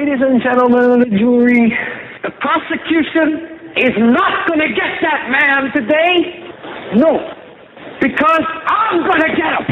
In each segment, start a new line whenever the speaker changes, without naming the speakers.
ladies and gentlemen of the jury, the prosecution is not going to get that man today. No, because I'm going to get him.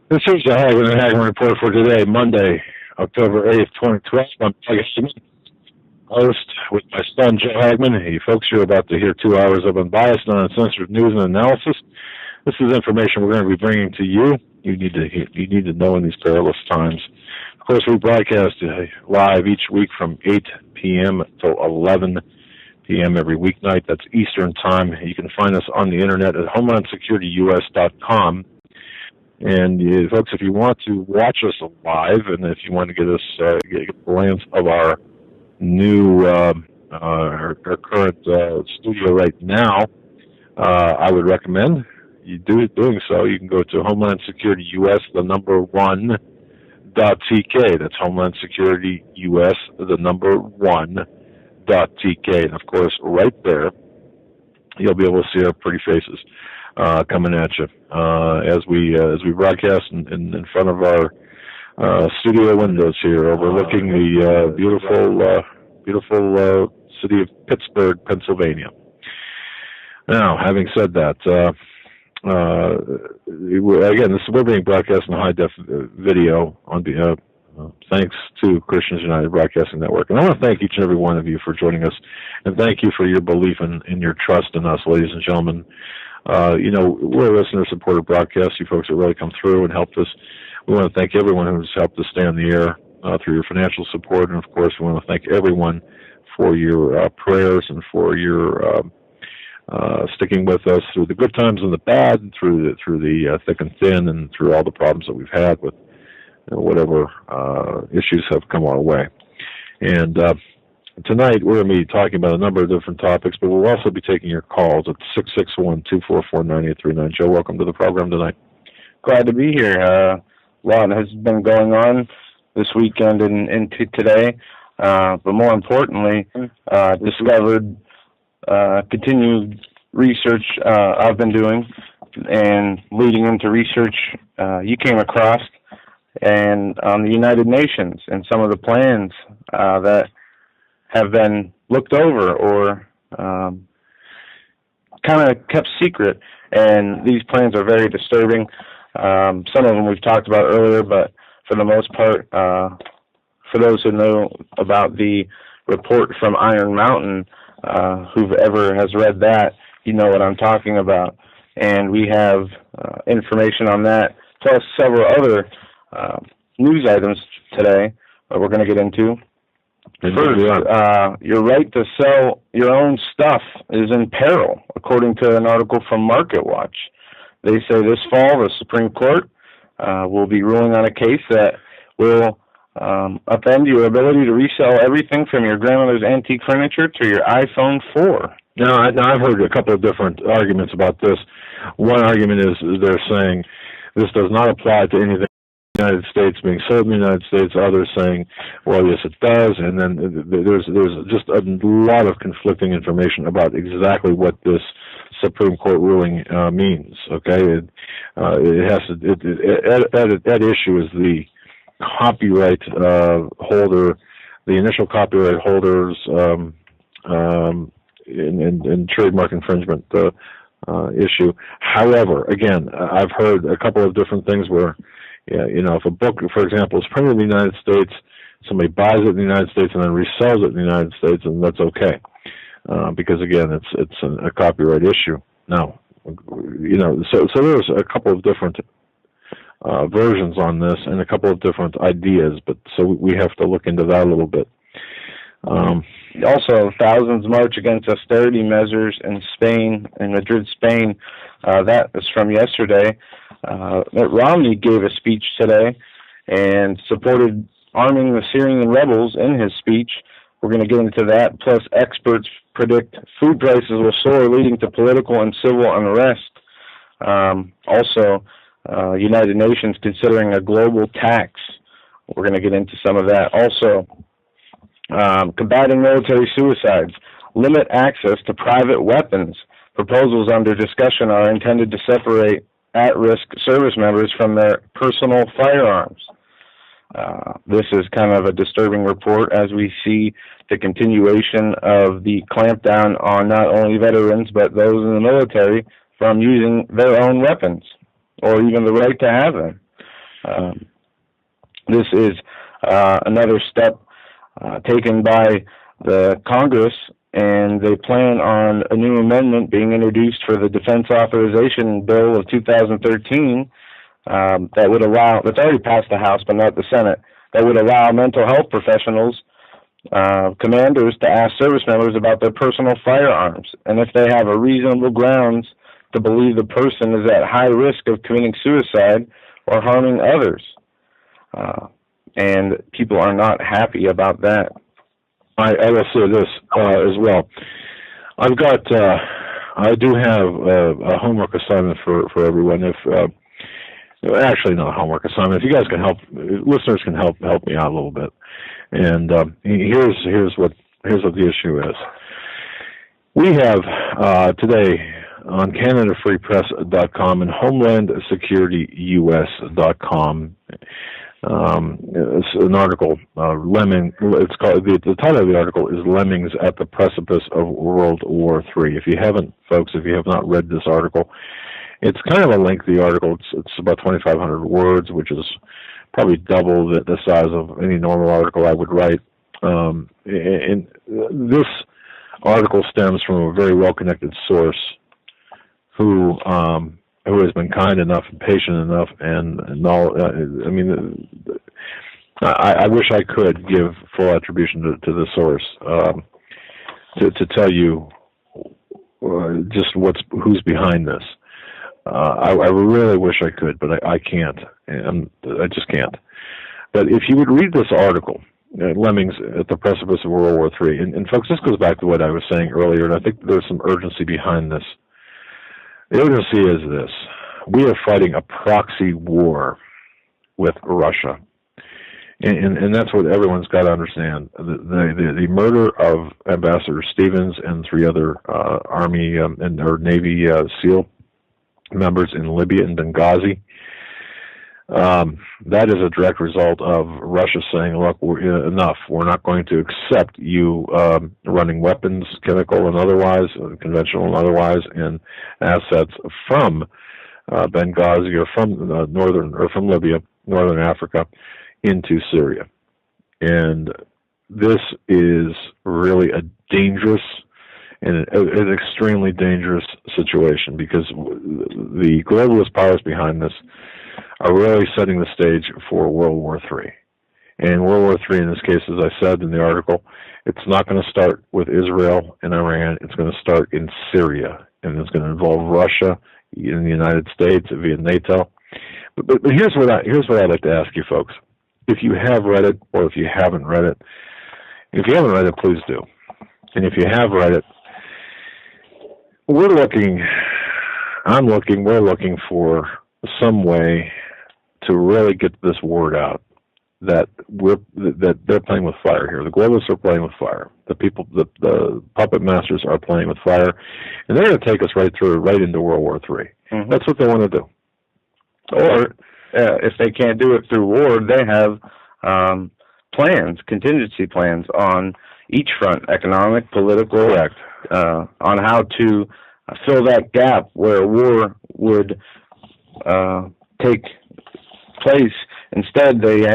This is the HAGMANN Report for today, Monday, October 8th, 2012. I'm HAGMANN, host with my son, Joe HAGMANN. Hey, folks, you're about to hear 2 hours of unbiased, non-censored news and analysis. This is information we're going to be bringing to you. You need to know in these perilous times. Of course, we broadcast live each week from 8 p.m. till 11 p.m. every weeknight. That's Eastern Time. You can find us on the internet at HomelandSecurityUS.com. And folks, if you want to watch us live, and if you want to get us get a glance of our new, our current studio right now, I would recommend you doing so. You can go to Homeland Security US, the number 1.tk. That's Homeland Security US, the number 1.tk. And of course, right there, you'll be able to see our pretty faces coming at you as we broadcast in front of our studio windows here, overlooking the beautiful city of Pittsburgh, Pennsylvania. Now, having said that, again, we're being broadcast in high def video on thanks to Christians United Broadcasting Network. And I want to thank each and every one of you for joining us, and thank you for your belief and your trust in us, ladies and gentlemen. We're a listener-supported broadcast. You folks have really come through and helped us. We want to thank everyone who's helped us stay on the air through your financial support, and of course, we want to thank everyone for your prayers and for your sticking with us through the good times and the bad, and through the thick and thin, and through all the problems that we've had with whatever issues have come our way. And tonight, we're going to be talking about a number of different topics, but we'll also be taking your calls at 661-244-9839. Joe, welcome to the program tonight.
Glad to be here. A lot has been going on this weekend and into today, but more importantly, discovered continued research I've been doing, and leading into research you came across, and on the United Nations and some of the plans that have been looked over or kind of kept secret, and these plans are very disturbing. Some of them we've talked about earlier, but for the most part, for those who know about the report from Iron Mountain, whoever has read that, you know what I'm talking about. And we have information on that, plus several other news items today that we're going to get into. First, your right to sell your own stuff is in peril, according to an article from MarketWatch. They say this fall the Supreme Court will be ruling on a case that will upend your ability to resell everything from your grandmother's antique furniture to your iPhone 4.
Now, I've heard a couple of different arguments about this. One argument is they're saying this does not apply to anything in the United States being sold in the United States. Others saying, well, yes, it does. And then there's just a lot of conflicting information about exactly what this Supreme Court ruling means. Okay, it has to. That issue is the copyright holder, the initial copyright holders, in trademark infringement issue. However, again, I've heard a couple of different things where, if a book, for example, is printed in the United States, somebody buys it in the United States and then resells it in the United States, and that's okay, because again, it's a copyright issue. Now, so there's a couple of different versions on this and a couple of different ideas, but so we have to look into that a little bit.
Also, thousands march against austerity measures in Spain, in Madrid, Spain. That is from yesterday. Mitt Romney gave a speech today and supported arming the Syrian rebels in his speech. We're going to get into that. Plus, experts predict food prices will soar, leading to political and civil unrest. Also, United Nations considering a global tax. We're going to get into some of that. Also, combating military suicides. Limit access to private weapons. Proposals under discussion are intended to separate at-risk service members from their personal firearms. This is kind of a disturbing report as we see the continuation of the clampdown on not only veterans but those in the military from using their own weapons or even the right to have them. This is another step taken by the Congress, and they plan on a new amendment being introduced for the Defense Authorization Bill of 2013 that would allow, that's already passed the House but not the Senate, that would allow mental health professionals, commanders, to ask service members about their personal firearms, and if they have a reasonable grounds to believe the person is at high risk of committing suicide or harming others. And people are not happy about that.
I will say this as well. I do have a homework assignment for everyone. Actually, not a homework assignment. If you guys can help, listeners can help me out a little bit. And here's what the issue is. We have today on CanadaFreePress.com and HomelandSecurityUS.com. It's an article, it's called, the title of the article is Lemmings at the Precipice of World War III. If you haven't not read this article, it's kind of a lengthy article. It's about 2,500 words, which is probably double the size of any normal article I would write. And this article stems from a very well-connected source who has been kind enough and patient enough, I wish I could give full attribution to the source to tell you just who's behind this. I really wish I could, but I can't. I just can't. But if you would read this article, Lemmings at the Precipice of World War III, and folks, this goes back to what I was saying earlier, and I think there's some urgency behind this. The urgency is this. We are fighting a proxy war with Russia. And that's what everyone's got to understand. The murder of Ambassador Stevens and 3 other Army or Navy SEAL members in Libya and Benghazi, that is a direct result of Russia saying, look, enough. We're not going to accept you running weapons, chemical and otherwise, conventional and otherwise, and assets from Benghazi or from Libya, northern Africa, into Syria. And this is really a dangerous and an extremely dangerous situation, because the globalist powers behind this are really setting the stage for World War III. And World War III, in this case, as I said in the article, it's not going to start with Israel and Iran. It's going to start in Syria, and it's going to involve Russia in the United States via NATO. But here's what I'd like to ask you folks. If you have read it, or if you haven't read it, please do. And if you have read it, we're looking for some way to really get this word out that they're playing with fire here. The globalists are playing with fire. The puppet masters are playing with fire, and they're going to take us right into World War III. Mm-hmm. That's what they want to do.
Or if they can't do it through war, they have contingency plans on each front: economic, political,
correct,
on how to fill that gap where war would take place. Instead, they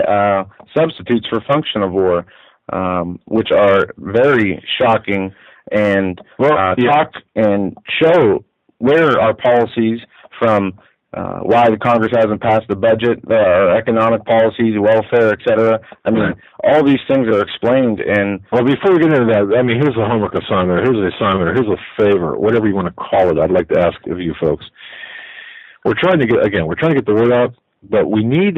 substitutes for function of war, which are very shocking, and talk and show where our policies from why the Congress hasn't passed the budget, our economic policies, welfare, etc. I mean, all these things are explained. And
well, before we get into that, I mean, here's a homework assignment, or here's an assignment, or here's a favor, whatever you want to call it. I'd like to ask of you folks. We're trying to get the word out, but we need,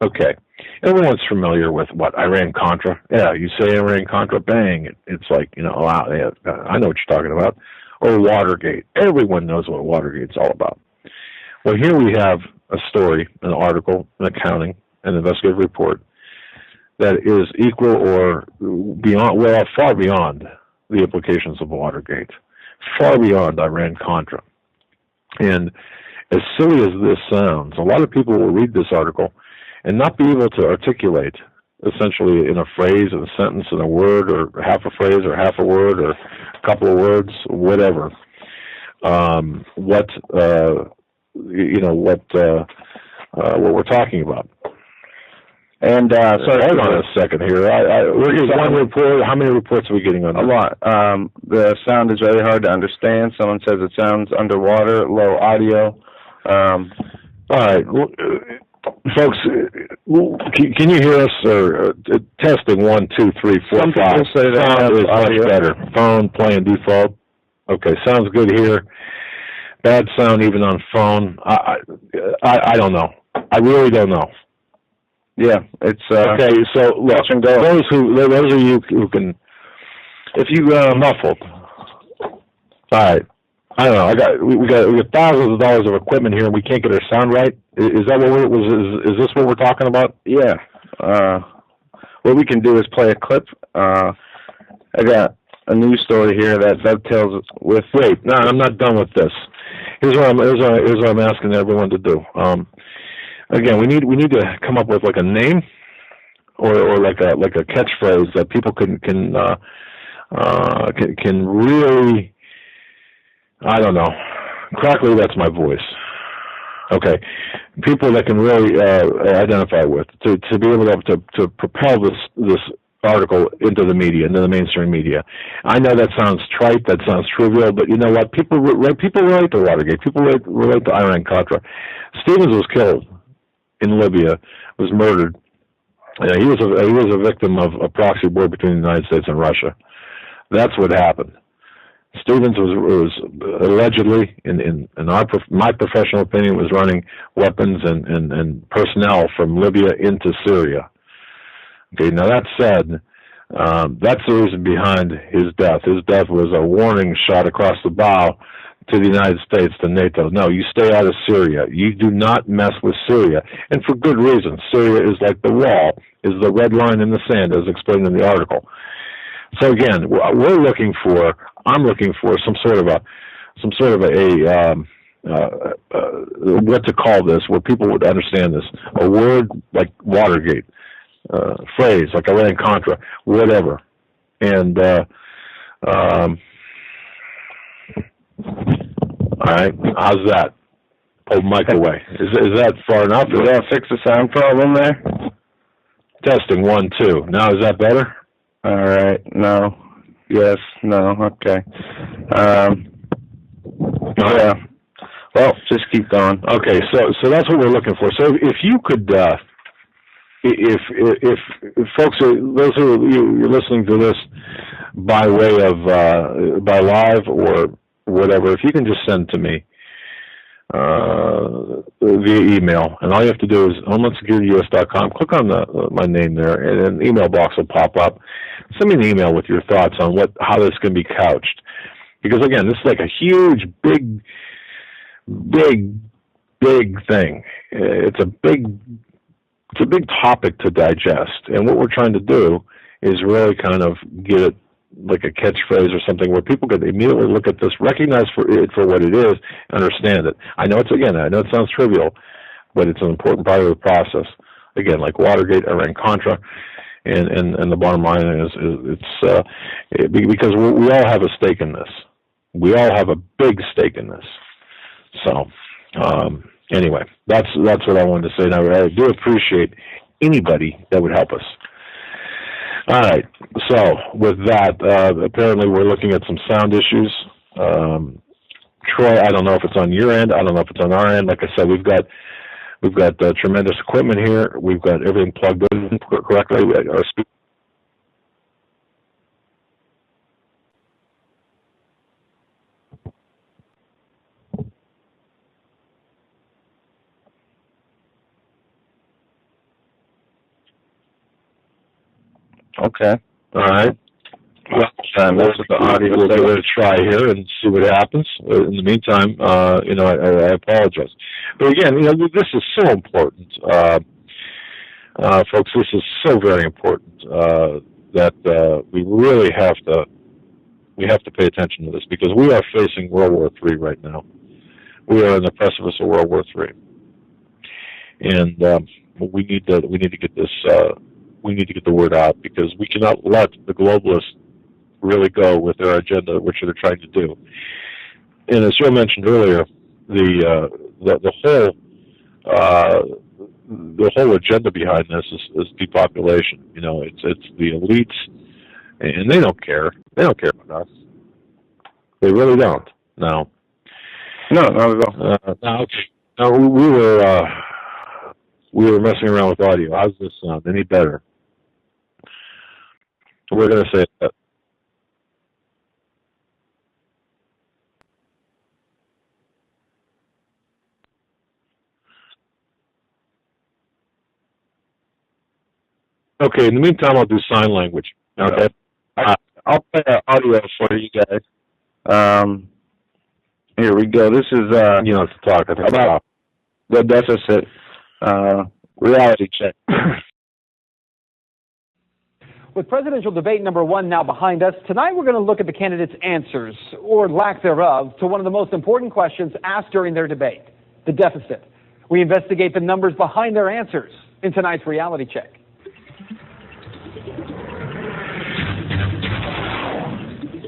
okay, everyone's familiar with what Iran-Contra. Yeah, you say Iran-Contra, bang, it's like, wow, yeah, I know what you're talking about. Or Watergate. Everyone knows what Watergate's all about. Well, here we have a story, an article, an accounting, an investigative report that is equal or beyond, well, far beyond the implications of Watergate, far beyond Iran-Contra. And as silly as this sounds, a lot of people will read this article and not be able to articulate, essentially in a phrase, in a sentence, in a word, or half a phrase, or half a word, or a couple of words, whatever, what we're talking about. And so hold on a second here. We're getting one report. How many reports are we getting on that?
A lot. The sound is very hard to understand. Someone says it sounds underwater, low audio.
All right. Folks, can you hear us? Or testing 1, 2, 3, 4, 5.
Some people say that
sound is much better. Phone playing default. Okay, sounds good here. Bad sound even on phone. I don't know. I really don't know.
Yeah, it's
okay. So look,
touch and go.
Those of you who can, if you muffled. All right. I don't know. We got thousands of dollars of equipment here, and we can't get our sound right. Is that what is this what we're talking about?
Yeah. What we can do is play a clip. I got a news story here that dovetails with.
Wait, no, I'm not done with this. Here's what I'm asking everyone to do. Again, we need to come up with like a name or like a catchphrase that people can really, I don't know. Crackly, that's my voice. Okay, people that can really identify with to be able to propel this article into the media, into the mainstream media. I know that sounds trite, that sounds trivial, but you know what? People relate to Watergate. People relate to Iran-Contra. Stevens was killed in Libya, was murdered. He was a victim of a proxy war between the United States and Russia. That's what happened. Stevens was allegedly, in my professional opinion, was running weapons and personnel from Libya into Syria. Okay, now that said, that's the reason behind his death. His death was a warning shot across the bow to the United States, to NATO. No, you stay out of Syria. You do not mess with Syria. And for good reason. Syria is like the wall, is the red line in the sand, as explained in the article. So again, I'm looking for some sort of a what to call this, where people would understand this. A word like Watergate, phrase like Iran-Contra, whatever. And all right, how's that? Pull the mic away. Is that far enough?
Did that fix the sound problem there?
Testing 1, 2. Now is that better?
All right. No. Yes. No. Okay. Yeah. Well, just keep going.
Okay. So that's what we're looking for. So if you could, if folks, those who you're listening to this by way of by live or whatever, if you can just send to me via email, and all you have to do is homelandsecurityus.com, click on my name there, and an email box will pop up. Send me an email with your thoughts on how this can be couched, because again, this is like a huge, big thing. It's a big topic to digest, and what we're trying to do is really kind of get it like a catchphrase or something where people can immediately look at this, recognize it for what it is, understand it. I know it sounds trivial, but it's an important part of the process. Again, like Watergate, Iran-Contra, and the bottom line is because we all have a stake in this. We all have a big stake in this. So anyway, that's what I wanted to say. Now, I do appreciate anybody that would help us. All right, so with that, apparently we're looking at some sound issues. Troy, I don't know if it's on your end. I don't know if it's on our end. Like I said, we've got tremendous equipment here. We've got everything plugged in correctly. Our
Okay.
All right.
Well, that's what the audio
we'll give it a try here and see what happens. In the meantime, I apologize. But again, this is so important, folks. This is so very important that we really have to pay attention to this, because we are facing World War III right now. We are on the precipice of World War III, and we need to get this. We need to get the word out, because we cannot let the globalists really go with their agenda, which they're trying to do. And as Joe mentioned earlier, the whole agenda behind this is depopulation. It's the elites, and they don't care. They don't care about us. They really don't. No, not at all. Okay. Now we were messing around with audio. How's this sound? Any better? We're going to say that. Okay, in the meantime, I'll do sign language. Okay?
I'll play audio for you guys. Here we go. This is
to talk
about the deficit reality check.
With presidential debate number 1 now behind us, tonight we're going to look at the candidates' answers, or lack thereof, to one of the most important questions asked during their debate, the deficit. We investigate the numbers behind their answers in tonight's reality check.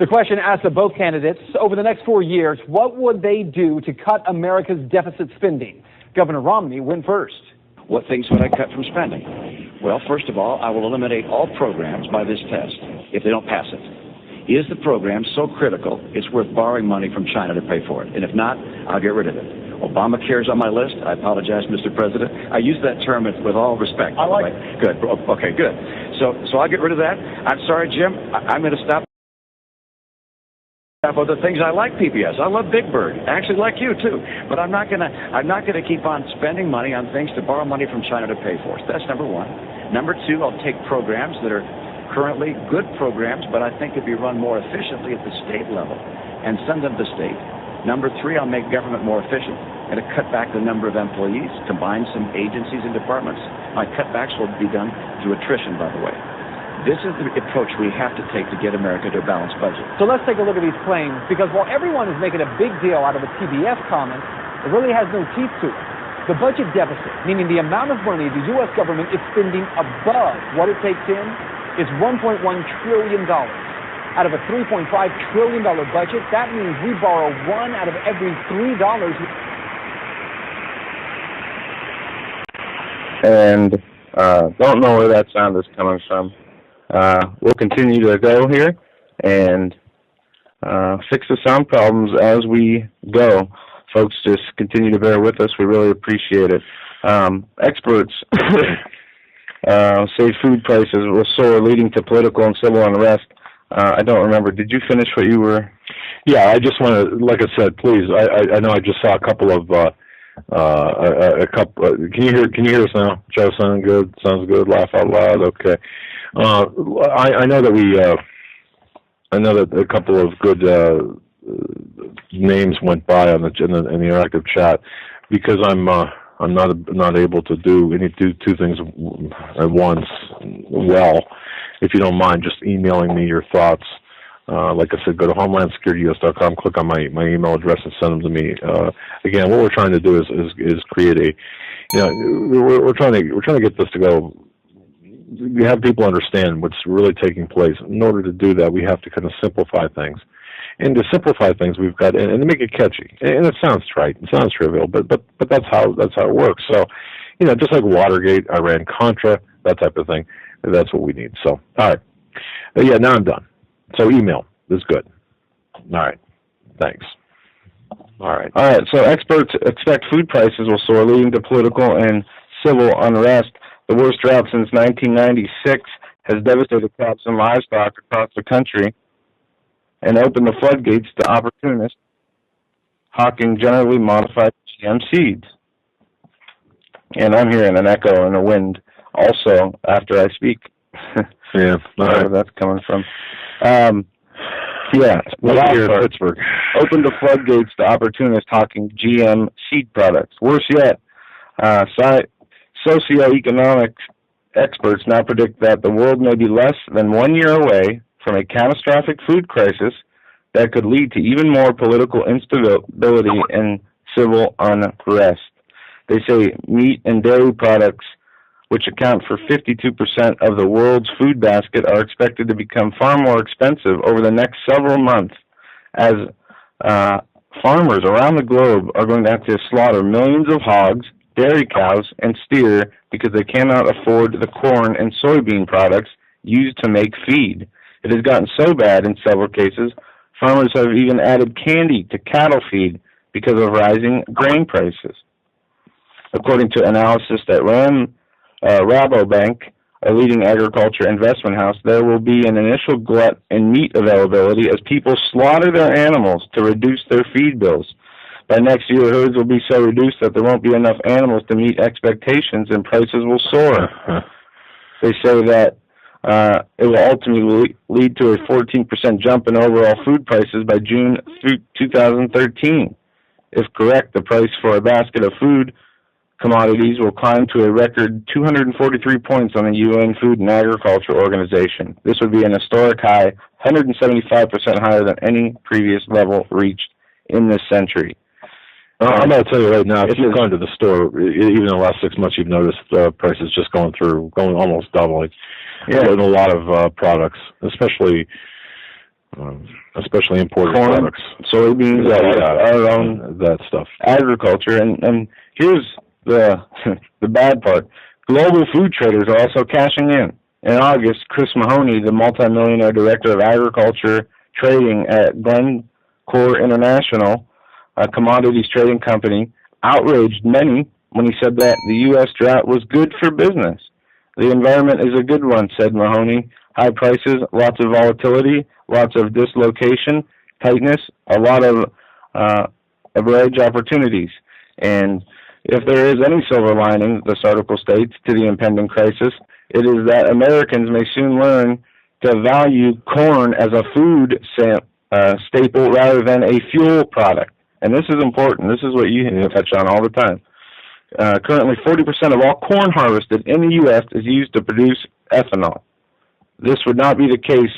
The question asked of both candidates, over the next 4 years, what would they do to cut America's deficit spending? Governor Romney went first.
What things would I cut from spending? Well, first of all, I will eliminate all programs by this test if they don't pass it. Is the program so critical it's worth borrowing money from China to pay for it? And if not, I'll get rid of it. Obamacare's on my list. I apologize, Mr. President. I use that term with all respect.
I like
it. Good. Okay, good. So I'll get rid of that. I'm sorry, Jim. I'm going to stop. Other things, I like PBS. I love Big Bird. I actually like you too. But I'm not gonna keep on spending money on things to borrow money from China to pay for. So that's number 1. Number 2, I'll take programs that are currently good programs, but I think could be run more efficiently at the state level and send them to state. Number 3, I'll make government more efficient and cut back the number of employees, combine some agencies and departments. My cutbacks will be done through attrition, by the way. This is the approach we have to take to get America to a balanced budget.
So let's take a look at these claims, because while everyone is making a big deal out of a PBS comment, it really has no teeth to it. The budget deficit, meaning the amount of money the U.S. government is spending above what it takes in, is $1.1 trillion. Out of a $3.5 trillion budget, that means we borrow $1 out of every $3.
And don't know where that sound is coming from. We'll continue to go here and fix the sound problems as we go. Folks, just continue to bear with us. We really appreciate it. Experts say food prices will soar, leading to political and civil unrest. I don't remember. Did you finish what you were?
Yeah, I just want to, like I said, please. I know I just saw a couple of can you hear us now? Joe, sound good? Sounds good. Laugh out loud. Okay. I know that a couple of good names went by in the interactive chat, because I'm not able to do two things at once. Well, if you don't mind, just emailing me your thoughts. Like I said, go to HomelandSecurityUS.com, click on my email address, and send them to me. Again, what we're trying to do is create we're trying to get this to go. We have people understand what's really taking place. In order to do that, we have to kind of simplify things. And to simplify things, we've got and to make it catchy. And it sounds trite, it sounds trivial, but that's how it works. So, just like Watergate, Iran-Contra, that type of thing. That's what we need. So, all right, now I'm done. So email is good. All right, thanks. All right.
So experts expect food prices will soar, leading to political and civil unrest. The worst drought since 1996 has devastated crops and livestock across the country and opened the floodgates to opportunists hawking generally modified GM seeds. And I'm hearing an echo and a wind also after I speak.
Yeah,
wherever that's coming from. Yeah,
here in Pittsburgh.
Opened the floodgates to opportunists talking GM seed products. Worse yet, socioeconomic experts now predict that the world may be less than 1 year away from a catastrophic food crisis that could lead to even more political instability and civil unrest. They say meat and dairy products, which account for 52% of the world's food basket, are expected to become far more expensive over the next several months as farmers around the globe are going to have to slaughter millions of hogs, dairy cows, and steer because they cannot afford the corn and soybean products used to make feed. It has gotten so bad in several cases, farmers have even added candy to cattle feed because of rising grain prices. According to analysis at Rabobank, a leading agriculture investment house, there will be an initial glut in meat availability as people slaughter their animals to reduce their feed bills. By next year, herds will be so reduced that there won't be enough animals to meet expectations and prices will soar. They say that it will ultimately lead to a 14% jump in overall food prices by June 2013. If correct, the price for a basket of food commodities will climb to a record 243 points on the UN Food and Agriculture Organization. This would be an historic high, 175% higher than any previous level reached in this century.
I'm going to tell you right now, if you've gone to the store, even in the last 6 months, you've noticed prices just going almost doubling. Yeah, in a lot of products, especially imported
corn,
products,
soybeans, our own
that stuff,
agriculture, and here's the bad part: global food traders are also cashing in. In August, Chris Mahoney, the multimillionaire director of agriculture trading at Glencore International, a commodities trading company, outraged many when he said that the U.S. drought was good for business. The environment is a good one, said Mahoney. High prices, lots of volatility, lots of dislocation, tightness, a lot of average opportunities. And if there is any silver lining, this article states, to the impending crisis, it is that Americans may soon learn to value corn as a food staple rather than a fuel product. And this is important. This is what you touch on all the time. Currently, 40% of all corn harvested in the U.S. is used to produce ethanol. This would not be the case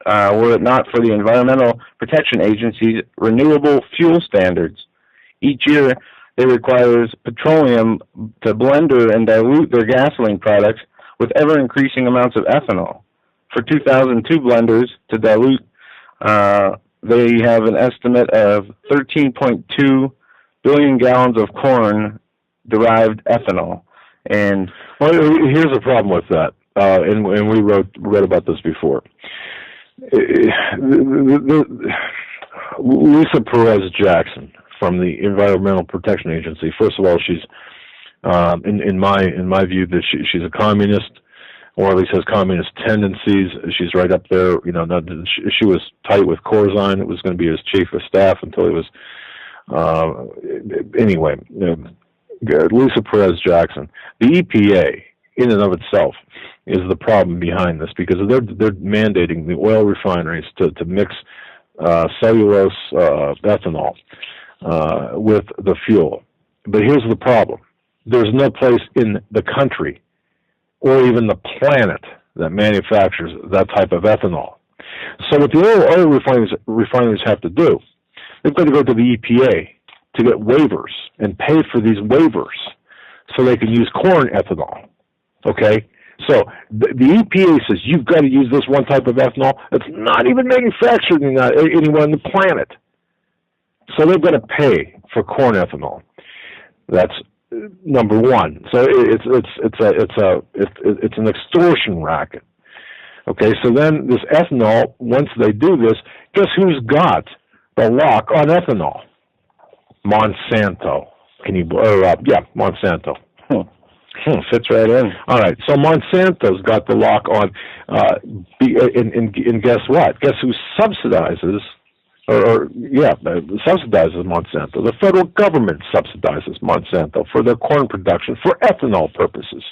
were it not for the Environmental Protection Agency's renewable fuel standards. Each year, they require petroleum to blender and dilute their gasoline products with ever-increasing amounts of ethanol. For 2002 blenders to dilute, they have an estimate of 13.2 billion gallons of corn-derived ethanol. And
here's the problem with that, and we read about this before. Lisa Perez Jackson from the Environmental Protection Agency. First of all, she's in my view that she's a communist, or at least has communist tendencies. She's right up there. You know, she was tight with Corzine. It was going to be his chief of staff until he was. Anyway, Lisa Perez Jackson. The EPA, in and of itself, is the problem behind this because they're mandating the oil refineries to mix cellulose ethanol with the fuel. But here's the problem. There's no place in the country or even the planet that manufactures that type of ethanol. So what the oil refineries have to do, they've got to go to the EPA to get waivers and pay for these waivers so they can use corn ethanol. Okay? So the EPA says you've got to use this one type of ethanol that's not even manufactured anywhere on the planet. So they've got to pay for corn ethanol. That's number one. So it's an extortion racket. Okay, so then this ethanol, once they do this, guess who's got the lock on ethanol? Monsanto. Can you Monsanto.
Fits right in.
All right, so Monsanto's got the lock on, and guess what? Guess who subsidizes subsidizes Monsanto? The federal government subsidizes Monsanto for their corn production for ethanol purposes.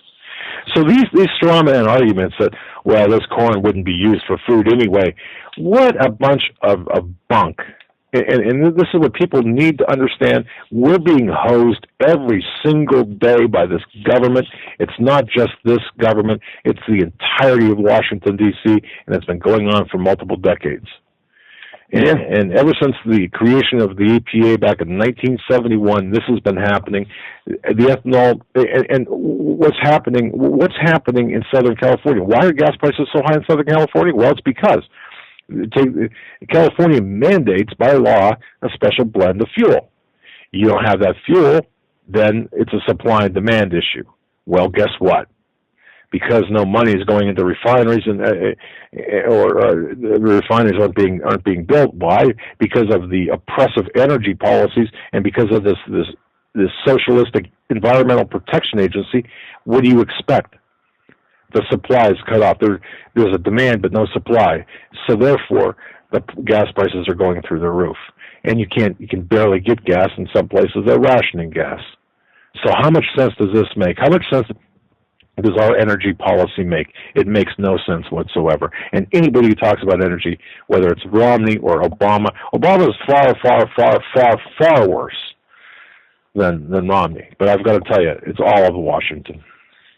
So these straw man arguments that, well, this corn wouldn't be used for food anyway, what a bunch of bunk. And this is what people need to understand. We're being hosed every single day by this government. It's not just this government. It's the entirety of Washington, D.C., and it's been going on for multiple decades. And ever since the creation of the EPA back in 1971, this has been happening. The ethanol, and what's happening in Southern California? Why are gas prices so high in Southern California? Well, it's because California mandates by law a special blend of fuel. You don't have that fuel, then it's a supply and demand issue. Well, guess what? Because no money is going into refineries the refineries aren't being built. Why? Because of the oppressive energy policies and because of this socialistic environmental protection agency. What do you expect? The supply is cut off. There's a demand but no supply. So therefore, the gas prices are going through the roof, and you can barely get gas in some places. They're rationing gas. So how much sense does this make? How much sense does our energy policy make? It makes no sense whatsoever. And anybody who talks about energy, whether it's Romney or Obama is far, far, far, far, far worse than Romney. But I've got to tell you, it's all of Washington.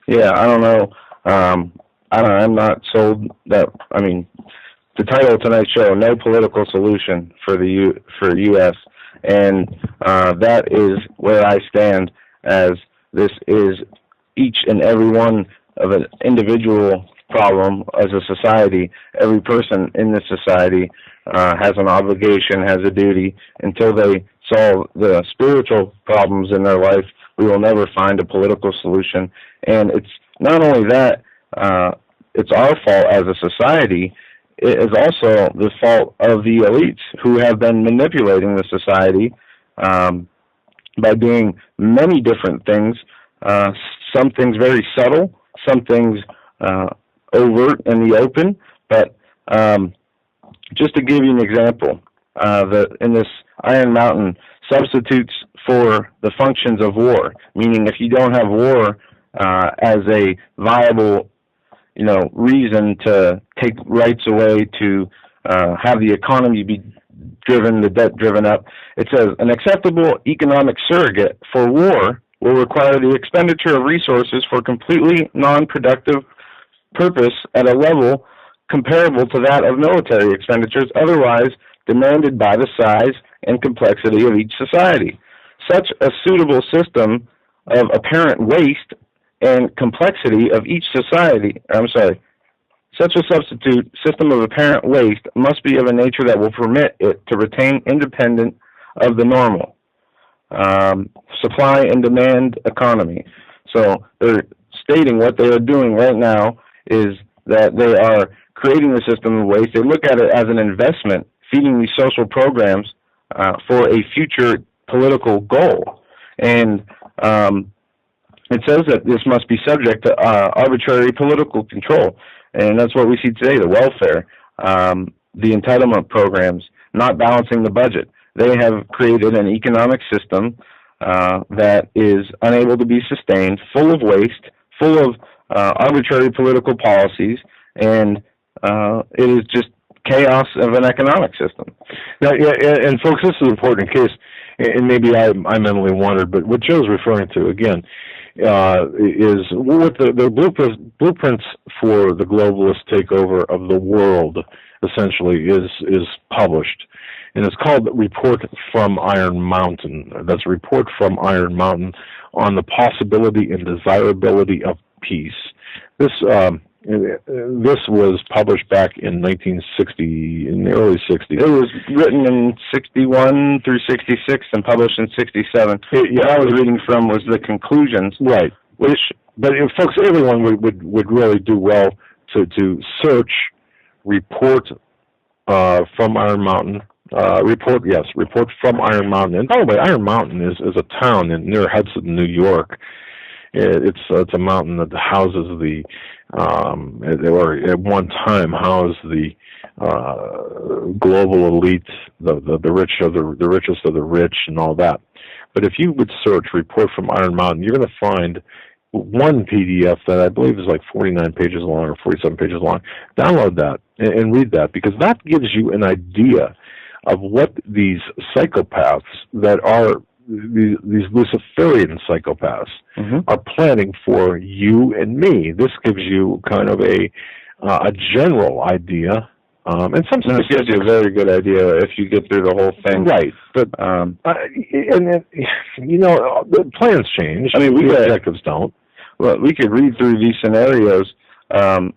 Yeah, I don't know. I'm not sold that. I mean, the title of tonight's show, "No Political Solution for U.S." and that is where I stand. As this is each and every one of an individual problem as a society. Every person in this society has an obligation, has a duty. Until they solve the spiritual problems in their life, we will never find a political solution. And it's not only that, it's our fault as a society. It is also the fault of the elites who have been manipulating the society by doing many different things. Some things very subtle, some things overt in the open. But just to give you an example, in this Iron Mountain substitutes for the functions of war, meaning if you don't have war as a viable, reason to take rights away, to have the economy be driven, the debt driven up, it says an acceptable economic surrogate for war will require the expenditure of resources for completely non-productive purpose at a level comparable to that of military expenditures otherwise demanded by the size and complexity of each society. Such a suitable system of apparent waste and complexity of each society, such a substitute system of apparent waste must be of a nature that will permit it to retain independent of the normal supply and demand economy. So they're stating what they are doing right now is that they are creating the system of waste. They look at it as an investment, feeding these social programs for a future political goal. And it says that this must be subject to arbitrary political control. And that's what we see today, the welfare, the entitlement programs, not balancing the budget. They have created an economic system that is unable to be sustained, full of waste, full of arbitrary political policies, and it is just chaos of an economic system.
Now, and folks, this is an important case, and maybe I mentally wandered, but what Joe's referring to, again, is what the blueprints for the globalist takeover of the world, essentially, is published. And it's called Report from Iron Mountain. That's a report from Iron Mountain on the possibility and desirability of peace. This was published back in 1960, in the early 60s.
It was written in 61 through 66 and published in 67. What I was reading from was the conclusions.
Right. But folks, everyone would really do well to search Report from Iron Mountain. Report from Iron Mountain. And by the way, Iron Mountain is a town near Hudson, New York. It's a mountain that houses or at one time housed the global elite, the rich of the richest of the rich, and all that. But if you would search Report from Iron Mountain, you're going to find one PDF that I believe is like 49 pages long or 47 pages long. Download that and read that, because that gives you an idea of what these psychopaths that are these Luciferian psychopaths are planning for you and me. This gives you kind of a general idea. And some
it gives you a very good idea if you get through the whole thing.
Right. But, and you know, the plans change. I mean, the objectives don't.
Well, we could read through these scenarios and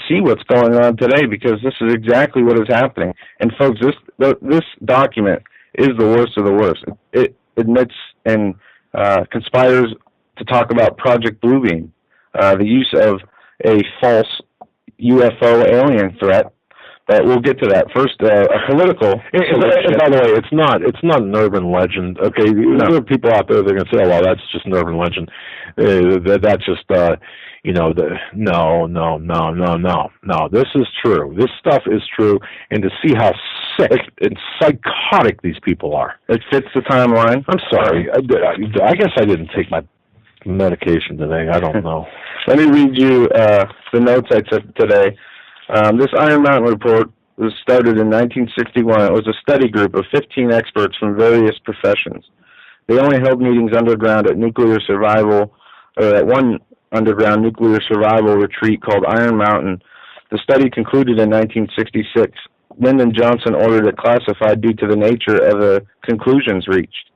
see what's going on today, because this is exactly what is happening. And folks, this document is the worst of the worst. It admits and conspires to talk about Project Bluebeam, the use of a false UFO alien threat. But we'll get to that. First, a political.
And by the way, it's not an urban legend. Okay, there are people out there that are going to say, "Oh, well, that's just an urban legend." That's just no. This is true. This stuff is true, and to see how sick and psychotic these people are,
it fits the timeline.
I'm sorry. I guess I didn't take my medication today. I don't know.
Let me read you the notes I took today. This Iron Mountain report was started in 1961. It was a study group of 15 experts from various professions. They only held meetings underground at at one underground nuclear survival retreat called Iron Mountain. The study concluded in 1966. Lyndon Johnson ordered it classified due to the nature of the conclusions reached.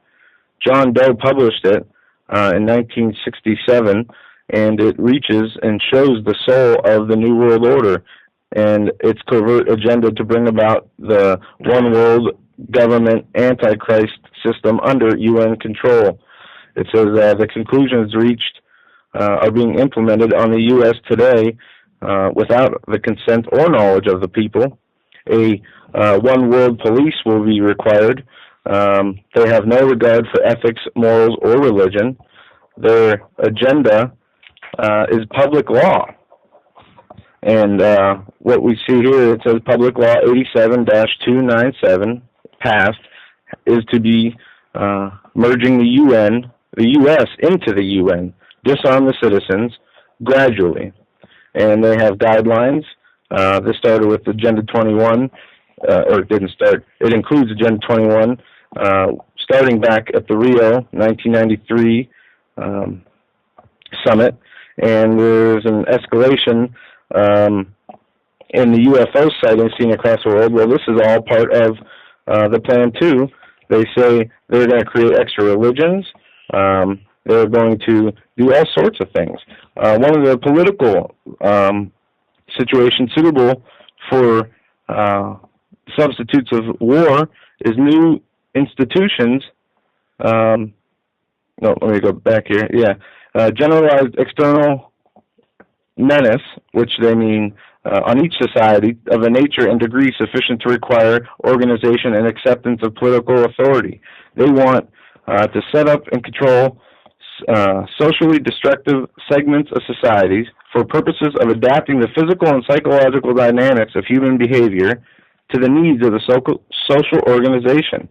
John Doe published it in 1967, and it reaches and shows the soul of the New World Order and its covert agenda to bring about the one world government antichrist system under UN control. It says the conclusions reached are being implemented on the U.S. today without the consent or knowledge of the people. A one world police will be required. They have no regard for ethics, morals, or religion. Their agenda is public law. And what we see here, it says Public Law 87-297 passed is to be merging the U.S. into the UN, disarm the citizens gradually. And they have guidelines. This started with Agenda 21, or it didn't start. It includes Agenda 21, starting back at the Rio 1993 summit. And there's an escalation in the UFO sightings seen across the world. Well, this is all part of the plan, too. They say they're going to create extra religions. They're going to do all sorts of things. One of the political situations suitable for substitutes of war is new institutions. No, let me go back here. Yeah. Generalized external menace, which they mean on each society of a nature and degree sufficient to require organization and acceptance of political authority. They want to set up and control socially destructive segments of societies for purposes of adapting the physical and psychological dynamics of human behavior to the needs of the social organization.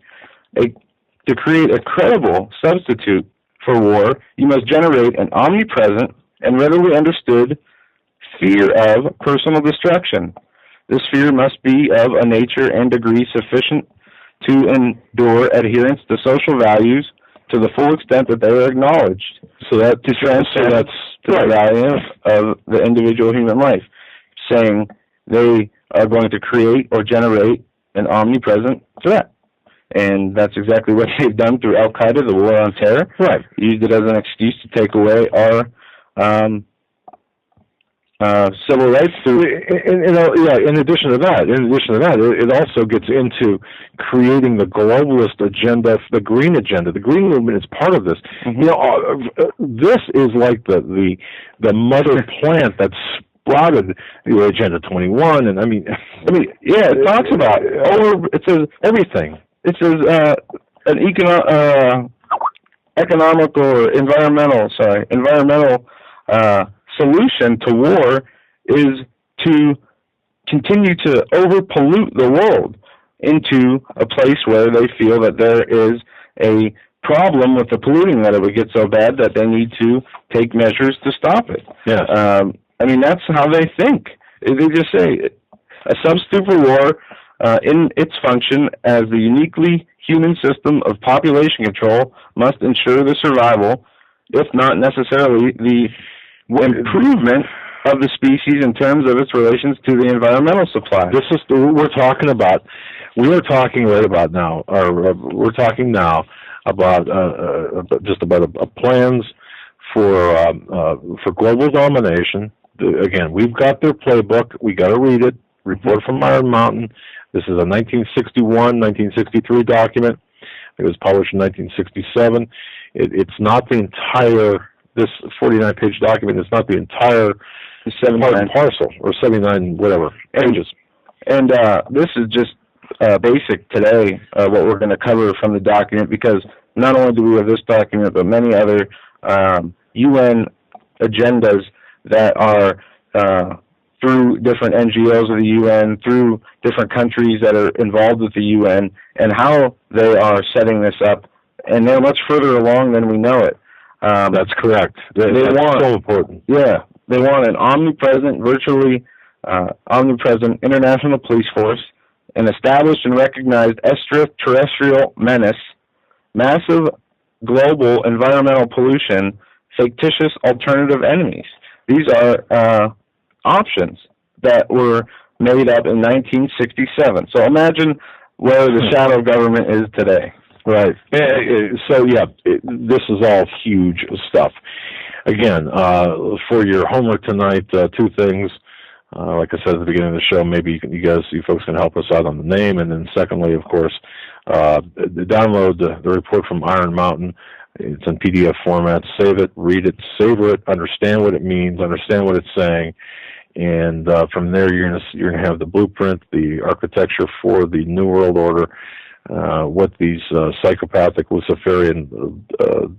To create a credible substitute for war, you must generate an omnipresent and readily understood fear of personal destruction. This fear must be of a nature and degree sufficient to endure adherence to social values to the full extent that they are acknowledged. So that to transcend the value of the individual human life, saying they are going to create or generate an omnipresent threat. And that's exactly what they've done through Al-Qaeda, the war on terror. Right. Used it as an excuse to take away our civil rights.
In addition to that, it also gets into creating the globalist agenda, the green agenda. The green movement is part of this. Mm-hmm. This is like the mother plant that's sprouted the Agenda 21, and I mean,
it talks about it says everything. It says an economical or environmental solution to war is to continue to overpollute the world into a place where they feel that there is a problem with the polluting that it would get so bad that they need to take measures to stop it.
Yes.
I mean, that's how they think. They just say a substitute for war in its function as the uniquely human system of population control must ensure the survival, if not necessarily the improvement of the species in terms of its relations to the environmental supply.
This is what we're talking about. We are talking right about now, or we're talking now about just about plans for global domination. Again, we've got their playbook. We got to read it. Report from Iron Mountain. This is a 1961, 1963 document. It was published in 1967. It's not the entire. This 49-page document is not the entire 79 parcel or 79 whatever pages. And
this is just basic today, what we're going to cover from the document, because not only do we have this document, but many other UN agendas that are through different NGOs of the UN, through different countries that are involved with the UN, and how they are setting this up. And they're much further along than we know it.
That's correct. That's so important.
Yeah. They want an omnipresent, virtually omnipresent international police force, an established and recognized extraterrestrial menace, massive global environmental pollution, fictitious alternative enemies. These are options that were made up in 1967. So imagine where the shadow government is today.
Right. So, yeah, this is all huge stuff. Again, for your homework tonight, two things. Like I said at the beginning of the show, maybe you folks can help us out on the name. And then secondly, of course, download the report from Iron Mountain. It's in PDF format. Save it, read it, savor it, understand what it means, understand what it's saying. And from there, you're gonna have the blueprint, the architecture for the New World Order, what these psychopathic, Luciferian,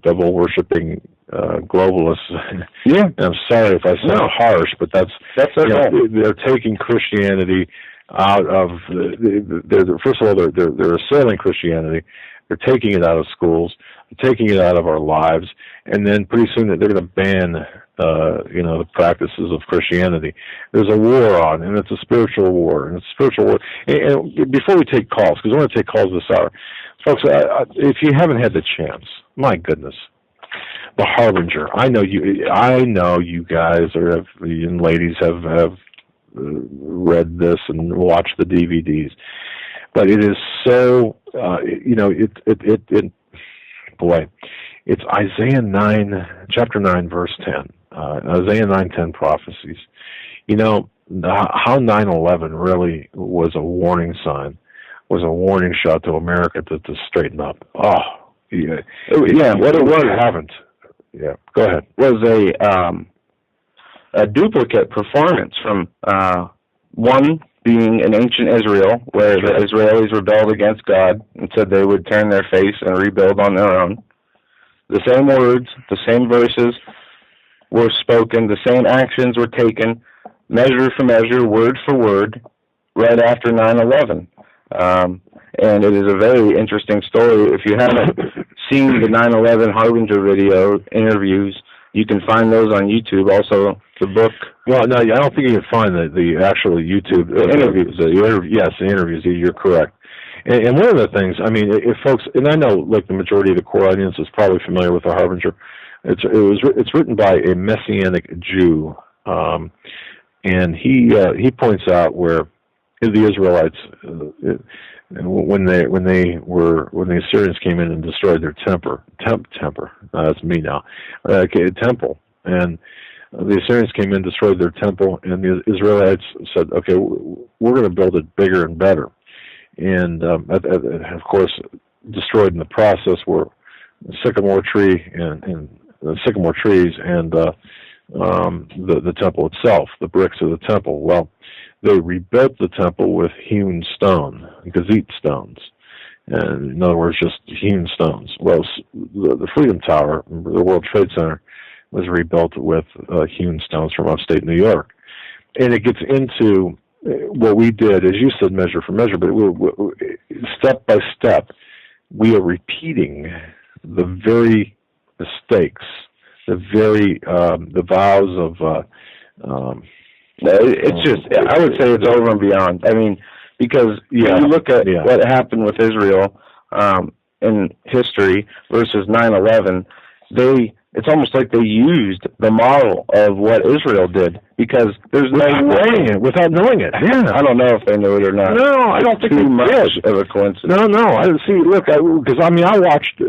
devil-worshipping globalists.
Yeah,
I'm sorry if I sound harsh, but that's
okay.
They're taking Christianity out of. First of all, they're assailing Christianity. They're taking it out of schools. They're taking it out of our lives, and then pretty soon they're going to ban. The practices of Christianity. There's a war on, and it's a spiritual war, and it's a spiritual war. And before we take calls, because I want to take calls this hour, folks, if you haven't had the chance, my goodness, The Harbinger. I know you guys and ladies have read this and watched the DVDs, but it is so boy, it's Isaiah 9, chapter 9, verse 10. Isaiah 9:10 prophecies. How 9/11 really was a warning sign, was a warning shot to America to straighten up. Oh, yeah.
What it was,
haven't. Yeah, go ahead.
Was a duplicate performance from one being in ancient Israel, where the Israelis rebelled against God and said they would turn their face and rebuild on their own. The same words, the same verses were spoken, the same actions were taken, measure for measure, word for word, right after 9/11. And it is a very interesting story. If you haven't seen the 9/11 Harbinger video interviews, you can find those on YouTube. Also, the book.
Well, no, I don't think you can find the actual YouTube interviews. Yes, the interviews. You're correct. And one of the things, I mean, if folks, and I know like the majority of the core audience is probably familiar with the Harbinger. It's written by a Messianic Jew, and he points out where the Israelites, when the Assyrians came in and destroyed their temple. That's me now. Temple, and the Assyrians came in, destroyed their temple, and the Israelites said, "Okay, we're going to build it bigger and better." And of course, destroyed in the process were the sycamore tree and the sycamore trees and the temple itself, the bricks of the temple. Well, they rebuilt the temple with hewn stone, gazette stones, and in other words, just hewn stones. Well, the Freedom Tower, the World Trade Center, was rebuilt with hewn stones from upstate New York, and it gets into what we did, as you said, measure for measure, but step by step, we are repeating the very mistakes, the vows of.
It's just, I would say it's over and beyond. I mean, because when you look at what happened with Israel in history versus 9/11, it's almost like they used the model of what Israel did, because there's
without knowing it. Yeah,
I don't know if they knew it or not.
No, I don't think
too much
did.
of a coincidence.
No. I didn't see. Look, because I watched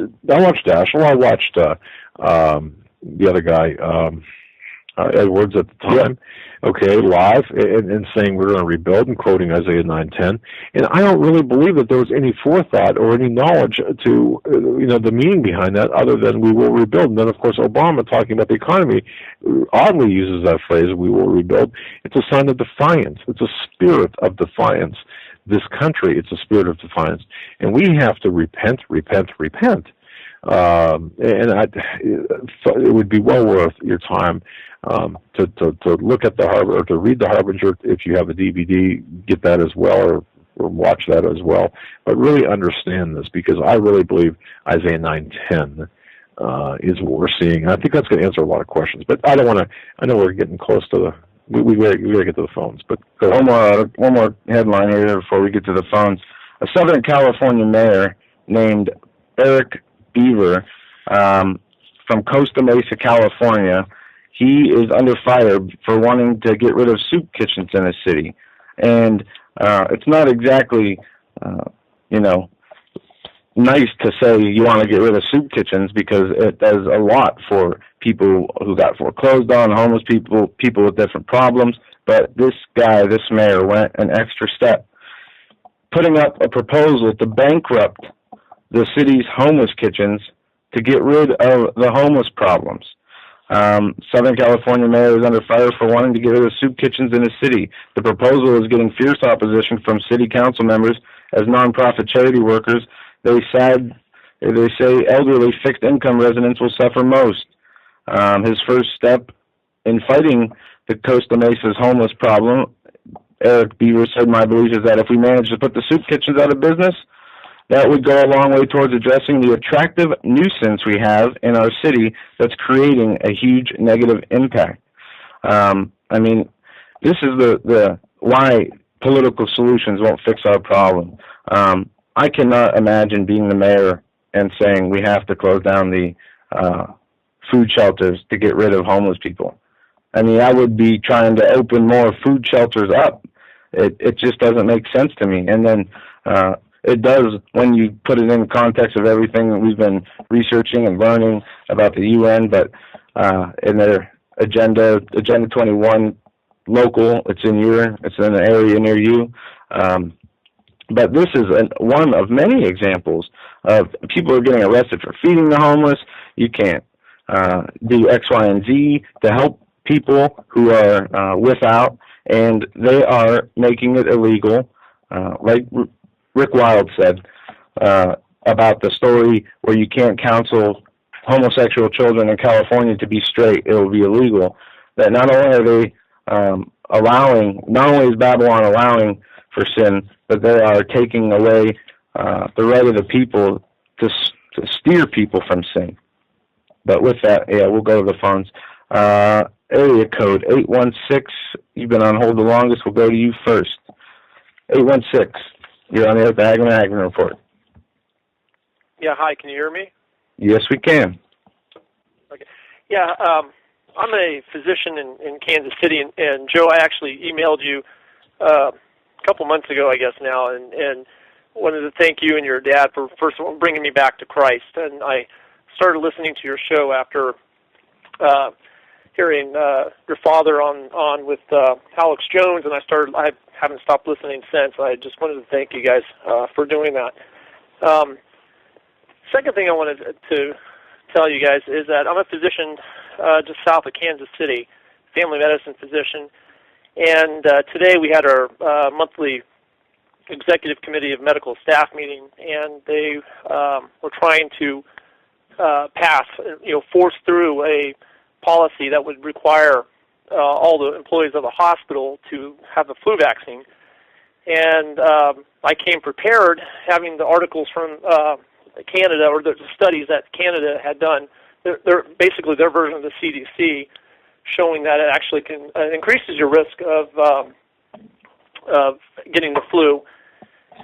Daschle. I watched the other guy, Edwards at the time. Okay, live and saying we're going to rebuild and quoting Isaiah 9:10, and I don't really believe that there was any forethought or any knowledge to the meaning behind that, other than we will rebuild. And then, of course, Obama, talking about the economy, oddly uses that phrase, "We will rebuild." It's a sign of defiance. It's a spirit of defiance. This country, it's a spirit of defiance, and we have to repent. It would be well worth your time to look at the Harbinger, or to read the Harbinger. If you have a DVD, get that as well, or watch that as well. But really understand this, because I really believe Isaiah 9:10 is what we're seeing. And I think that's going to answer a lot of questions. But I don't want to. I know we're getting close to the. We gotta get to the phones. But go on.
One more headline here before we get to the phones. A Southern California mayor named Eric Beaver from Costa Mesa, California. He is under fire for wanting to get rid of soup kitchens in his city. And it's not exactly, nice to say you want to get rid of soup kitchens, because it does a lot for people who got foreclosed on, homeless people with different problems. But this mayor went an extra step, putting up a proposal to bankrupt the city's homeless kitchens to get rid of the homeless problems. Southern California mayor is under fire for wanting to get rid of soup kitchens in his city. The proposal is getting fierce opposition from city council members as nonprofit charity workers. They say elderly fixed-income residents will suffer most. His first step in fighting the Costa Mesa's homeless problem, Eric Beaver said, "My belief is that if we manage to put the soup kitchens out of business, that would go a long way towards addressing the attractive nuisance we have in our city that's creating a huge negative impact." This is the why political solutions won't fix our problem. I cannot imagine being the mayor and saying we have to close down the food shelters to get rid of homeless people. I would be trying to open more food shelters up. It just doesn't make sense to me. And then it does when you put it in the context of everything that we've been researching and learning about the UN, but in their Agenda 21 local, it's in an area near you. But this is one of many examples of people are getting arrested for feeding the homeless. You can't do X, Y, and Z to help people who are without, and they are making it illegal, like Rick Wilde said about the story where you can't counsel homosexual children in California to be straight, it will be illegal. That not only are they not only is Babylon allowing for sin, but they are taking away the right of the people to steer people from sin. But with that, we'll go to the phones. Area code 816. You've been on hold the longest. We'll go to you first. 816. You're on the air with the HAGMANN Report.
Yeah, hi. Can you hear me?
Yes, we can.
Okay. Yeah, I'm a physician in Kansas City, and Joe, I actually emailed you a couple months ago, I guess now, and wanted to thank you and your dad for first of all bringing me back to Christ. And I started listening to your show after hearing your father on with Alex Jones, and I haven't stopped listening since. I just wanted to thank you guys for doing that. Second thing I wanted to tell you guys is that I'm a physician just south of Kansas City, family medicine physician, and today we had our monthly executive committee of medical staff meeting, and they were trying to force through a policy that would require all the employees of the hospital to have the flu vaccine. And I came prepared, having the articles from Canada, or the studies that Canada had done. They're basically their version of the CDC, showing that it actually can increases your risk of getting the flu.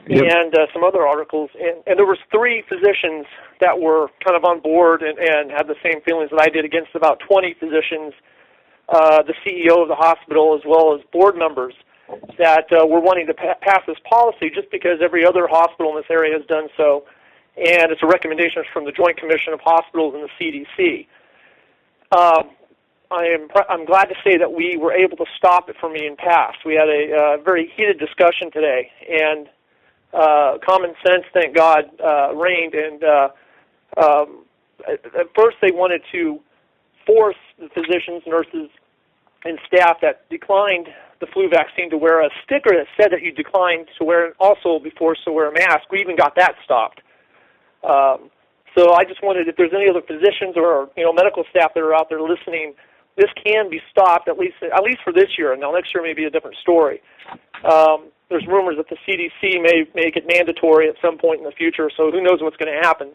Yep. And some other articles. And there was 3 physicians that were kind of on board and had the same feelings that I did against about 20 physicians, the CEO of the hospital, as well as board members that were wanting to pass this policy just because every other hospital in this area has done so. And it's a recommendation from the Joint Commission of Hospitals and the CDC. I'm glad to say that we were able to stop it from being passed. We had a very heated discussion today, and common sense, thank God, reigned. And at first they wanted to force the physicians, nurses, and staff that declined the flu vaccine to wear a sticker that said that you declined to wear, also be forced to wear a mask. We even got that stopped. So I just wondered if there's any other physicians or medical staff that are out there listening. This can be stopped at least for this year. Now next year may be a different story. There's rumors that the CDC may make it mandatory at some point in the future. So who knows what's going to happen?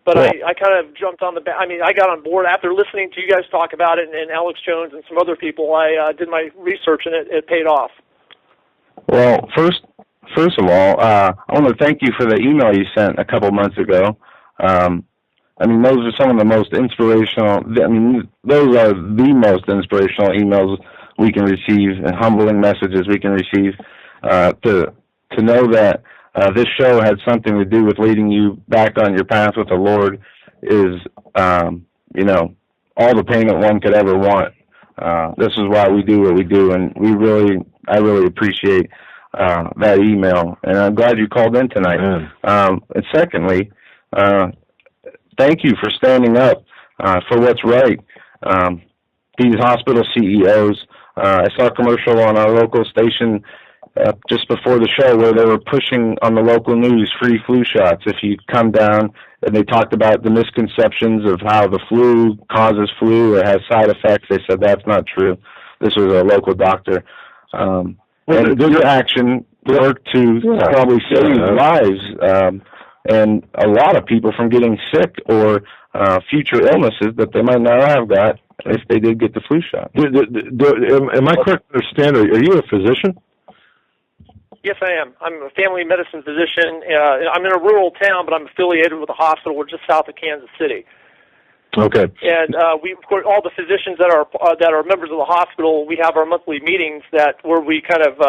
But I kind of jumped on I got on board after listening to you guys talk about it, and Alex Jones and some other people. I did my research, and it paid off.
Well, first of all, I want to thank you for the email you sent a couple months ago. Those are some of the most inspirational. Those are the most inspirational emails we can receive, and humbling messages we can receive. To know that this show had something to do with leading you back on your path with the Lord is, all the payment one could ever want. This is why we do what we do, and I really appreciate that email, and I'm glad you called in tonight. And secondly, thank you for standing up for what's right. These hospital CEOs, I saw a commercial on our local station just before the show where they were pushing on the local news free flu shots if you come down, and they talked about the misconceptions of how the flu causes flu or has side effects. They said that's not true. This was a local doctor. And their action worked to probably save lives and a lot of people from getting sick or future illnesses that they might not have got if they did get the flu shot.
Am I correct to understand, are you a physician?
Yes, I am. I'm a family medicine physician. I'm in a rural town, but I'm affiliated with a hospital. We're just south of Kansas City.
Okay.
And we, of course, all the physicians that are members of the hospital, we have our monthly meetings where we kind of,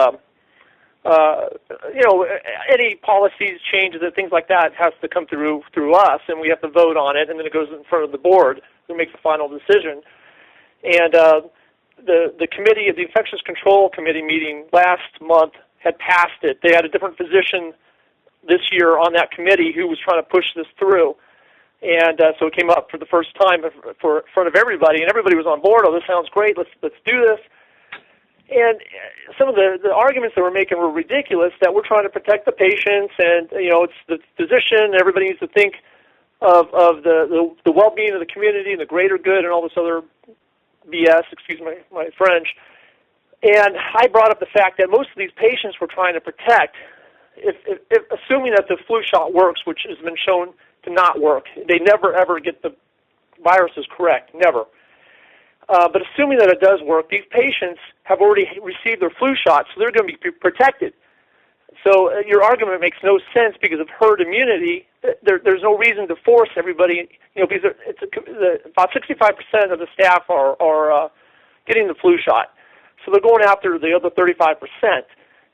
any policies, changes, and things like that has to come through us, and we have to vote on it, and then it goes in front of the board who makes the final decision. And the committee, the Infectious Control Committee meeting last month had passed it. They had a different physician this year on that committee who was trying to push this through. And so it came up for the first time in front of everybody, and everybody was on board. Oh, this sounds great. Let's do this. And some of the arguments that we're making were ridiculous, that we're trying to protect the patients, and it's the physician. Everybody needs to think of the well-being of the community and the greater good and all this other BS. Excuse my French. And I brought up the fact that most of these patients we're trying to protect, if assuming that the flu shot works, which has been shown to not work. They never, ever get the viruses correct, never. But assuming that it does work, these patients have already received their flu shot, so they're going to be protected. So your argument makes no sense because of herd immunity. There's no reason to force everybody, because about 65% of the staff are getting the flu shot. So they're going after the other 35%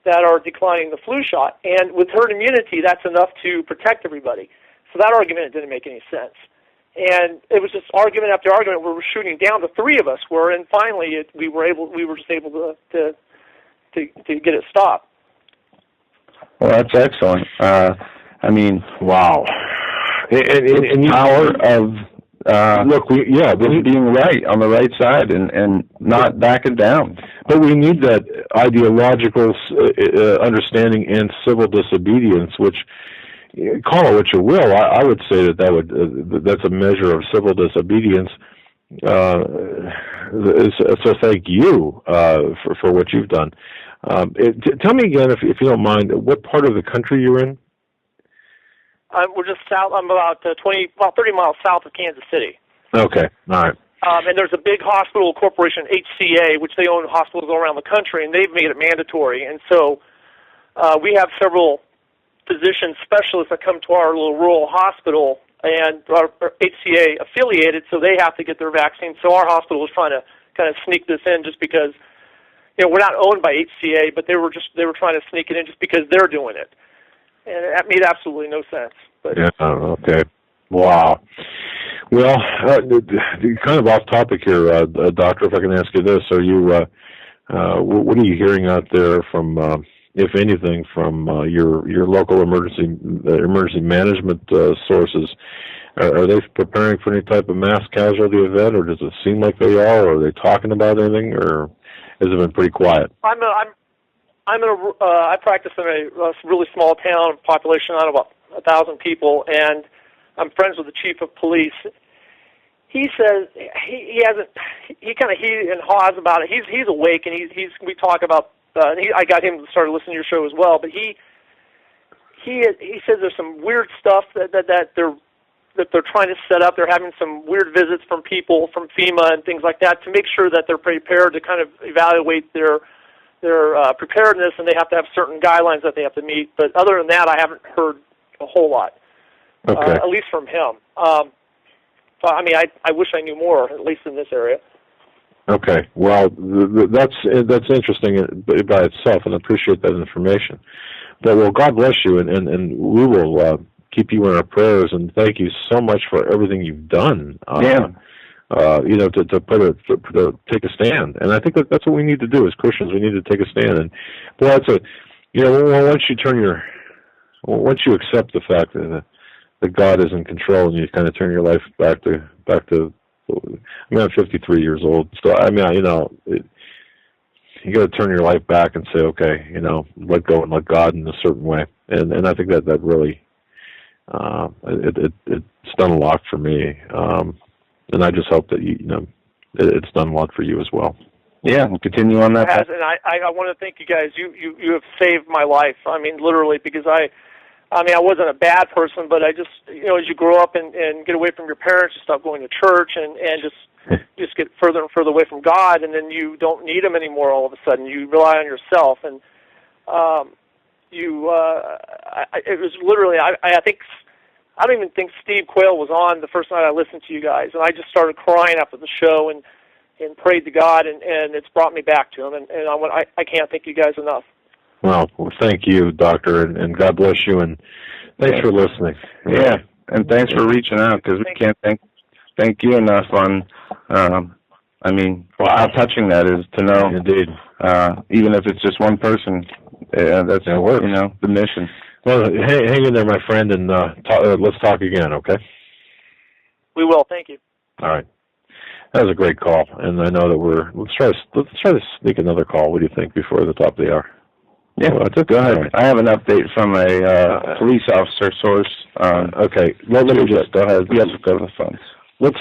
that are declining the flu shot. And with herd immunity, that's enough to protect everybody. So that argument didn't make any sense. And it was just argument after argument where we're shooting down. The three of us were, and finally we were just able to get it stopped.
Well, that's excellent.
Wow. And
the power of being right on the right side and not backing down.
But we need that ideological understanding and civil disobedience, which, call it what you will, I would say that's a measure of civil disobedience. So thank you for what you've done. Tell me again, if you don't mind, what part of the country you're in?
We're just south. I'm about 30 miles south of Kansas City.
Okay, all right.
And there's a big hospital corporation, HCA, which they own hospitals all around the country, and they've made it mandatory. And so we have several physician specialists that come to our little rural hospital, and are HCA affiliated, so they have to get their vaccine. So our hospital is trying to kind of sneak this in just because, we're not owned by HCA, but they were trying to sneak it in just because they're doing it. And that made absolutely no sense. But
yeah, okay. Wow. Well, kind of off topic here, Doctor, if I can ask you this. Are you, what are you hearing out there from, if anything, from your local emergency management sources? Are they preparing for any type of mass casualty event, or does it seem like they are? Or are they talking about anything, or has it been pretty quiet?
I practice in a really small town, population of about 1,000 people, and I'm friends with the chief of police. He says he kind of and haws about it. He's awake, and we talk about. I got him to start listening to your show as well. But he says there's some weird stuff that they're trying to set up. They're having some weird visits from people from FEMA and things like that to make sure that they're prepared to kind of evaluate their preparedness, and they have to have certain guidelines that they have to meet. But other than that, I haven't heard a whole lot.
Okay.
At least from him. I wish I knew more, at least in this area.
Okay. Well, that's interesting by itself, and I appreciate that information. But, well, God bless you, and we will keep you in our prayers, and thank you so much for everything you've done. To take a stand. And I think that's what we need to do as Christians. We need to take a stand. And, well, once you accept the fact that God is in control, and you kind of turn your life back to. I'm 53 years old, so you got to turn your life back and say, okay, let go and let God in a certain way, and I think that really it's done a lot for me, and I just hope that it's done a lot for you as well. Yeah, we'll continue on that.
It has, and I want to thank you guys. You have saved my life. I mean, literally, because I wasn't a bad person, but I just, as you grow up and get away from your parents, you stop going to church and just get further and further away from God, and then you don't need Him anymore all of a sudden. You rely on yourself, and it was literally, I don't even think Steve Quayle was on the first night I listened to you guys, and I just started crying after the show and prayed to God, and it's brought me back to Him, and I can't thank you guys enough.
Well, thank you, Doctor, and God bless you, and thanks for listening.
Yeah, and thanks for reaching out, because we can't thank you enough on, how touching that is to know.
Indeed.
Even if it's just one person, that's the mission.
Well, hang in there, my friend, and let's talk again, okay?
We will. Thank you.
All right. That was a great call, and I know that let's try to sneak another call. What do you think before the top of the hour?
Yeah, go ahead. Right. I have an update from a police officer source.
Okay, well, let me just
go ahead. Yes, go to the phones.
Let's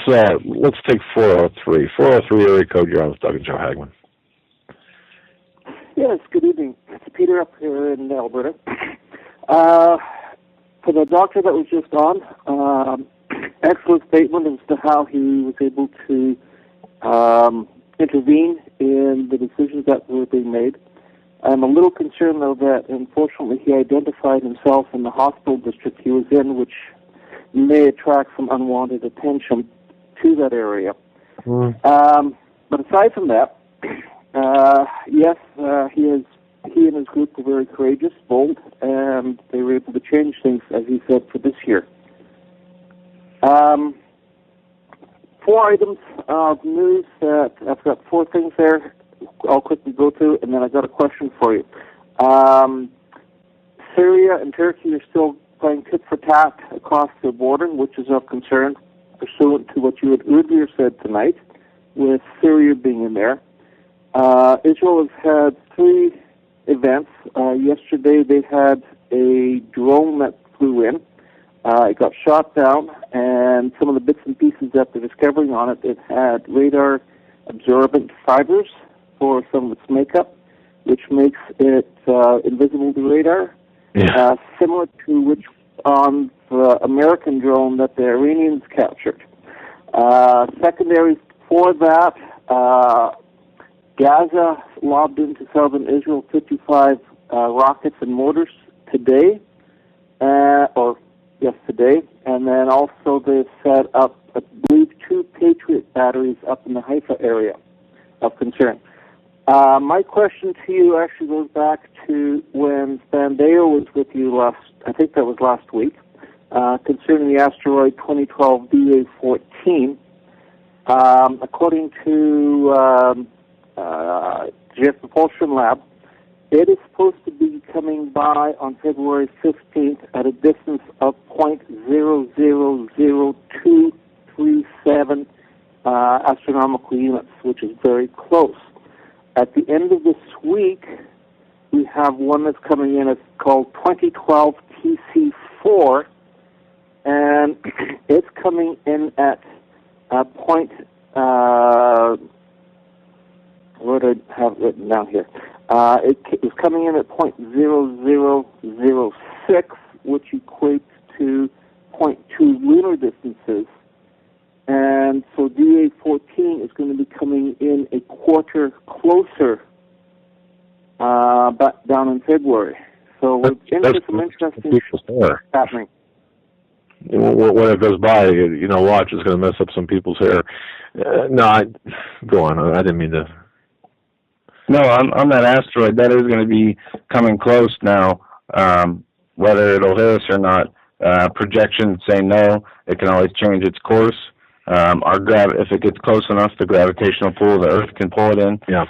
take 403. 403 area code. You're on with Doug and Joe Hagmann.
Yes, good evening. It's Peter up here in Alberta. For the doctor that was just on, excellent statement as to how he was able to intervene in the decisions that were being made. I'm a little concerned, though, that unfortunately he identified himself in the hospital district he was in, which may attract some unwanted attention to that area. But aside from that, yes, he and his group were very courageous, bold, and they were able to change things, as he said, for this year. 4 items of news that I've got 4 things there I'll quickly go through, and then I've got a question for you. Syria and Turkey are still playing tit for tat across the border, which is of concern, pursuant to what you had earlier said tonight, with Syria being in there. Israel has had 3 events. Yesterday they had a drone that flew in. It got shot down, and some of the bits and pieces that they're discovering on it, it had radar absorbent fibers for some of its makeup, which makes it invisible to radar, similar to which on the American drone that the Iranians captured. Secondary for that, Gaza lobbed into southern Israel 55 rockets and mortars today, today, and then also they've set up, I believe, 2 Patriot batteries up in the Haifa area of concern. My question to you actually goes back to when Spandeo was with you I think that was last week, concerning the asteroid 2012 DA-14. According to Jet Propulsion Lab, it is supposed to be coming by on February 15th at a distance of 0.000237 astronomical units, which is very close. At the end of this week, we have one that's coming in. It's called 2012 TC4, and it's coming in at what do I have written down here? It is coming in at 0.0006, which equates to 0.2 lunar distances. And so DA-14 is going to be coming in a quarter closer back down in February. So we're into some interesting happening.
When it goes by, watch, it's going to mess up some people's hair. Go on. I didn't mean to.
No, on that asteroid, that is going to be coming close now. Whether it'll hit us or not, projections say no. It can always change its course. If it gets close enough, the gravitational pull, the Earth can pull it in.
Yeah.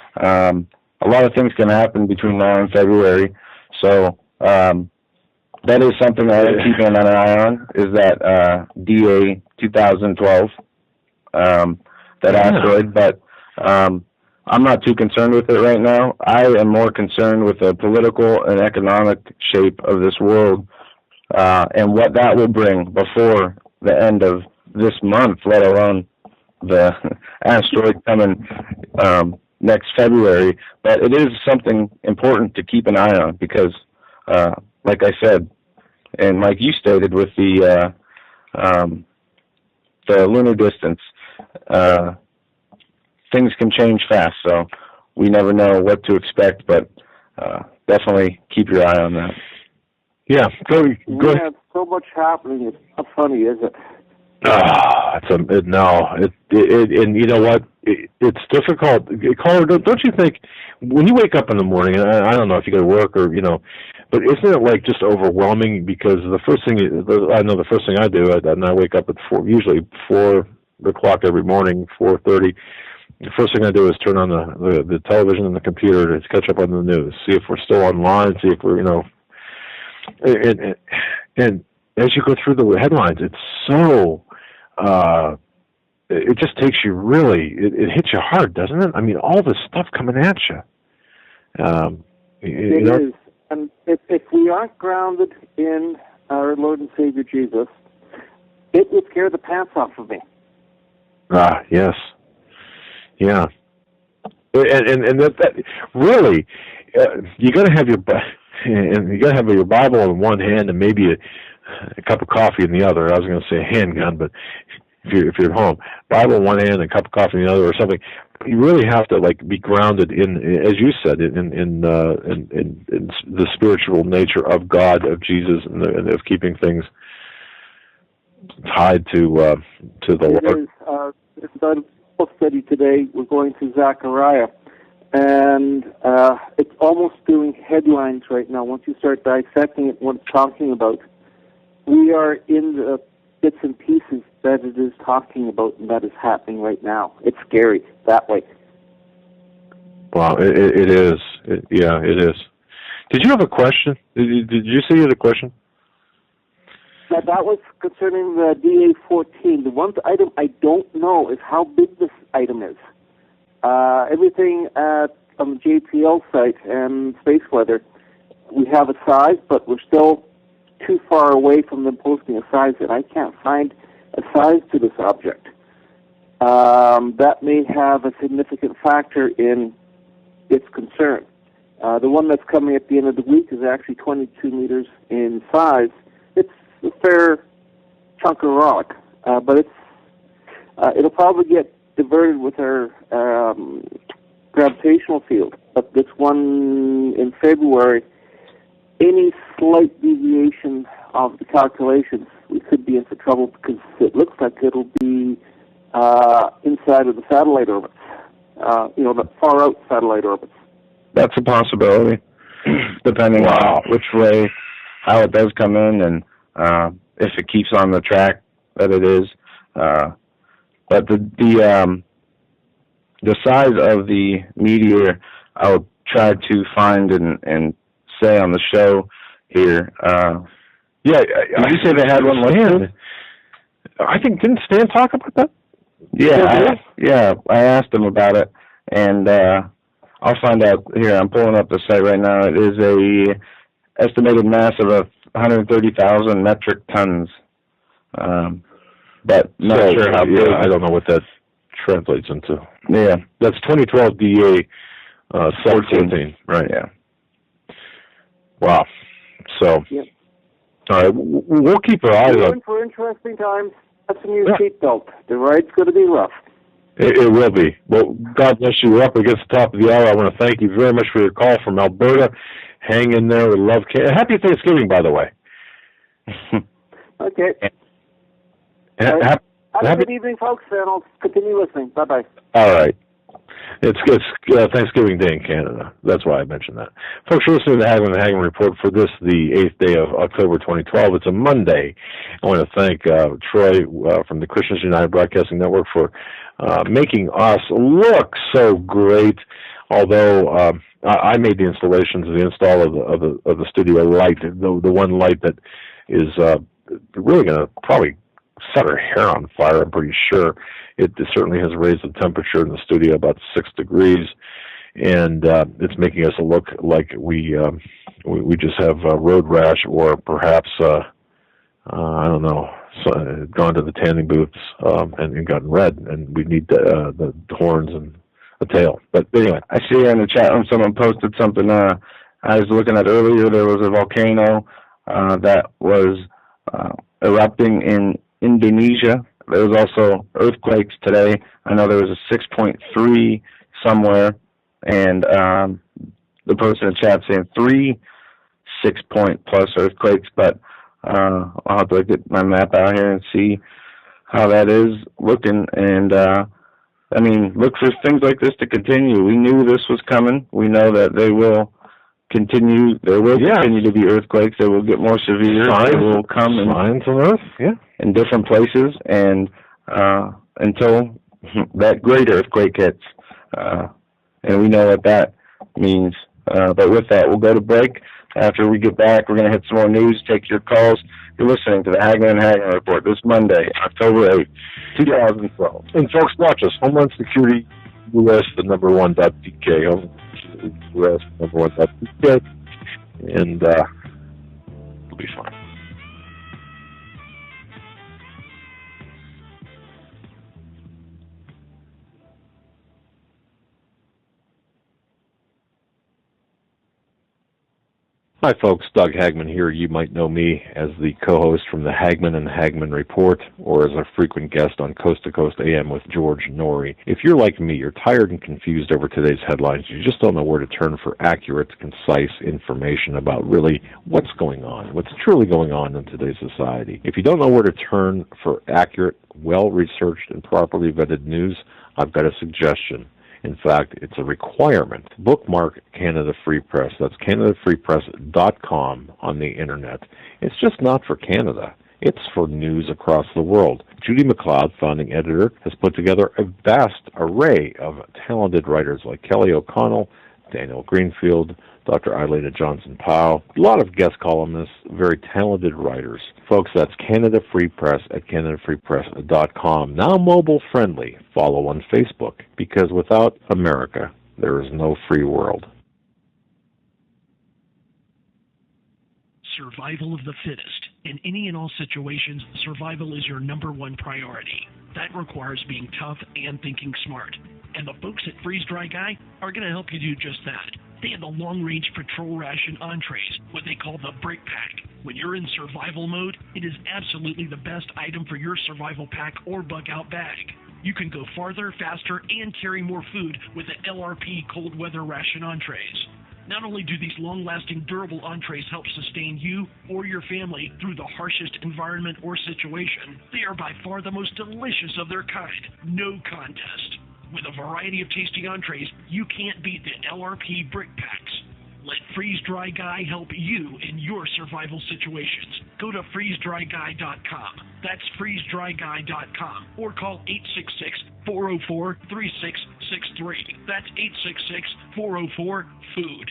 A lot of things can happen between now and February. So that is something that I'm keeping an eye on, is that DA 2012, that asteroid. But I'm not too concerned with it right now. I am more concerned with the political and economic shape of this world and what that will bring before the end of this month, let alone the asteroid coming next February. But it is something important to keep an eye on because, like I said, and like you stated with the lunar distance, things can change fast, so we never know what to expect, but definitely keep your eye on that.
Yeah, go
We
ahead.
have so much happening. It's not funny, is it?
And you know what? It's difficult. Caller, don't you think when you wake up in the morning? And I don't know if you go to work or but isn't it like just overwhelming? Because the first thing I do, and I wake up at usually 4 o'clock every morning, 4:30. The first thing I do is turn on the television and the computer to catch up on the news, see if we're still online, see if we're and as you go through the headlines, it's so. It just takes you really. It hits you hard, doesn't it? I mean, all this stuff coming at you.
It is, and if we aren't grounded in our Lord and Savior Jesus, it would scare the pants off of me.
Yes, yeah, and that really, you got to have your Bible in one hand and maybe a cup of coffee in the other. I was going to say a handgun, but if you're at home, Bible in one hand and a cup of coffee in the other, or something. You really have to be grounded in, as you said, in the spiritual nature of God, of Jesus, and of keeping things tied to the Lord.
It's about a book study today. We're going through Zechariah, and it's almost doing headlines right now. Once you start dissecting it, what it's talking about, we are in the bits and pieces that it is talking about, and that is happening right now. It's scary that way.
Wow, it is. It is. Did you have a question? Did you say you had a question?
Now, that was concerning the DA-14. The one item I don't know is how big this item is. Everything on the JPL site and Space Weather, we have a size, but we're still too far away from them posting a size, and I can't find a size to this object. That may have a significant factor in its concern. The one that's coming at the end of the week is actually 22 meters in size. It's a fair chunk of rock, but it'll probably get diverted with our gravitational field. But this one in February, any slight deviation of the calculations, we could be in for trouble because it looks like it'll be inside of the satellite orbits, the far out satellite orbits.
That's a possibility, depending on which way, how it does come in, and if it keeps on the track that it is. But the size of the meteor, I'll try to find and say on the show here.
Yeah,
did you say they had one land?
I think, didn't Stan talk about that?
Yeah, I asked him about it, and I'll find out here. I'm pulling up the site right now. It is a estimated mass of 130,000 metric tons. But not sure how big.
I don't know what that translates into.
Yeah,
that's 2012 DA 14, right?
Yeah.
Wow. So, all right, we'll keep our eyes on.
For interesting times. That's a new seatbelt. The ride's going to be rough.
It will be. Well, God bless you. We're up against the top of the hour. I want to thank you very much for your call from Alberta. Hang in there. We love Canada. Happy Thanksgiving, by the way.
Okay. Have a good evening, folks, and I'll continue listening. Bye-bye.
All right. It's Thanksgiving Day in Canada. That's why I mentioned that. Folks, you're listening to the HAGMANN Report for this, the 8th day of October 2012. It's a Monday. I want to thank Troy from the Christians United Broadcasting Network for making us look so great. Although I made the installations, the install of the studio light, the one light that is really going to probably set her hair on fire, I'm pretty sure. It certainly has raised the temperature in the studio about 6 degrees, and it's making us look like we just have road rash, or perhaps I don't know, gone to the tanning booths and gotten red, and we need the horns and a tail. But anyway,
I see here in the chat room someone posted something I was looking at earlier. There was a volcano that was erupting in Indonesia. There was also earthquakes today. I know there was a 6.3 somewhere, and the person in the chat saying 3 6-point-plus earthquakes, but I'll have to get my map out here and see how that is looking. And look for things like this to continue. We knew this was coming. We know that they will continue. There will continue to be earthquakes. They will get more severe. They will come in different places, and until that great earthquake hits, and we know what that means. But with that, we'll go to break. After we get back, we're going to hit some more news, take your calls. You're listening to the HAGMANN Report this Monday, October 8th, 2012.
And folks, watch us. Homeland Security, US, the number one.dk. US, number one.dk. And it'll be fine. Hi folks, Doug Hagmann here. You might know me as the co-host from the HAGMANN and HAGMANN Report, or as a frequent guest on Coast to Coast AM with George Norrie. If you're like me, you're tired and confused over today's headlines. You just don't know where to turn for accurate, concise information about really what's going on, what's truly going on in today's society. If you don't know where to turn for accurate, well-researched, and properly vetted news, I've got a suggestion. In fact, it's a requirement. Bookmark Canada Free Press. That's CanadaFreePress.com on the Internet. It's just not for Canada. It's for news across the world. Judy McLeod, founding editor, has put together a vast array of talented writers like Kelly O'Connell, Daniel Greenfield, Dr. Eilida Johnson-Powell, a lot of guest columnists, very talented writers. Folks, that's Canada Free Press at CanadaFreePress.com. Now mobile friendly. Follow on Facebook, because without America, there is no free world.
Survival of the fittest. In any and all situations, survival is your number one priority. That requires being tough and thinking smart. And the folks at Freeze Dry Guy are going to help you do just that. They have the long-range patrol ration entrees, what they call the Brick Pack. When you're in survival mode, it is absolutely the best item for your survival pack or bug-out bag. You can go farther, faster, and carry more food with the LRP cold weather ration entrees. Not only do these long-lasting, durable entrees help sustain you or your family through the harshest environment or situation, they are by far the most delicious of their kind. No contest. With a variety of tasty entrees, you can't beat the LRP Brick Packs. Let Freeze Dry Guy help you in your survival situations. Go to freezedryguy.com. That's freezedryguy.com. Or call 866-404-3663. That's 866-404-FOOD.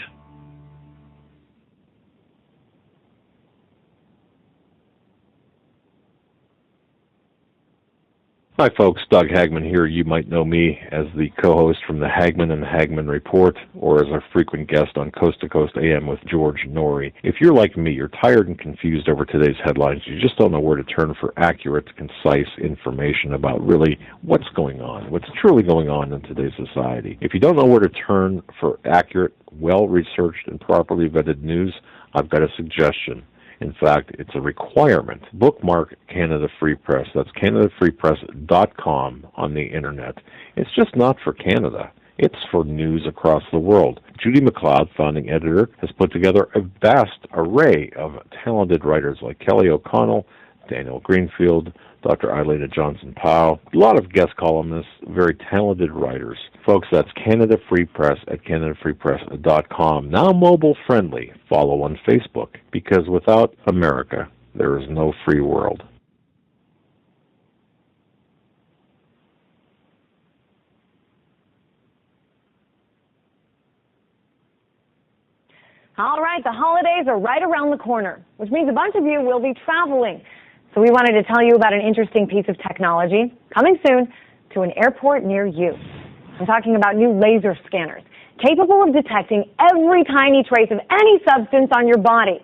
Hi folks, Doug Hagmann here. You might know me as the co-host from the HAGMANN and HAGMANN Report, or as a frequent guest on Coast to Coast AM with George Norrie. If you're like me, you're tired and confused over today's headlines. You just don't know where to turn for accurate, concise information about really what's going on, what's truly going on in today's society. If you don't know where to turn for accurate, well-researched, and properly vetted news, I've got a suggestion. In fact, it's a requirement. Bookmark Canada Free Press. That's CanadaFreePress.com on the Internet. It's just not for Canada. It's for news across the world. Judy McLeod, founding editor, has put together a vast array of talented writers like Kelly O'Connell, Daniel Greenfield, Dr. Eilena Johnson-Powell, a lot of guest columnists, very talented writers. Folks, that's Canada Free Press at CanadaFreePress.com. Now mobile friendly. Follow on Facebook, because without America, there is no free world.
All right, the holidays are right around the corner, which means a bunch of you will be traveling. So we wanted to tell you about an interesting piece of technology coming soon to an airport near you. I'm talking about new laser scanners, capable of detecting every tiny trace of any substance on your body.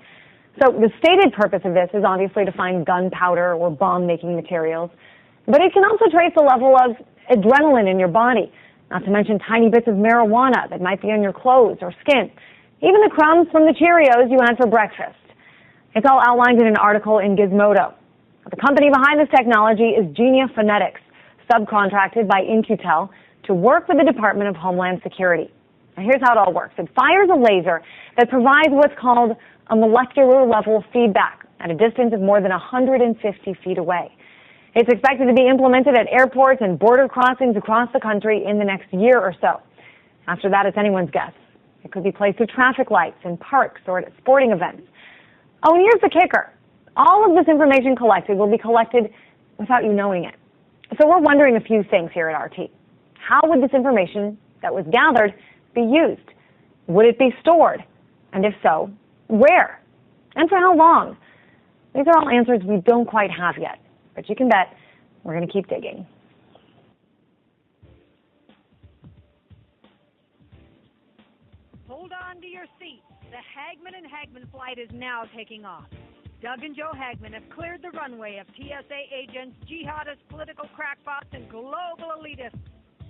So the stated purpose of this is obviously to find gunpowder or bomb-making materials, but it can also trace the level of adrenaline in your body, not to mention tiny bits of marijuana that might be on your clothes or skin, even the crumbs from the Cheerios you had for breakfast. It's all outlined in an article in Gizmodo. The company behind this technology is Genia Phonetics, subcontracted by In-Q-Tel to work with the Department of Homeland Security. Now here's how it all works. It fires a laser that provides what's called a molecular level feedback at a distance of more than 150 feet away. It's expected to be implemented at airports and border crossings across the country in the next year or so. After that, it's anyone's guess. It could be placed at traffic lights, in parks, or at sporting events. Oh, and here's the kicker. All of this information collected will be collected without you knowing it. So we're wondering a few things here at RT. How would this information that was gathered be used? Would it be stored? And if so, where? And for how long? These are all answers we don't quite have yet, but you can bet we're going to keep digging.
Hold on to your seat. The Hagmann and Hagmann flight is now taking off. Doug and Joe Hagmann have cleared the runway of TSA agents, jihadists, political crackpots, and global elitists.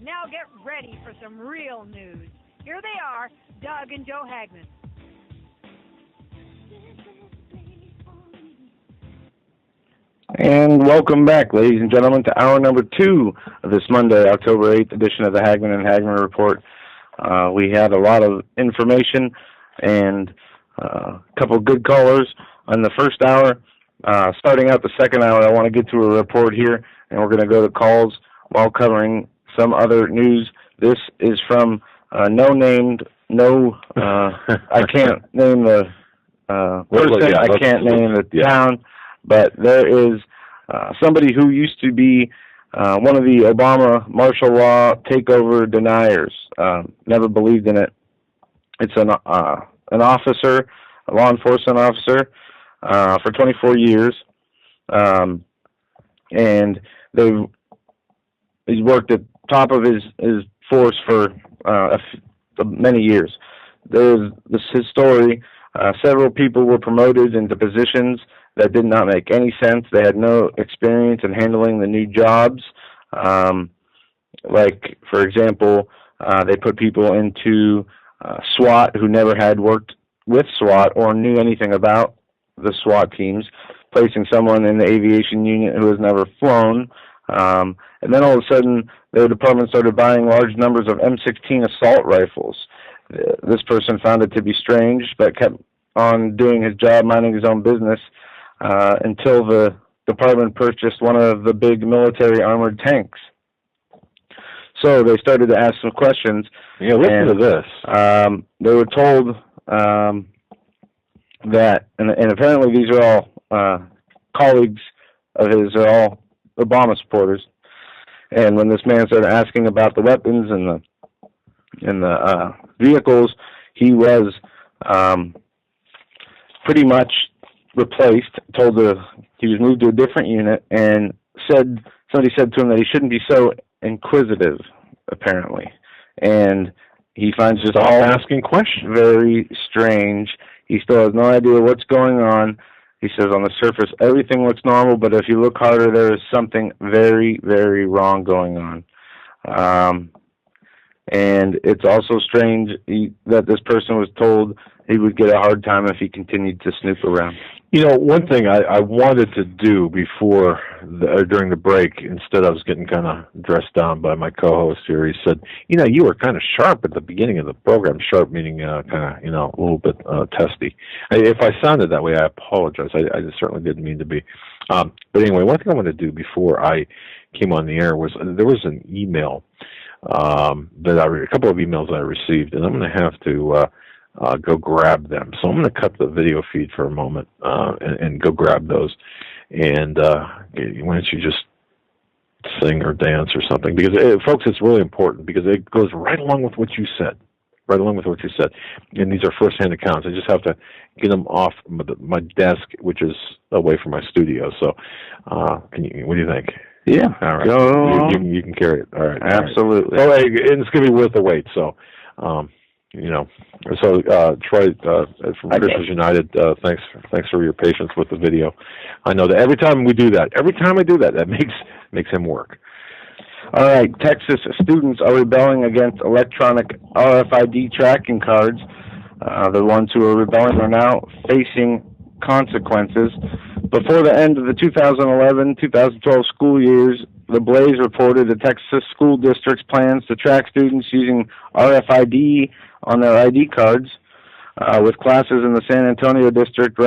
Now get ready for some real news. Here they are, Doug and Joe Hagmann.
And welcome back, ladies and gentlemen, to hour number 2 of this Monday, October 8th edition of the Hagmann and Hagmann Report. We had a lot of information and a couple of good callers on the first hour. Starting out the second hour, I want to get to a report here, and we're going to go to calls while covering some other news. This is from I can't name the person, I can't name the town, but there is somebody who used to be one of the Obama martial law takeover deniers. Never believed in it. It's an officer, a law enforcement officer, for 24 years, and he's worked at top of his force for many years. There's his story. Several people were promoted into positions that did not make any sense. They had no experience in handling the new jobs. Like, for example, they put people into SWAT who never had worked with SWAT or knew anything about the SWAT teams, placing someone in the aviation unit who has never flown. And then all of a sudden, the department started buying large numbers of M16 assault rifles. This person found it to be strange, but kept on doing his job, minding his own business, until the department purchased one of the big military armored tanks. So they started to ask some questions.
Yeah, listen to this.
They were told that, and apparently these are all colleagues of his, are all Obama supporters. And when this man started asking about the weapons and the vehicles, he was pretty much replaced. He was moved to a different unit, and somebody said to him that he shouldn't be so inquisitive, apparently. And he finds this all
asking questions
very strange. He still has no idea what's going on. He says on the surface everything looks normal, but if you look harder, there is something very, very wrong going on. And it's also strange that this person was told he would get a hard time if he continued to snoop around.
You know, one thing I wanted to do during the break, instead I was getting kind of dressed down by my co-host here. He said, you were kind of sharp at the beginning of the program. Sharp meaning kind of, a little bit testy. If I sounded that way, I apologize. I certainly didn't mean to be. But anyway, one thing I wanted to do before I came on the air was there was an email a couple of emails I received, and I'm going to have to go grab them. So I'm going to cut the video feed for a moment and go grab those. And why don't you just sing or dance or something? Because, folks, it's really important because it goes right along with what you said. Right along with what you said. And these are first-hand accounts. I just have to get them off my desk, which is away from my studio. So what do you think?
Yeah.
All right. You can carry it. All right.
Absolutely.
All right. And it's going to be worth the wait. So, Troy from Christians United, thanks for your patience with the video. I know that every time I do that, that makes him work.
All right, Texas students are rebelling against electronic RFID tracking cards. The ones who are rebelling are now facing consequences. Before the end of the 2011-2012 school years, the Blaze reported the Texas school district's plans to track students using RFID on their ID cards. With classes in the San Antonio district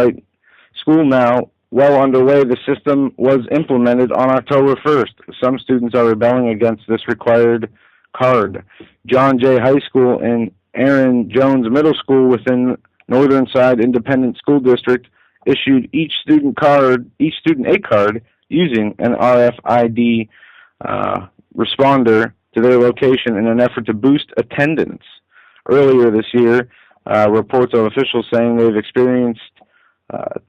school now well underway, the system was implemented on October 1st. Some students are rebelling against this required card. John Jay High School and Aaron Jones Middle School within Northern Side Independent School District issued each student a card using an RFID responder to their location in an effort to boost attendance. Earlier this year, reports of officials saying they've experienced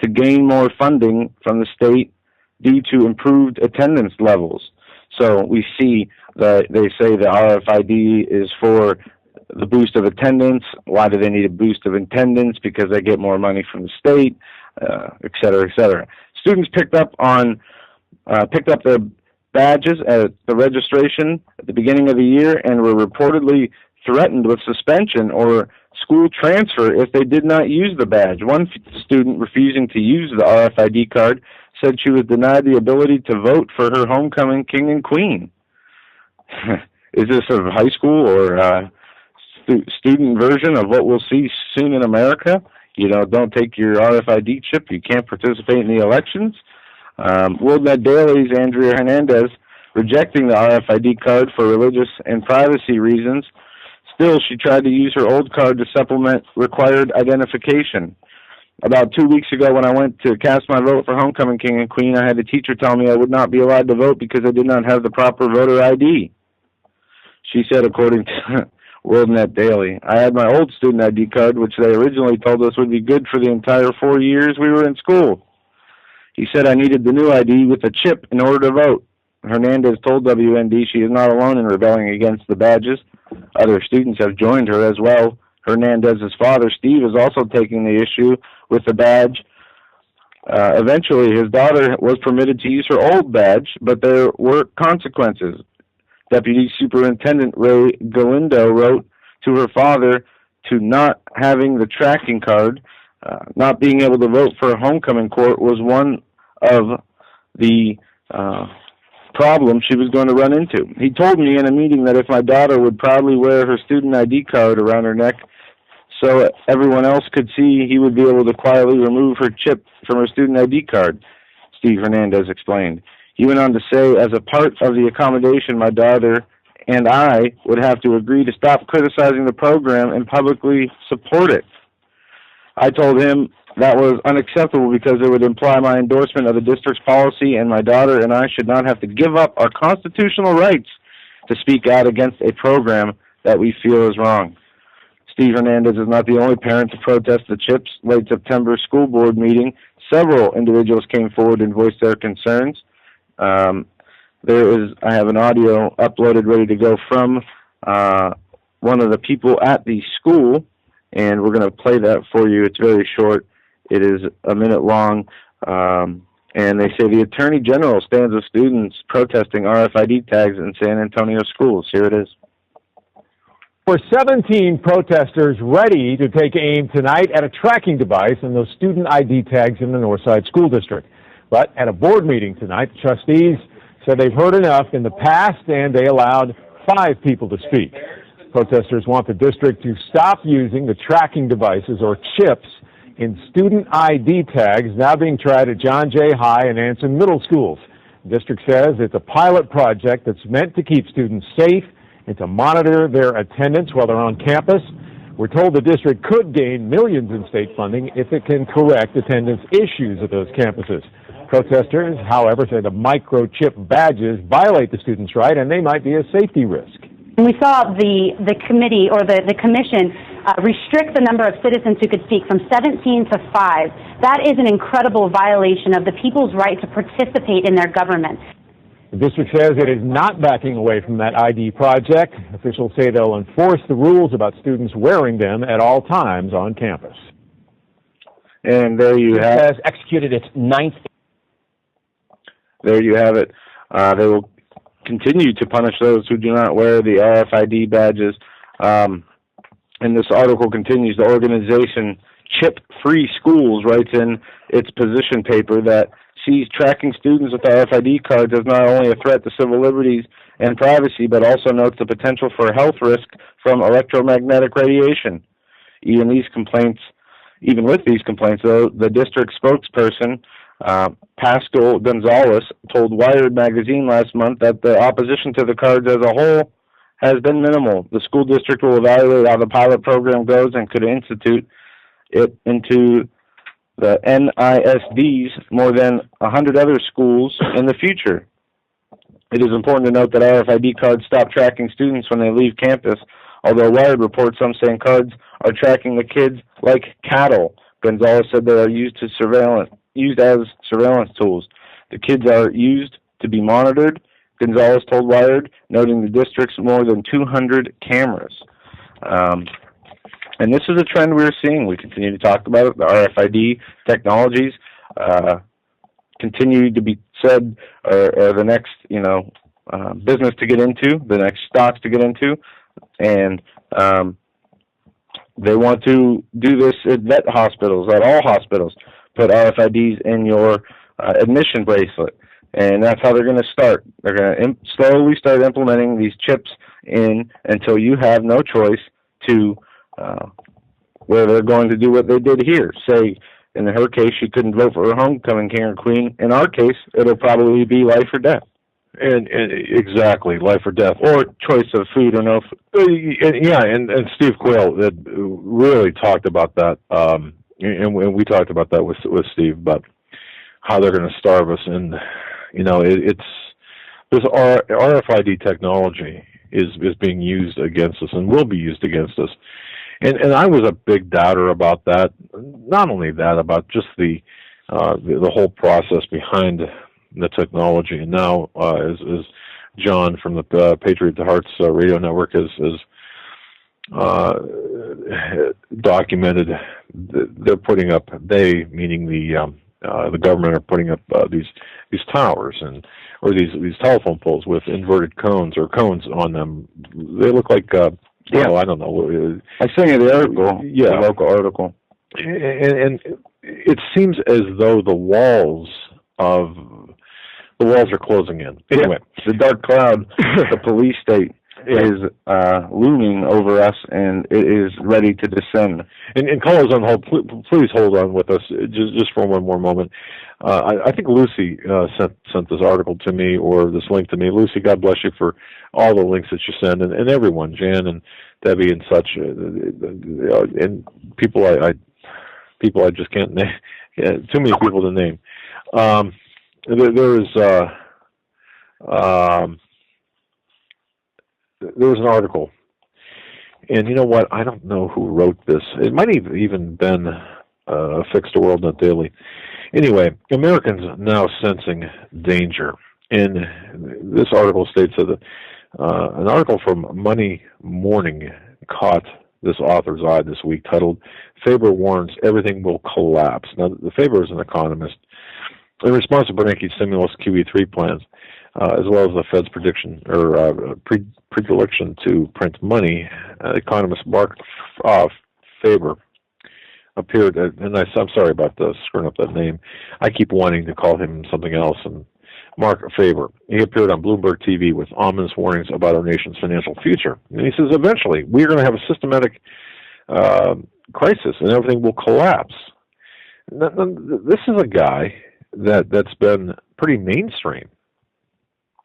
to gain more funding from the state due to improved attendance levels. So we see that they say the RFID is for the boost of attendance. Why do they need a boost of attendance? Because they get more money from the state, et cetera, et cetera. Students picked up their badges at the registration at the beginning of the year and were reportedly threatened with suspension or school transfer if they did not use the badge. One student refusing to use the RFID card said she was denied the ability to vote for her homecoming king and queen. Is this a high school or student version of what we'll see soon in America? Don't take your RFID chip. You can't participate in the elections. WorldNet Daily's Andrea Hernandez rejecting the RFID card for religious and privacy reasons. Still, she tried to use her old card to supplement required identification. About 2 weeks ago, when I went to cast my vote for homecoming king and queen, I had the teacher tell me I would not be allowed to vote because I did not have the proper voter ID. She said, according to WorldNet Daily, I had my old student ID card, which they originally told us would be good for the entire 4 years we were in school. He said I needed the new ID with a chip in order to vote. Hernandez told WND she is not alone in rebelling against the badges. Other students have joined her as well. Hernandez's father, Steve, is also taking the issue with the badge. Eventually, his daughter was permitted to use her old badge, but there were consequences. Deputy Superintendent Ray Galindo wrote to her father to not having the tracking card, not being able to vote for homecoming court was one of the problems she was going to run into. He told me in a meeting that if my daughter would proudly wear her student ID card around her neck so everyone else could see, he would be able to quietly remove her chip from her student ID card, Steve Hernandez explained. He went on to say, as a part of the accommodation, my daughter and I would have to agree to stop criticizing the program and publicly support it. I told him that was unacceptable because it would imply my endorsement of the district's policy, and my daughter and I should not have to give up our constitutional rights to speak out against a program that we feel is wrong. Steve Hernandez is not the only parent to protest the CHIP's late September school board meeting. Several individuals came forward and voiced their concerns. I have an audio uploaded ready to go from one of the people at the school, and we're going to play that for you. It's very short. It is a minute long, and they say the Attorney General stands with students protesting RFID tags in San Antonio schools. Here it is.
For 17 protesters ready to take aim tonight at a tracking device and those student ID tags in the Northside School District. But at a board meeting tonight, the trustees said they've heard enough in the past, and they allowed 5 people to speak. Protesters want the district to stop using the tracking devices or chips in student ID tags now being tried at John Jay High and Anson Middle Schools. The district says it's a pilot project that's meant to keep students safe and to monitor their attendance while they're on campus. We're told the district could gain millions in state funding if it can correct attendance issues at those campuses. Protesters, however, say the microchip badges violate the students' right, and they might be a safety risk.
We saw the committee or the commission restrict the number of citizens who could speak from 17 to 5. That is an incredible violation of the people's right to participate in their government.
The district says it is not backing away from that ID project. Officials say they'll enforce the rules about students wearing them at all times on campus.
And there you have it.
Has executed its 9th.
There you have it. They will continue to punish those who do not wear the RFID badges. And this article continues. The organization Chip Free Schools writes in its position paper that sees tracking students with RFID cards as not only a threat to civil liberties and privacy, but also notes the potential for health risk from electromagnetic radiation. Even with these complaints, though, the district spokesperson, Pascal Gonzalez, told Wired magazine last month that the opposition to the cards as a whole has been minimal. The school district will evaluate how the pilot program goes and could institute it into the NISD's more than 100 other schools in the future. It is important to note that RFID cards stop tracking students when they leave campus, although Wired reports some saying cards are tracking the kids like cattle. Gonzalez said they are used as surveillance tools. The kids are used to be monitored, Gonzalez told Wired, noting the district's more than 200 cameras. And this is a trend we're seeing. We continue to talk about it. The RFID technologies continue to be said are the next, business to get into, the next stocks to get into, and they want to do this at vet hospitals, at all hospitals. Put RFIDs in your admission bracelet, and that's how they're going to start. They're going to slowly start implementing these chips in until you have no choice to where they're going to do what they did here. Say, in her case, she couldn't vote for her homecoming king or queen. In our case, it'll probably be life or death.
And exactly, life or death.
Or choice of food or no food.
And Steve Quayle that really talked about that, and we talked about that with Steve, about how they're going to starve us. And, it's this RFID technology is being used against us and will be used against us. And I was a big doubter about that. Not only that, about just the whole process behind the technology. And now, as John from the Patriot to Hearts radio network has documented, they're putting up, meaning the government, are putting up these towers or these telephone poles with inverted cones or cones on them. They look like Yeah, I don't know.
I sent you the article.
Yeah,
the local article.
And it seems as though the walls are closing in. Anyway,
the dark cloud, the police state, is looming over us, and it is ready to descend.
And callers on hold, please hold on with us just for one more moment. I think Lucy sent this article to me, or this link to me. Lucy, God bless you for all the links that you send, and everyone, Jan and Debbie and such, and people I just can't name. Too many people to name. There was an article, and you know what? I don't know who wrote this. It might have even been Fix the World Net Daily. Anyway, Americans now sensing danger. And this article states that an article from Monday Morning caught this author's eye this week, titled "Faber Warns Everything Will Collapse." Now, the Faber is an economist. In response to Bernanke's stimulus QE3 plans, as well as the Fed's prediction or predilection to print money, economist Mark Faber appeared, and I'm sorry about screwing up that name. I keep wanting to call him something else, and Mark Faber. He appeared on Bloomberg TV with ominous warnings about our nation's financial future. And he says, eventually, we're going to have a systematic crisis, and everything will collapse. This is a guy that's been pretty mainstream.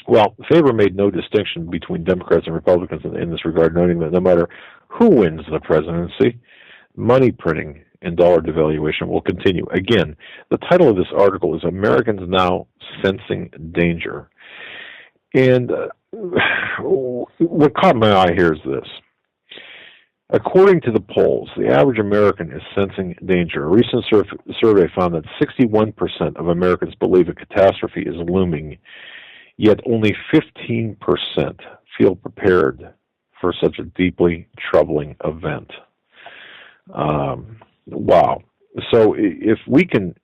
Well, Faber made no distinction between Democrats and Republicans in this regard, noting that no matter who wins the presidency, money printing and dollar devaluation will continue. Again, the title of this article is Americans Now Sensing Danger. And what caught my eye here is this. According to the polls, the average American is sensing danger. A recent survey found that 61% of Americans believe a catastrophe is looming, yet only 15% feel prepared for such a deeply troubling event. Wow. So if we can,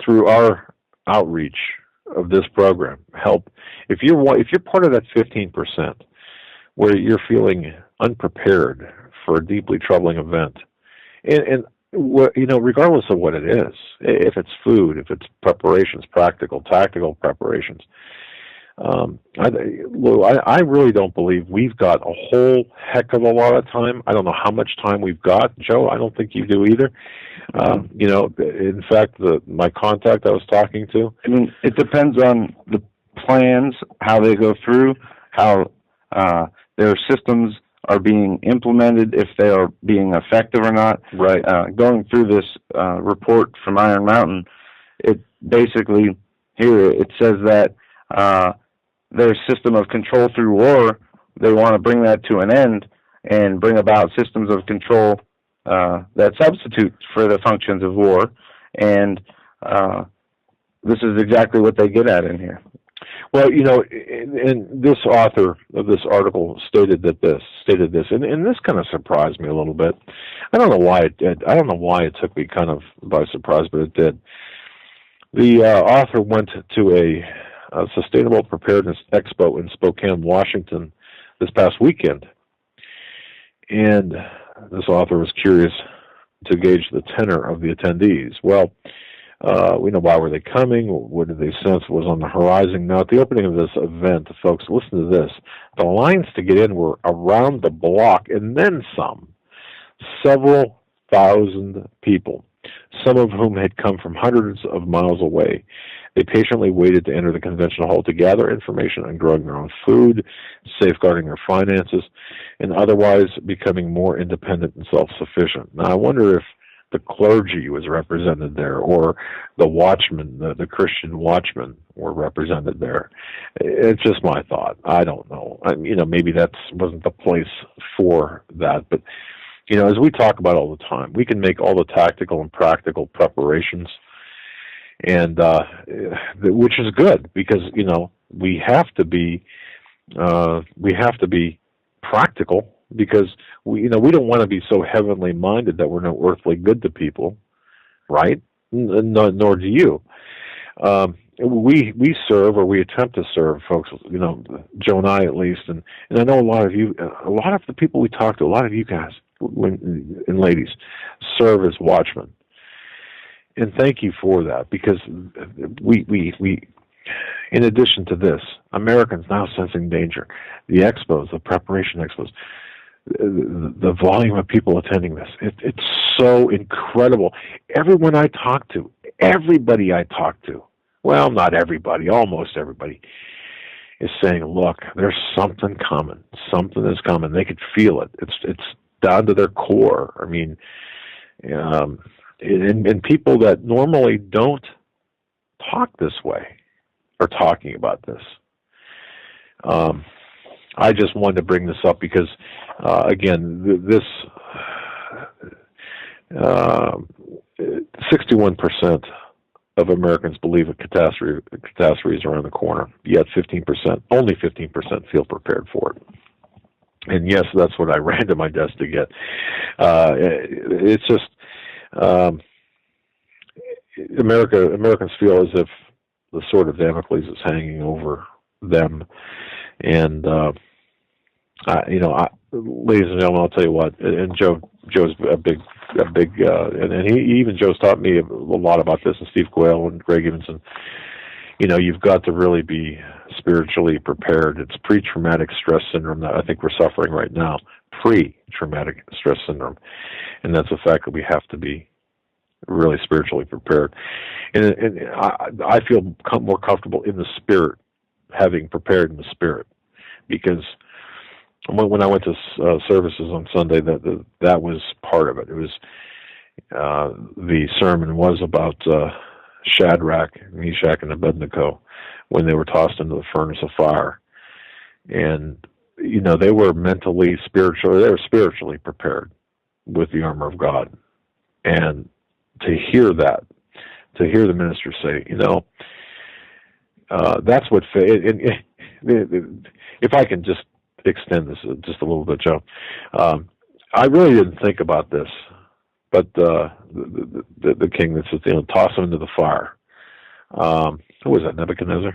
through our outreach of this program, help, if you're part of that 15% where you're feeling unprepared for a deeply troubling event, and regardless of what it is, if it's food, if it's preparations, tactical preparations, I really don't believe we've got a whole heck of a lot of time. I don't know how much time we've got, Joe. I don't think you do either. In fact, my contact I was talking to.
I mean, it depends on the plans, how they go through, how their systems are being implemented, if they are being effective or not.
Right.
Going through this report from Iron Mountain, it basically, here it says that their system of control through war, they want to bring that to an end and bring about systems of control that substitute for the functions of war. And this is exactly what they get at in here.
Well, and this author of this article stated this, and this kind of surprised me a little bit. I don't know why it did. I don't know why it took me kind of by surprise, but it did. The author went to a Sustainable Preparedness Expo in Spokane, Washington, this past weekend, and this author was curious to gauge the tenor of the attendees. Well, we know why were they coming, what did they sense was on the horizon. Now, at the opening of this event, folks, listen to this. The lines to get in were around the block and then some. Several thousand people, some of whom had come from hundreds of miles away. They patiently waited to enter the convention hall to gather information on growing their own food, safeguarding their finances, and otherwise becoming more independent and self-sufficient. Now, I wonder if the clergy was represented there, or the watchmen, the Christian watchmen were represented there. It's just my thought. I don't know. Maybe that wasn't the place for that. But, as we talk about all the time, we can make all the tactical and practical preparations, and which is good because, we have to be practical. Because we don't want to be so heavenly minded that we're no earthly good to people, right? Nor do you. we serve, or we attempt to serve folks, you know, Joe and I at least, and I know a lot of the people we talk to, a lot of you guys and ladies serve as watchmen. And thank you for that, because we in addition to this, Americans now sensing danger. The expos, the preparation expos, the volume of people attending this, it's so incredible. Everybody I talk to, well, not everybody, almost everybody, is saying, look, there's something coming. Something is coming. They could feel it. It's down to their core. I mean, and people that normally don't talk this way are talking about this. I just wanted to bring this up because, again, this 61% of Americans believe a catastrophe is around the corner, yet only 15% feel prepared for it. And yes, that's what I ran to my desk to get. It's just Americans feel as if the sword of Damocles is hanging over them, and ladies and gentlemen, I'll tell you what. And Joe's a big, and Joe's taught me a lot about this, and Steve Quayle and Greg Evenson. You know, you've got to really be spiritually prepared. It's pre-traumatic stress syndrome that I think we're suffering right now. Pre-traumatic stress syndrome, and that's a fact that we have to be really spiritually prepared. And I feel more comfortable in the spirit, having prepared in the spirit, because when I went to services on Sunday, that was part of it. It was the sermon was about Shadrach, Meshach, and Abednego when they were tossed into the furnace of fire, and you know they were spiritually prepared with the armor of God. And to hear the minister say, you know, that's what faith. If I can just extend this just a little bit, Joe, I really didn't think about this, but the king that says, you know, toss him into the fire. Who was that? Nebuchadnezzar,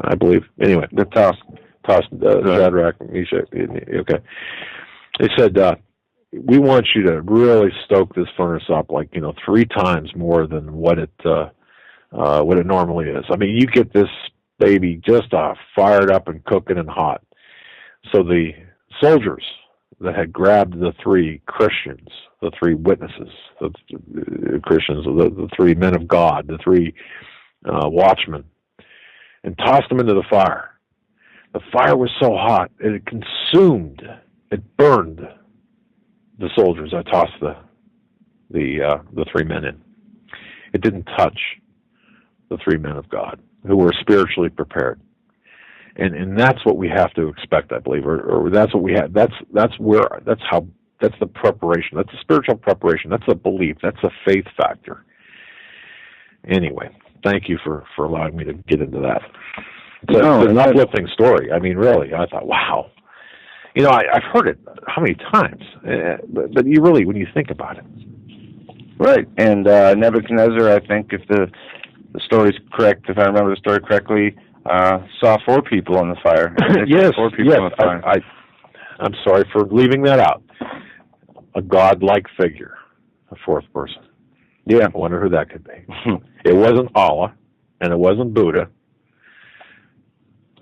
I believe. Anyway, they tossed Shadrach, Meshach. Okay, they said, we want you to really stoke this furnace up, like, you know, 3 times more than what it normally is. I mean, you get this baby just fired up and cooking and hot. So the soldiers that had grabbed the 3 Christians, the 3 witnesses, the Christians, the 3 men of God, the 3 watchmen, and tossed them into the fire. The fire was so hot, it burned the soldiers. I tossed the 3 men in. It didn't touch the 3 men of God who were spiritually prepared, and that's what we have to expect, I believe, or that's what we have. That's the preparation. That's the spiritual preparation. That's a belief. That's a faith factor. Anyway, thank you for allowing me to get into that. It's an uplifting story. I mean, really, I thought, wow. You know, I've heard it how many times, but you really, when you think about it.
Right, and Nebuchadnezzar, I think, if the story's correct, if I remember the story correctly, saw 4 people in the fire.
Yes,
4 people in the fire.
I'm sorry for leaving that out. A godlike figure, a 4th person. Yeah, I wonder who that could be. It wasn't Allah, and it wasn't Buddha.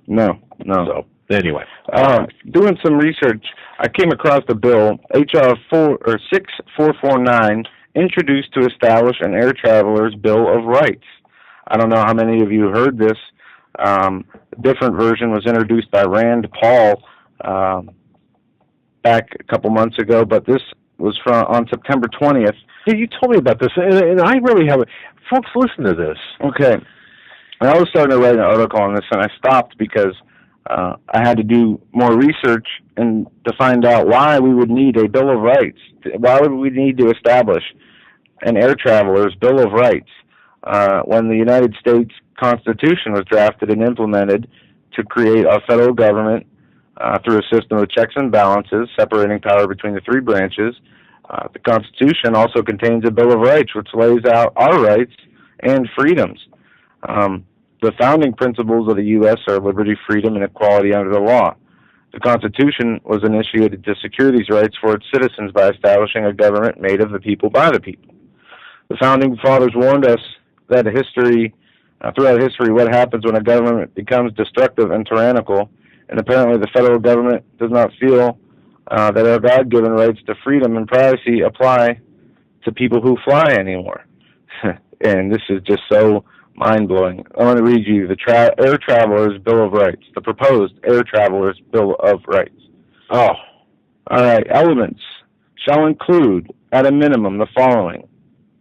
No.
So, anyway.
Doing some research, I came across the bill, H.R. 6449, introduced to establish an air traveler's Bill of Rights. I don't know how many of you heard this. A different version was introduced by Rand Paul back a couple months ago, but this was on September 20th.
Yeah, you told me about this, and I really haven't. Folks, listen to this.
Okay. And I was starting to write an article on this, and I stopped because I had to do more research and to find out why we would need a Bill of Rights. Why would we need to establish an air traveler's Bill of Rights when the United States Constitution was drafted and implemented to create a federal government through a system of checks and balances, separating power between the 3 branches. The Constitution also contains a Bill of Rights, which lays out our rights and freedoms. The founding principles of the U.S. are liberty, freedom, and equality under the law. The Constitution was initiated to secure these rights for its citizens by establishing a government made of the people by the people. The Founding Fathers warned us that throughout history, what happens when a government becomes destructive and tyrannical, and apparently the federal government does not feel that our God-given rights to freedom and privacy apply to people who fly anymore. And this is just so mind-blowing. I want to read you the Air Travelers' Bill of Rights, the proposed Air Travelers' Bill of Rights. Oh, all right. Elements shall include, at a minimum, the following.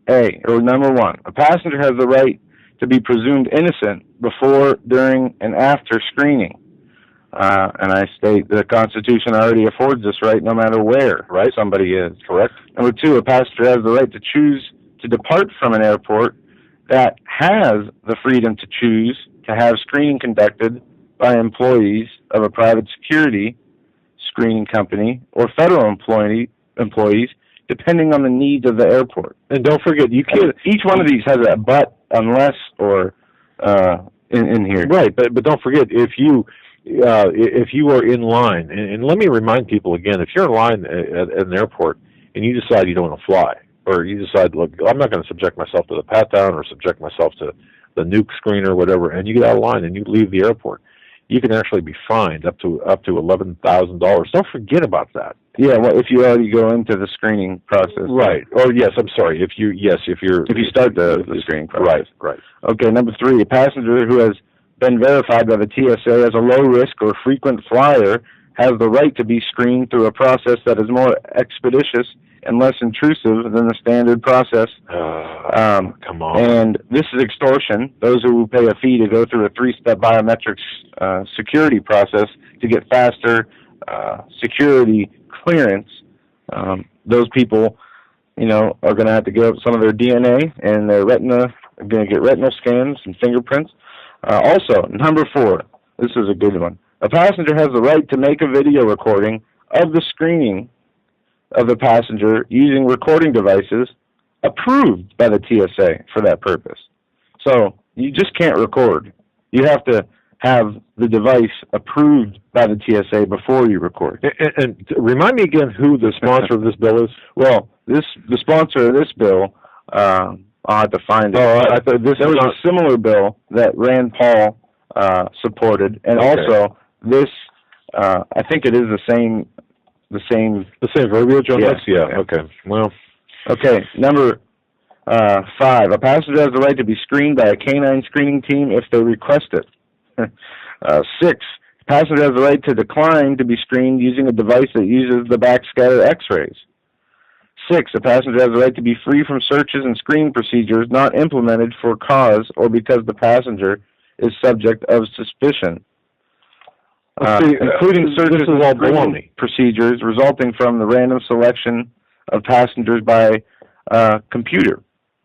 Number 1, a passenger has the right to be presumed innocent before, during, and after screening. And I state the Constitution already affords this right no matter where somebody is, correct? Number 2, a passenger has the right to choose to depart from an airport that has the freedom to choose to have screening conducted by employees of a private security screening company or federal employees, depending on the needs of the airport. And don't forget, you can't. Each one of these has a but, unless, or in here. Right, but don't forget, if you are in line, and let me remind people again, if you're in line at an airport and you decide you don't want to fly, or you decide, look, I'm not going to subject myself to the pat-down or subject myself to the nuke screen or whatever, and you get out of line and you leave the airport, you can actually be fined up to $11,000. Don't forget about that. Yeah, well, if you already go into the screening process. Right. Or yes, I'm sorry. If you start the screening process. Right. Okay. Number 3, a passenger who has been verified by the TSA as a low risk or frequent flyer has the right to be screened through a process that is more expeditious and less intrusive than the standard process. Come on. And this is extortion. Those who pay a fee to go through a 3-step biometrics security process to get faster security clearance, those people, are going to have to give up some of their DNA and their retina, are going to get retinal scans and fingerprints. Also, number 4, this is a good one. A passenger has the right to make a video recording of the screening of the passenger using recording devices approved by the TSA for that purpose. So you just can't record. You have to have the device approved by the TSA before you record. And remind me again who the sponsor of this bill is. Well, the sponsor of this bill, I'll have to find it. I thought there was a similar bill that Rand Paul supported, and also this, I think it is the same verbiage on this? Yeah, okay. Well, okay, number 5. A passenger has the right to be screened by a canine screening team if they request it. 6. A passenger has the right to decline to be screened using a device that uses the backscatter X-rays. 6. A passenger has the right to be free from searches and screening procedures not implemented for cause or because the passenger is subject of suspicion. Including searches and screening procedures resulting from the random selection of passengers by computer.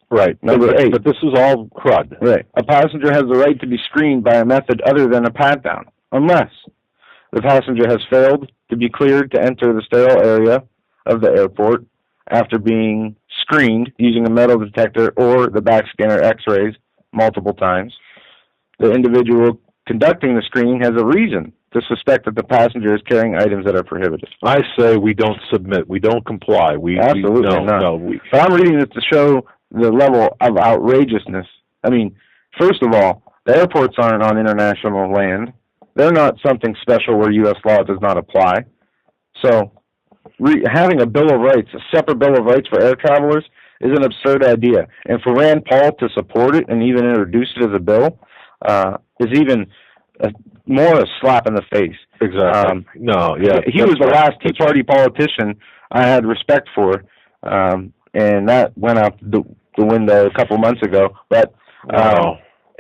Right. Number 8. But this is all crud. Right. A passenger has the right to be screened by a method other than a pat-down, unless the passenger has failed to be cleared to enter the sterile area of the airport after being screened using a metal detector or the backscanner X-rays multiple times. The individual conducting the screening has a reason to suspect that the passenger is carrying items that are prohibited. I say we don't submit. We don't comply. Absolutely not. But I'm reading this to show the level of outrageousness. I mean, first of all, the airports aren't on international land. They're not something special where U.S. law does not apply. So having a Bill of Rights, a separate Bill of Rights for air travelers, is an absurd idea. And for Rand Paul to support it and even introduce it as a bill is even more a slap in the face. Exactly. He was the last Tea Party politician I had respect for, and that went out the window a couple months ago. But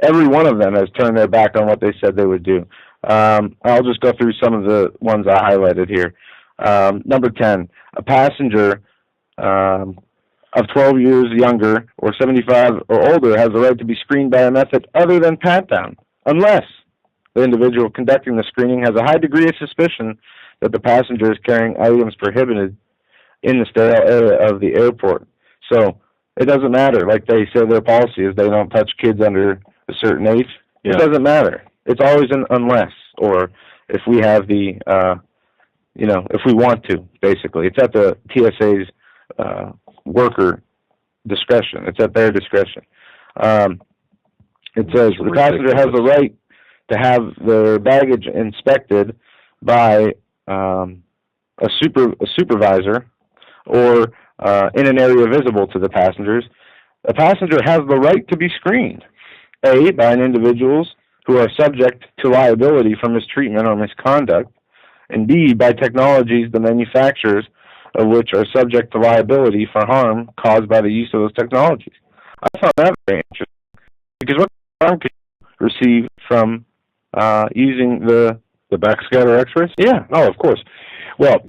every one of them has turned their back on what they said they would do. I'll just go through some of the ones I highlighted here. Number 10, a passenger of 12 years younger or 75 or older has the right to be screened by a method other than pat-down, unless the individual conducting the screening has a high degree of suspicion that the passenger is carrying items prohibited in the sterile area of the airport. So it doesn't matter. Like they say, their policy is they don't touch kids under a certain age. It doesn't matter. It's always an unless, or if we have the, if we want to, basically. It's at the TSA's worker discretion. It's at their discretion. It says the passenger has the right to have their baggage inspected by a supervisor or in an area visible to the passengers. A passenger has the right to be screened, A, by individuals who are subject to liability for mistreatment or misconduct, and B, by technologies the manufacturers of which are subject to liability for harm caused by the use of those technologies. I found that very interesting, because what harm could you receive from using the
backscatter X-rays?
Yeah.
Oh, of course. Well,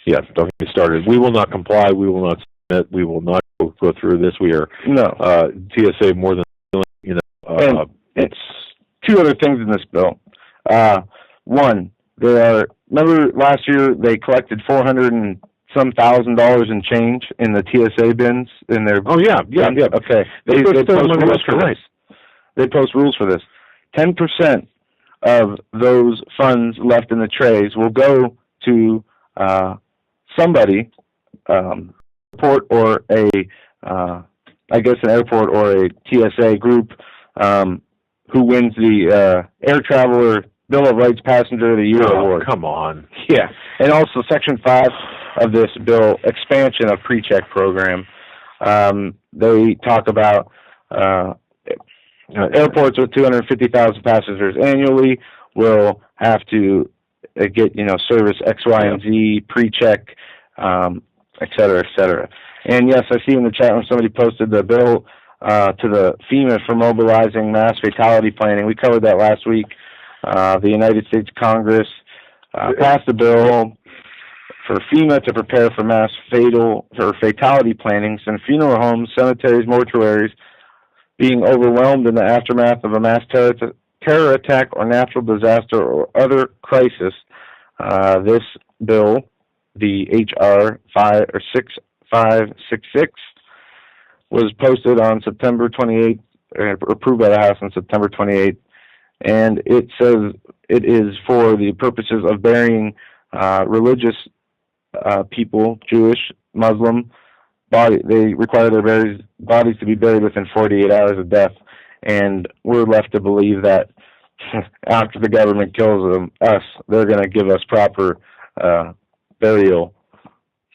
yeah, don't get me started. We will not comply. We will not submit. We will not go through this. We are TSA more than
it's two other things in this bill. One, remember last year they collected $400,000 and some in change in the TSA bins in their.
Oh yeah.
Okay, they post rules for this. They post rules for this. 10% of those funds left in the trays will go to somebody, airport or an airport or a TSA group who wins the Air Traveler Bill of Rights Passenger of the Year Award.
Come on.
Yeah, and also Section 5 of this bill, expansion of pre-check program. They talk about airports with 250,000 passengers annually will have to get, service X, Y, and Z, pre-check, et cetera, et cetera. And yes, I see in the chat room somebody posted the bill to the FEMA for mobilizing mass fatality planning. We covered that last week. The United States Congress passed a bill for FEMA to prepare for fatality planning in funeral homes, cemeteries, mortuaries being overwhelmed in the aftermath of a mass terror attack or natural disaster or other crisis. This bill, the H.R. 6566, was posted on September 28th, approved by the House on September 28th, and it says it is for the purposes of burying religious people, Jewish, Muslim, they require their bodies to be buried within 48 hours of death, and we're left to believe that after the government kills us, they're going to give us proper burial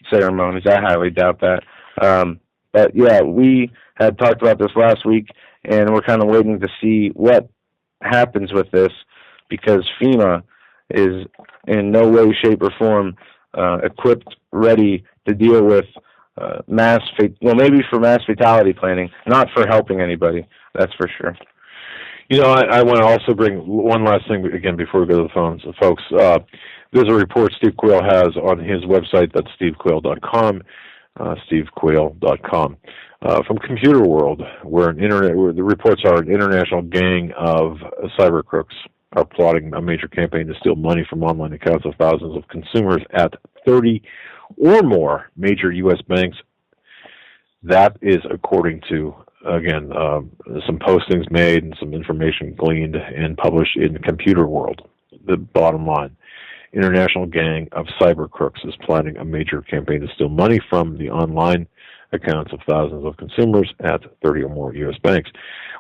ceremonies. I highly doubt that. But yeah, we had talked about this last week, and we're kind of waiting to see what happens with this, because FEMA is in no way, shape, or form equipped, ready to deal with maybe for mass fatality planning, not for helping anybody. That's for sure.
I want to also bring one last thing again before we go to the phones, folks. There's a report Steve Quayle has on his website. That's stevequayle.com. stevequayle.com. From Computer World, where the reports are an international gang of cyber crooks are plotting a major campaign to steal money from online accounts of thousands of consumers at 30 or more major U.S. banks. That is according to, again, some postings made and some information gleaned and published in Computer World. The bottom line, international gang of cyber crooks is planning a major campaign to steal money from the online accounts of thousands of consumers at 30 or more U.S. banks.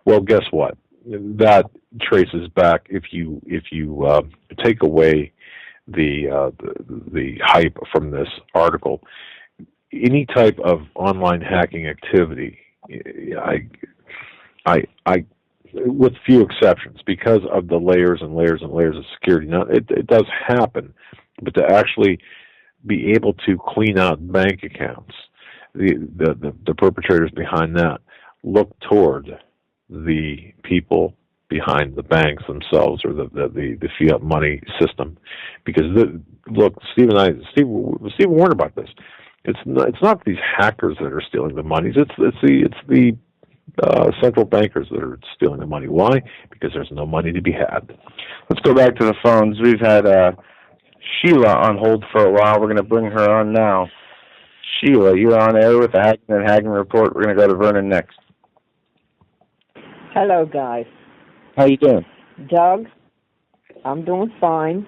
Well, guess what? That traces back, if you take away the hype from this article, any type of online hacking activity, I with few exceptions, because of the layers and layers and layers of security. Now, it does happen, but to actually be able to clean out bank accounts, the perpetrators behind that look toward the people behind the banks themselves, or the fiat money system, because Steve warned about this. It's not these hackers that are stealing the money. It's the central bankers that are stealing the money. Why? Because there's no money to be had.
Let's go back to the phones. We've had Sheila on hold for a while. We're going to bring her on now. Sheila, you're on air with the HAGMANN and HAGMANN Report. We're going to go to Vernon next.
Hello, guys.
How you doing?
Doug, I'm doing fine.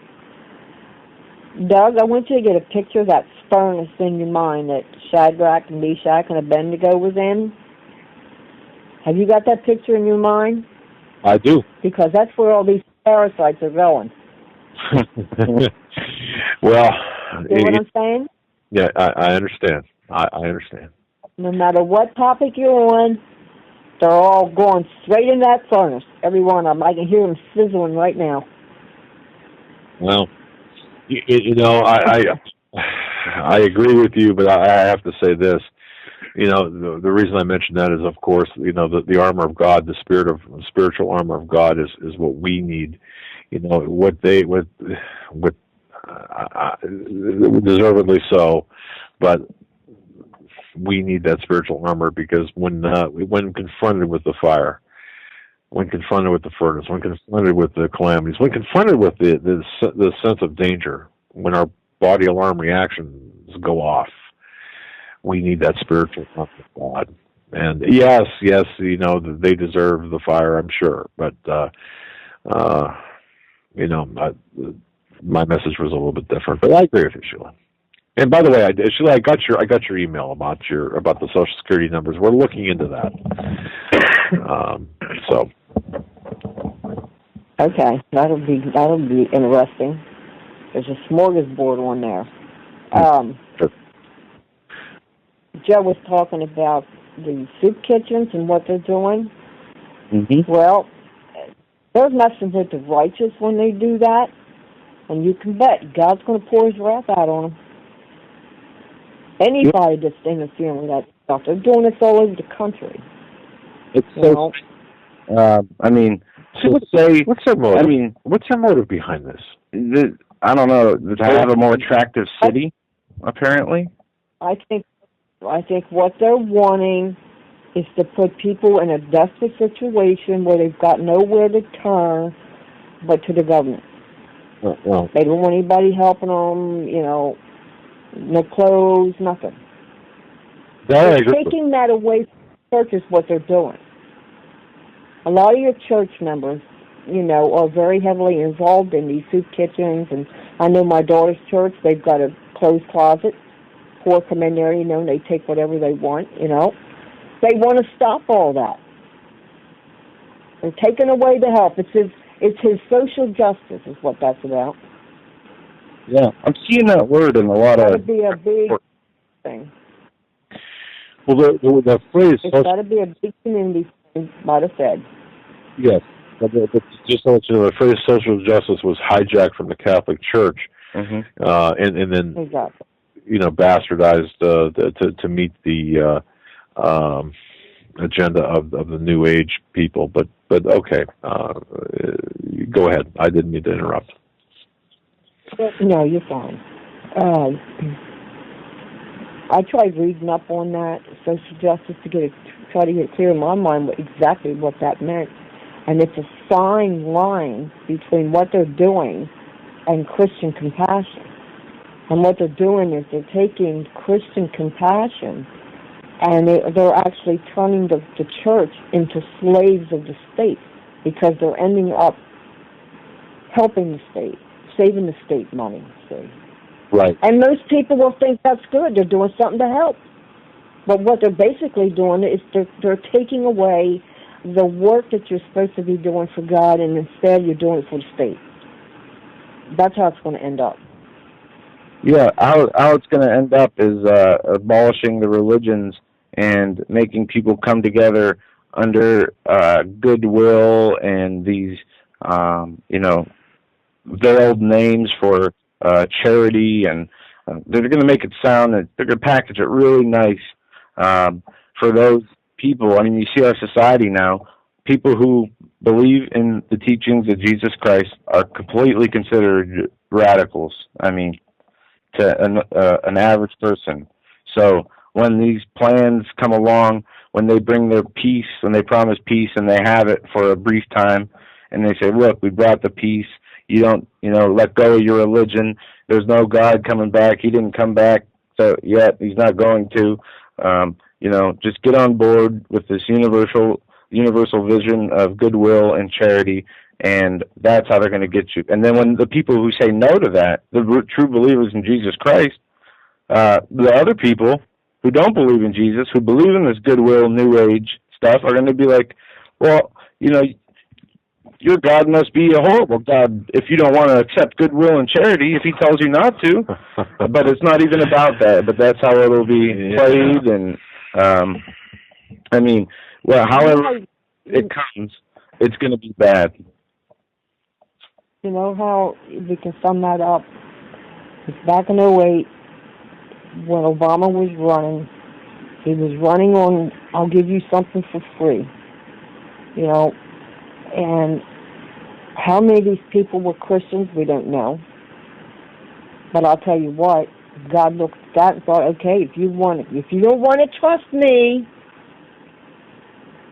Doug, I want you to get a picture of that furnace in your mind that Shadrach and Meshach and Abednego was in. Have you got that picture in your mind?
I do.
Because that's where all these parasites are going.
Well,
you know what I'm saying?
Yeah, I understand. I understand.
No matter what topic you're on, they're all going straight in that furnace. Every one of them. I can hear them sizzling right now.
Well, you know, I agree with you, but I have to say this. You know, the reason I mention that is, of course, you know, the armor of God, the spiritual armor of God is what we need. You know, deservedly so, but we need that spiritual armor because when confronted with the fire, when confronted with the furnace, when confronted with the calamities, when confronted with the sense of danger, when our body alarm reactions go off, we need that spiritual armor of God. And yes, you know, they deserve the fire, I'm sure, but you know, my message was a little bit different. But I agree with you, Sheila. And by the way, Sheila, I got your email about the Social Security numbers. We're looking into that. So.
Okay, that'll be interesting. There's a smorgasbord on there.
Sure.
Joe was talking about the soup kitchens and what they're doing.
Mm-hmm.
Well, they're messing with the righteous when they do that, and you can bet God's going to pour His wrath out on them. Anybody that's interfering with that stuff, they're doing this all over the country.
It's so. I mean,
what's their motive? I mean, what's their motive behind this?
I don't know. To have a more attractive city, apparently.
I think what they're wanting is to put people in a desperate situation where they've got nowhere to turn but to the government.
Well,
they don't want anybody helping them, you know, no clothes, nothing. They're taking that away from the church is what they're doing. A lot of your church members, you know, are very heavily involved in these soup kitchens, and I know my daughter's church, they've got a closed closet. Poor come in there, you know, and they take whatever they want, you know. They want to stop all that. They're taking away the help. It's his social justice is what that's about.
Yeah, I'm seeing that word in a lot of...
It's got to be a big thing.
Well, the phrase...
It's got to be a big community thing by the Fed.
Yes, but just to let you know, the phrase social justice was hijacked from the Catholic Church, and then
exactly,
you know, bastardized to meet the agenda of the New Age people. But okay, go ahead. I didn't mean to interrupt.
No, you're fine. I tried reading up on that social justice to try to get clear in my mind exactly what that meant. And it's a fine line between what they're doing and Christian compassion. And what they're doing is they're taking Christian compassion and they're actually turning the church into slaves of the state because they're ending up helping the state, saving the state money, see.
Right.
And most people will think that's good. They're doing something to help. But what they're basically doing is they're taking away the work that you're supposed to be doing for God, and instead you're doing it for the state. That's how it's going to end up.
Yeah, how it's going to end up is abolishing the religions and making people come together under goodwill and these, you know, veiled names for charity, and they're going to make it sound that they're going to package it really nice for those people. I mean, you see our society now, people who believe in the teachings of Jesus Christ are completely considered radicals, I mean, to an average person. So when these plans come along, when they bring their peace, when they promise peace and they have it for a brief time, and they say, look, we brought the peace, you don't, you know, let go of your religion, there's no God coming back, he didn't come back yet, he's not going to, you know, just get on board with this universal universal vision of goodwill and charity, and that's how they're going to get you. And then when the people who say no to that, the true believers in Jesus Christ, the other people who don't believe in Jesus, who believe in this goodwill, New Age stuff, are going to be like, well, you know, your God must be a horrible God if you don't want to accept goodwill and charity if he tells you not to. But it's not even about that, but that's how it'll be played. And, I mean, well, however it comes, it's going to be bad.
You know how we can sum that up? It's back in 2008 when Obama was running. He was running on, I'll give you something for free. You know, and how many of these people were Christians, we don't know. But I'll tell you what, God looked at that and thought, okay, if you don't want to trust me,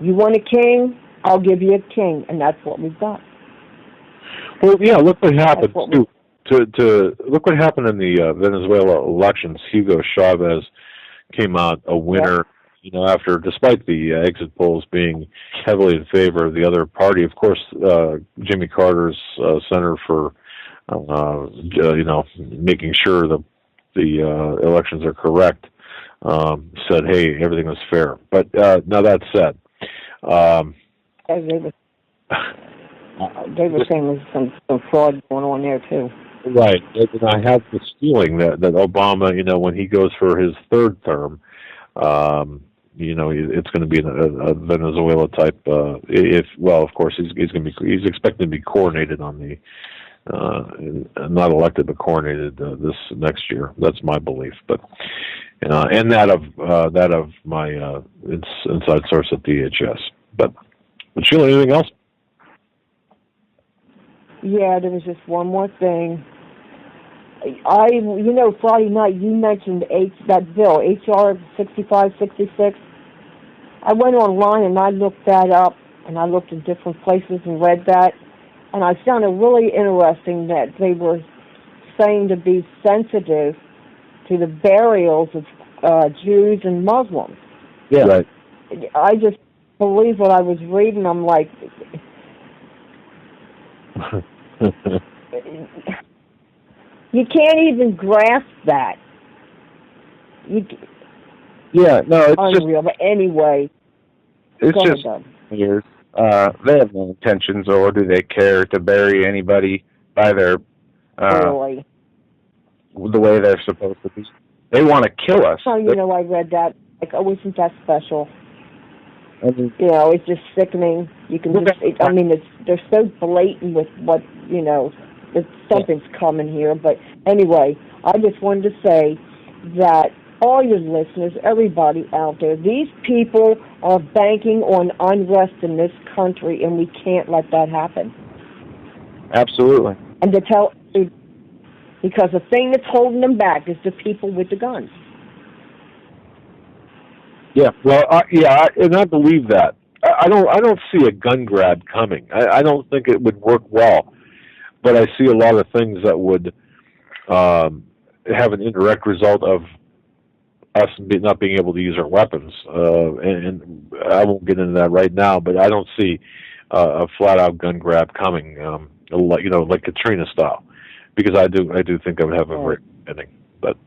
you want a king, I'll give you a king, and that's what we've got.
Well, yeah, look what happened to look what happened in the Venezuela elections. Hugo Chavez came out a winner. Yeah. You know, despite the exit polls being heavily in favor of the other party, of course, Jimmy Carter's Center for, you know, making sure the elections are correct, said, hey, everything was fair. But now that said,
they were saying there's some fraud going on there too.
Right, and I have this feeling that Obama, you know, when he goes for his third term, you know, it's going to be a Venezuela type. Of course, he's expected to be coronated on the not elected but coronated this next year. That's my belief, but and that of my inside source at DHS. But Sheila, anything else?
Yeah, there was just one more thing. You know, Friday night you mentioned that bill, HR 6566. I went online and I looked that up, and I looked in different places and read that, and I found it really interesting that they were saying to be sensitive to the burials of Jews and Muslims.
Yeah, right.
I just believe what I was reading. I'm like, you can't even grasp that.
Yeah, no, it's
unreal. But anyway,
it's just weird. They have no intentions, or do they care to bury anybody by their
really?
The way they're supposed to be? They want to kill us.
Oh, you know, I read that. Like, oh, isn't that special?
I mean,
you know, it's just sickening. You can just, I mean, they're so blatant with what, you know, that something's coming here. But anyway, I just wanted to say that all your listeners, everybody out there, these people are banking on unrest in this country, and we can't let that happen.
Absolutely.
And to tell, because the thing that's holding them back is the people with the guns.
Yeah, well, and I believe that. I don't see a gun grab coming. I don't think it would work well, but I see a lot of things that would have an indirect result of us not being able to use our weapons. And I won't get into that right now, but I don't see a flat-out gun grab coming, like Katrina style, because I do think I would have a great ending, but.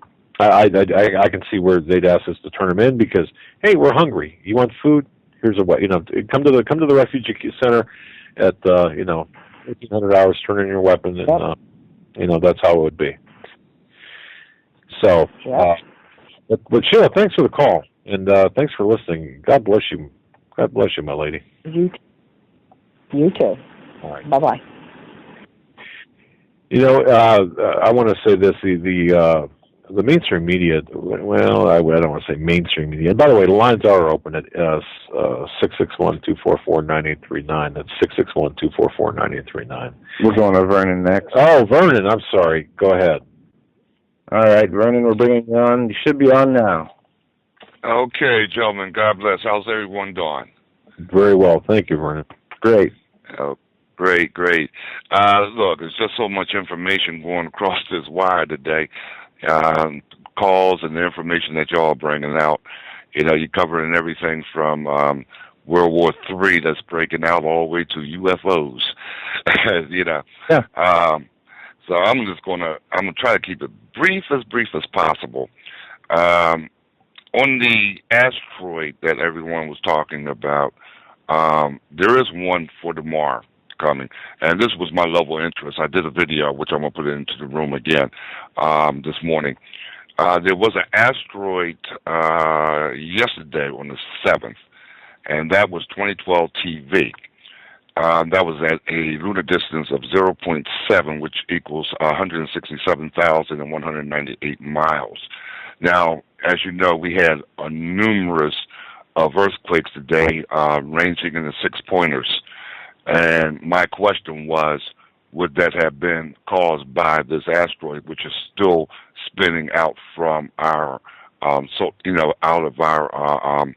I can see where they'd ask us to turn them in because, hey, we're hungry. You want food? Here's a way. You know, come to the refugee center at 1,500 hours. Turn in your weapon, and that's how it would be. So, but Sheila, thanks for the call, and thanks for listening. God bless you. God bless you, my lady.
You too.
All right.
Bye-bye.
You know, I want to say this: the mainstream media, well, I don't want to say mainstream media. And by the way, the lines are open at 661-244-9839. That's 661-244-9839.
We're going to Vernon next.
Oh, Vernon, I'm sorry. Go ahead.
All right, Vernon, we're bringing you on. You should be on now.
Okay, gentlemen, God bless. How's everyone doing?
Very well. Thank you, Vernon.
Great.
Oh, great. Look, there's just so much information going across this wire today. Calls and the information that y'all are bringing out. You know, you're covering everything from World War III that's breaking out all the way to UFOs. You know.
Yeah.
So I'm gonna try to keep it brief as possible. On the asteroid that everyone was talking about, there is one for tomorrow coming, and this was my level of interest. I did a video, which I'm gonna put into the room again this morning. There was an asteroid yesterday on the 7th, and that was 2012 TV. That was at a lunar distance of 0.7, which equals 167,198 miles. Now, as you know, we had numerous of earthquakes today, ranging in the 6-pointers. And my question was, would that have been caused by this asteroid, which is still spinning out from our, out of our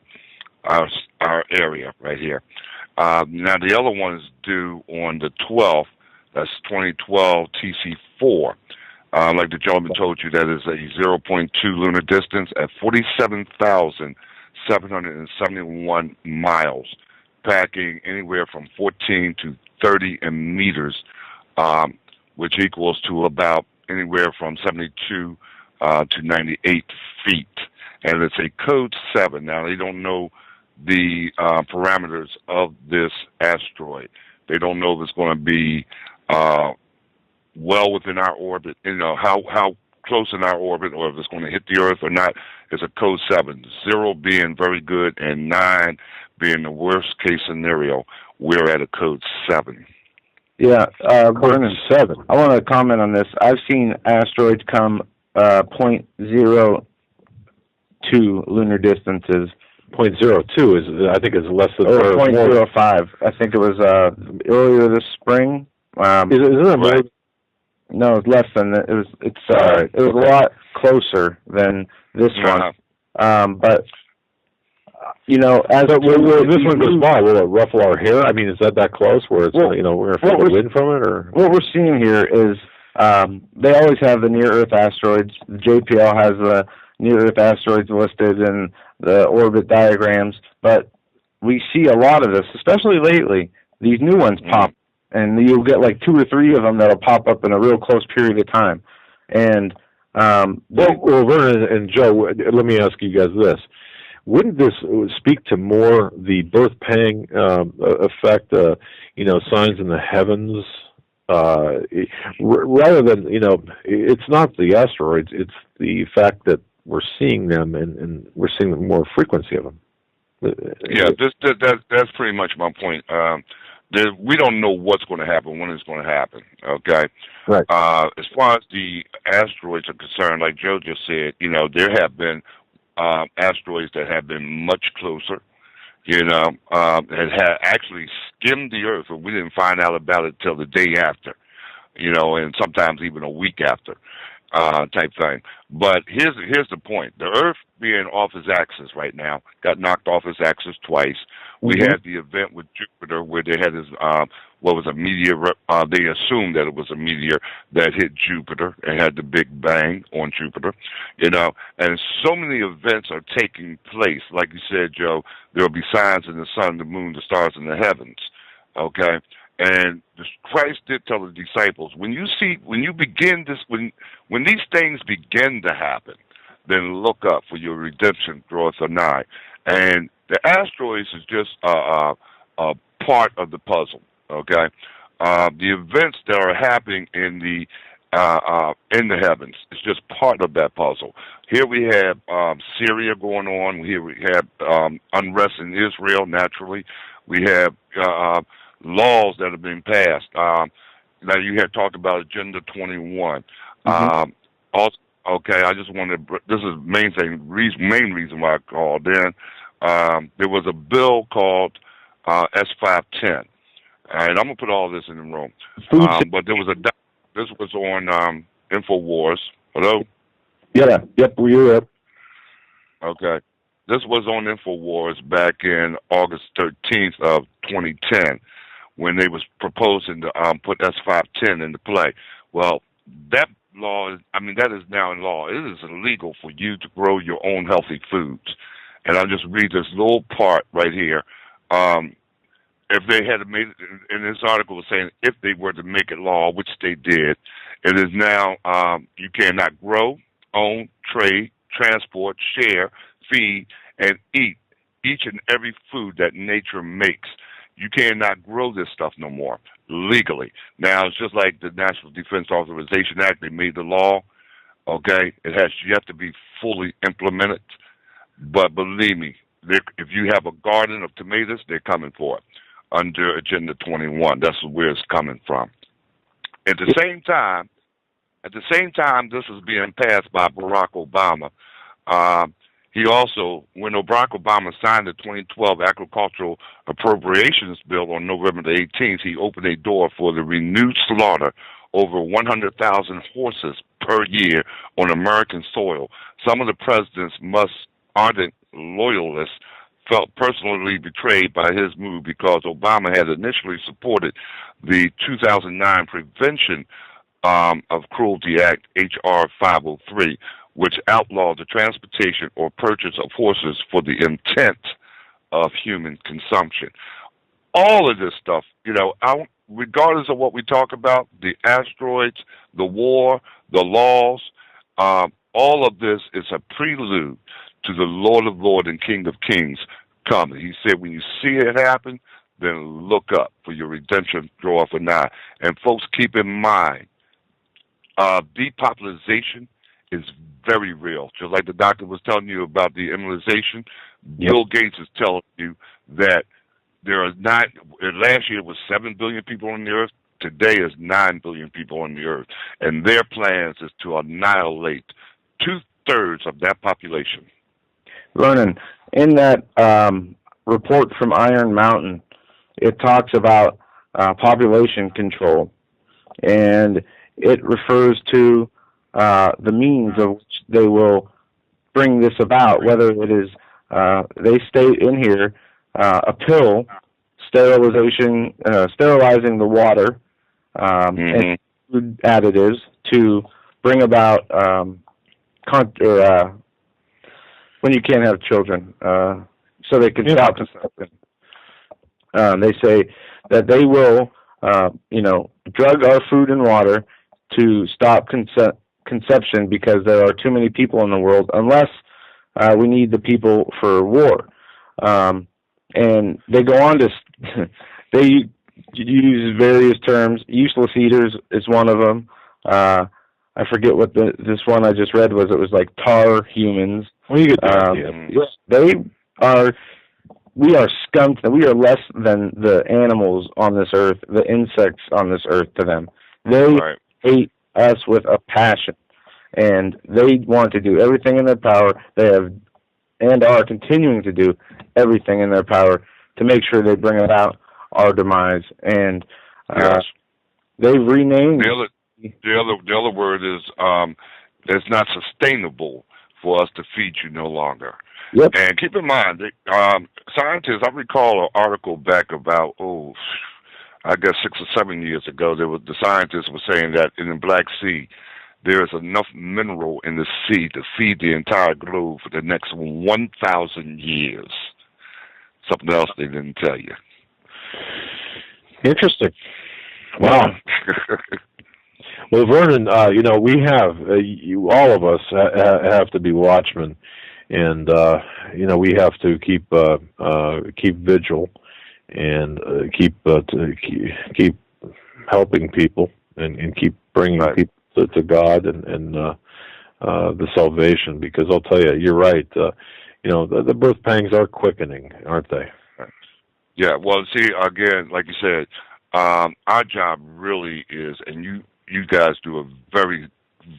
area right here. Now, the other one is due on the 12th. That's 2012 TC4. Like the gentleman told you, that is a 0.2 lunar distance at 47,771 miles, packing anywhere from 14 to 30 meters, which equals to about anywhere from 72 to 98 feet. And it's a code 7. Now, they don't know the parameters of this asteroid. They don't know if it's going to be well within our orbit, how close in our orbit, or if it's going to hit the Earth or not. It's a code 7, 0 being very good and 9 being the worst case scenario. We're at a code 7.
Yeah, Vernon, 7. I want to comment on this. I've seen asteroids come 0.02 lunar distances.
0.02 is, I think, is less than
0.05. I think it was earlier this spring.
Isn't that right?
No, it's less than that. It was a lot closer than this one. But as
when this one goes by, will it ruffle our hair? I mean, is that close where it's we're going to feel the wind from it, or
what we're seeing here is they always have the near Earth asteroids. The JPL has the near Earth asteroids listed in the orbit diagrams, but we see a lot of this, especially lately. These new ones pop, and you'll get like 2 or 3 of them that'll pop up in a real close period of time. And
Vernon and Joe, let me ask you guys this: wouldn't this speak to more the birth pang effect? Signs in the heavens, rather than it's not the asteroids; it's the fact that we're seeing them, and we're seeing more frequency of them.
Yeah, that's pretty much my point. We don't know what's going to happen, when it's going to happen, okay?
Right.
As far as the asteroids are concerned, like Joe just said, there have been asteroids that have been much closer, that had actually skimmed the Earth, but we didn't find out about it till the day after, and sometimes even a week after. Type thing. But here's the point. The Earth being off its axis right now, got knocked off its axis twice. We had the event with Jupiter where they had this, a meteor, they assumed that it was a meteor that hit Jupiter and had the Big Bang on Jupiter, and so many events are taking place. Like you said, Joe, there'll be signs in the sun, the moon, the stars, and the heavens, okay? And Christ did tell the disciples, when these things begin to happen, then look up, for your redemption draweth nigh. And the asteroids is just a part of the puzzle, okay? The events that are happening in the heavens is just part of that puzzle. Here we have Syria going on. Here we have unrest in Israel, naturally. We have laws that have been passed. Now, you had talked about Agenda 21. Also, okay, I just wanted to, this is main reason why I called in. There was a bill called S510, and I'm going to put all this in the room. But this was on InfoWars. Hello?
Yeah, yep, we're up.
Okay. This was on InfoWars back in August 13th of 2010, when they was proposing to put S510 into play. Well, that law that is now in law. It is illegal for you to grow your own healthy foods. And I'll just read this little part right here. if they had made it, in this article was saying if they were to make it law, which they did, it is now you cannot grow, own, trade, transport, share, feed, and eat each and every food that nature makes. You cannot grow this stuff no more legally. Now, it's just like the National Defense Authorization Act. They made the law, okay? It has yet to be fully implemented. But believe me, if you have a garden of tomatoes, they're coming for it under Agenda 21. That's where it's coming from. At the same time, this is being passed by Barack Obama. He also, when Barack Obama signed the 2012 Agricultural Appropriations Bill on November the 18th, he opened a door for the renewed slaughter over 100,000 horses per year on American soil. Some of the president's most ardent loyalists felt personally betrayed by his move because Obama had initially supported the 2009 Prevention of Cruelty Act, H.R. 503, which outlawed the transportation or purchase of horses for the intent of human consumption. All of this stuff, regardless of what we talk about, the asteroids, the war, the laws, all of this is a prelude to the Lord of Lords and King of Kings coming. He said, when you see it happen, then look up, for your redemption draweth nigh. And folks, keep in mind, depopulation is very real. Just like the doctor was telling you about the immunization, Bill Gates is telling you that there are last year it was 7 billion people on the earth. Today is 9 billion people on the earth. And their plans is to annihilate 2/3 of that population.
Vernon, in that report from Iron Mountain, it talks about population control, and it refers to the means of which they will bring this about, whether it is, they state in here, a pill, sterilizing the water, and food additives to bring about when you can't have children, so they can stop consumption. They say that they will, drug our food and water to stop conception because there are too many people in the world, unless we need the people for war. And they go on to, they use various terms. Useless eaters is one of them. I forget what this one I just read was. It was like tar humans.
Well, you get the idea.
We are skunked. We are less than the animals on this earth, the insects on this earth to them. They hate us with a passion, and they want to do everything in their power. They have and are continuing to do everything in their power to make sure they bring about our demise. And they've renamed
the other word is it's not sustainable for us to feed you no longer.
Yep.
And keep in mind, scientists, I recall an article back about, I guess 6 or 7 years ago, the scientists were saying that in the Black Sea, there is enough mineral in the sea to feed the entire globe for the next 1,000 years. Something else they didn't tell you.
Interesting. Wow. Well, Vernon, we have, all of us have to be watchmen, and, we have to keep vigil and keep helping people and keep bringing people to God and the salvation, because I'll tell you, you're right. The birth pangs are quickening, aren't they?
Yeah, well, see, again, like you said, our job really is, and you guys do a very,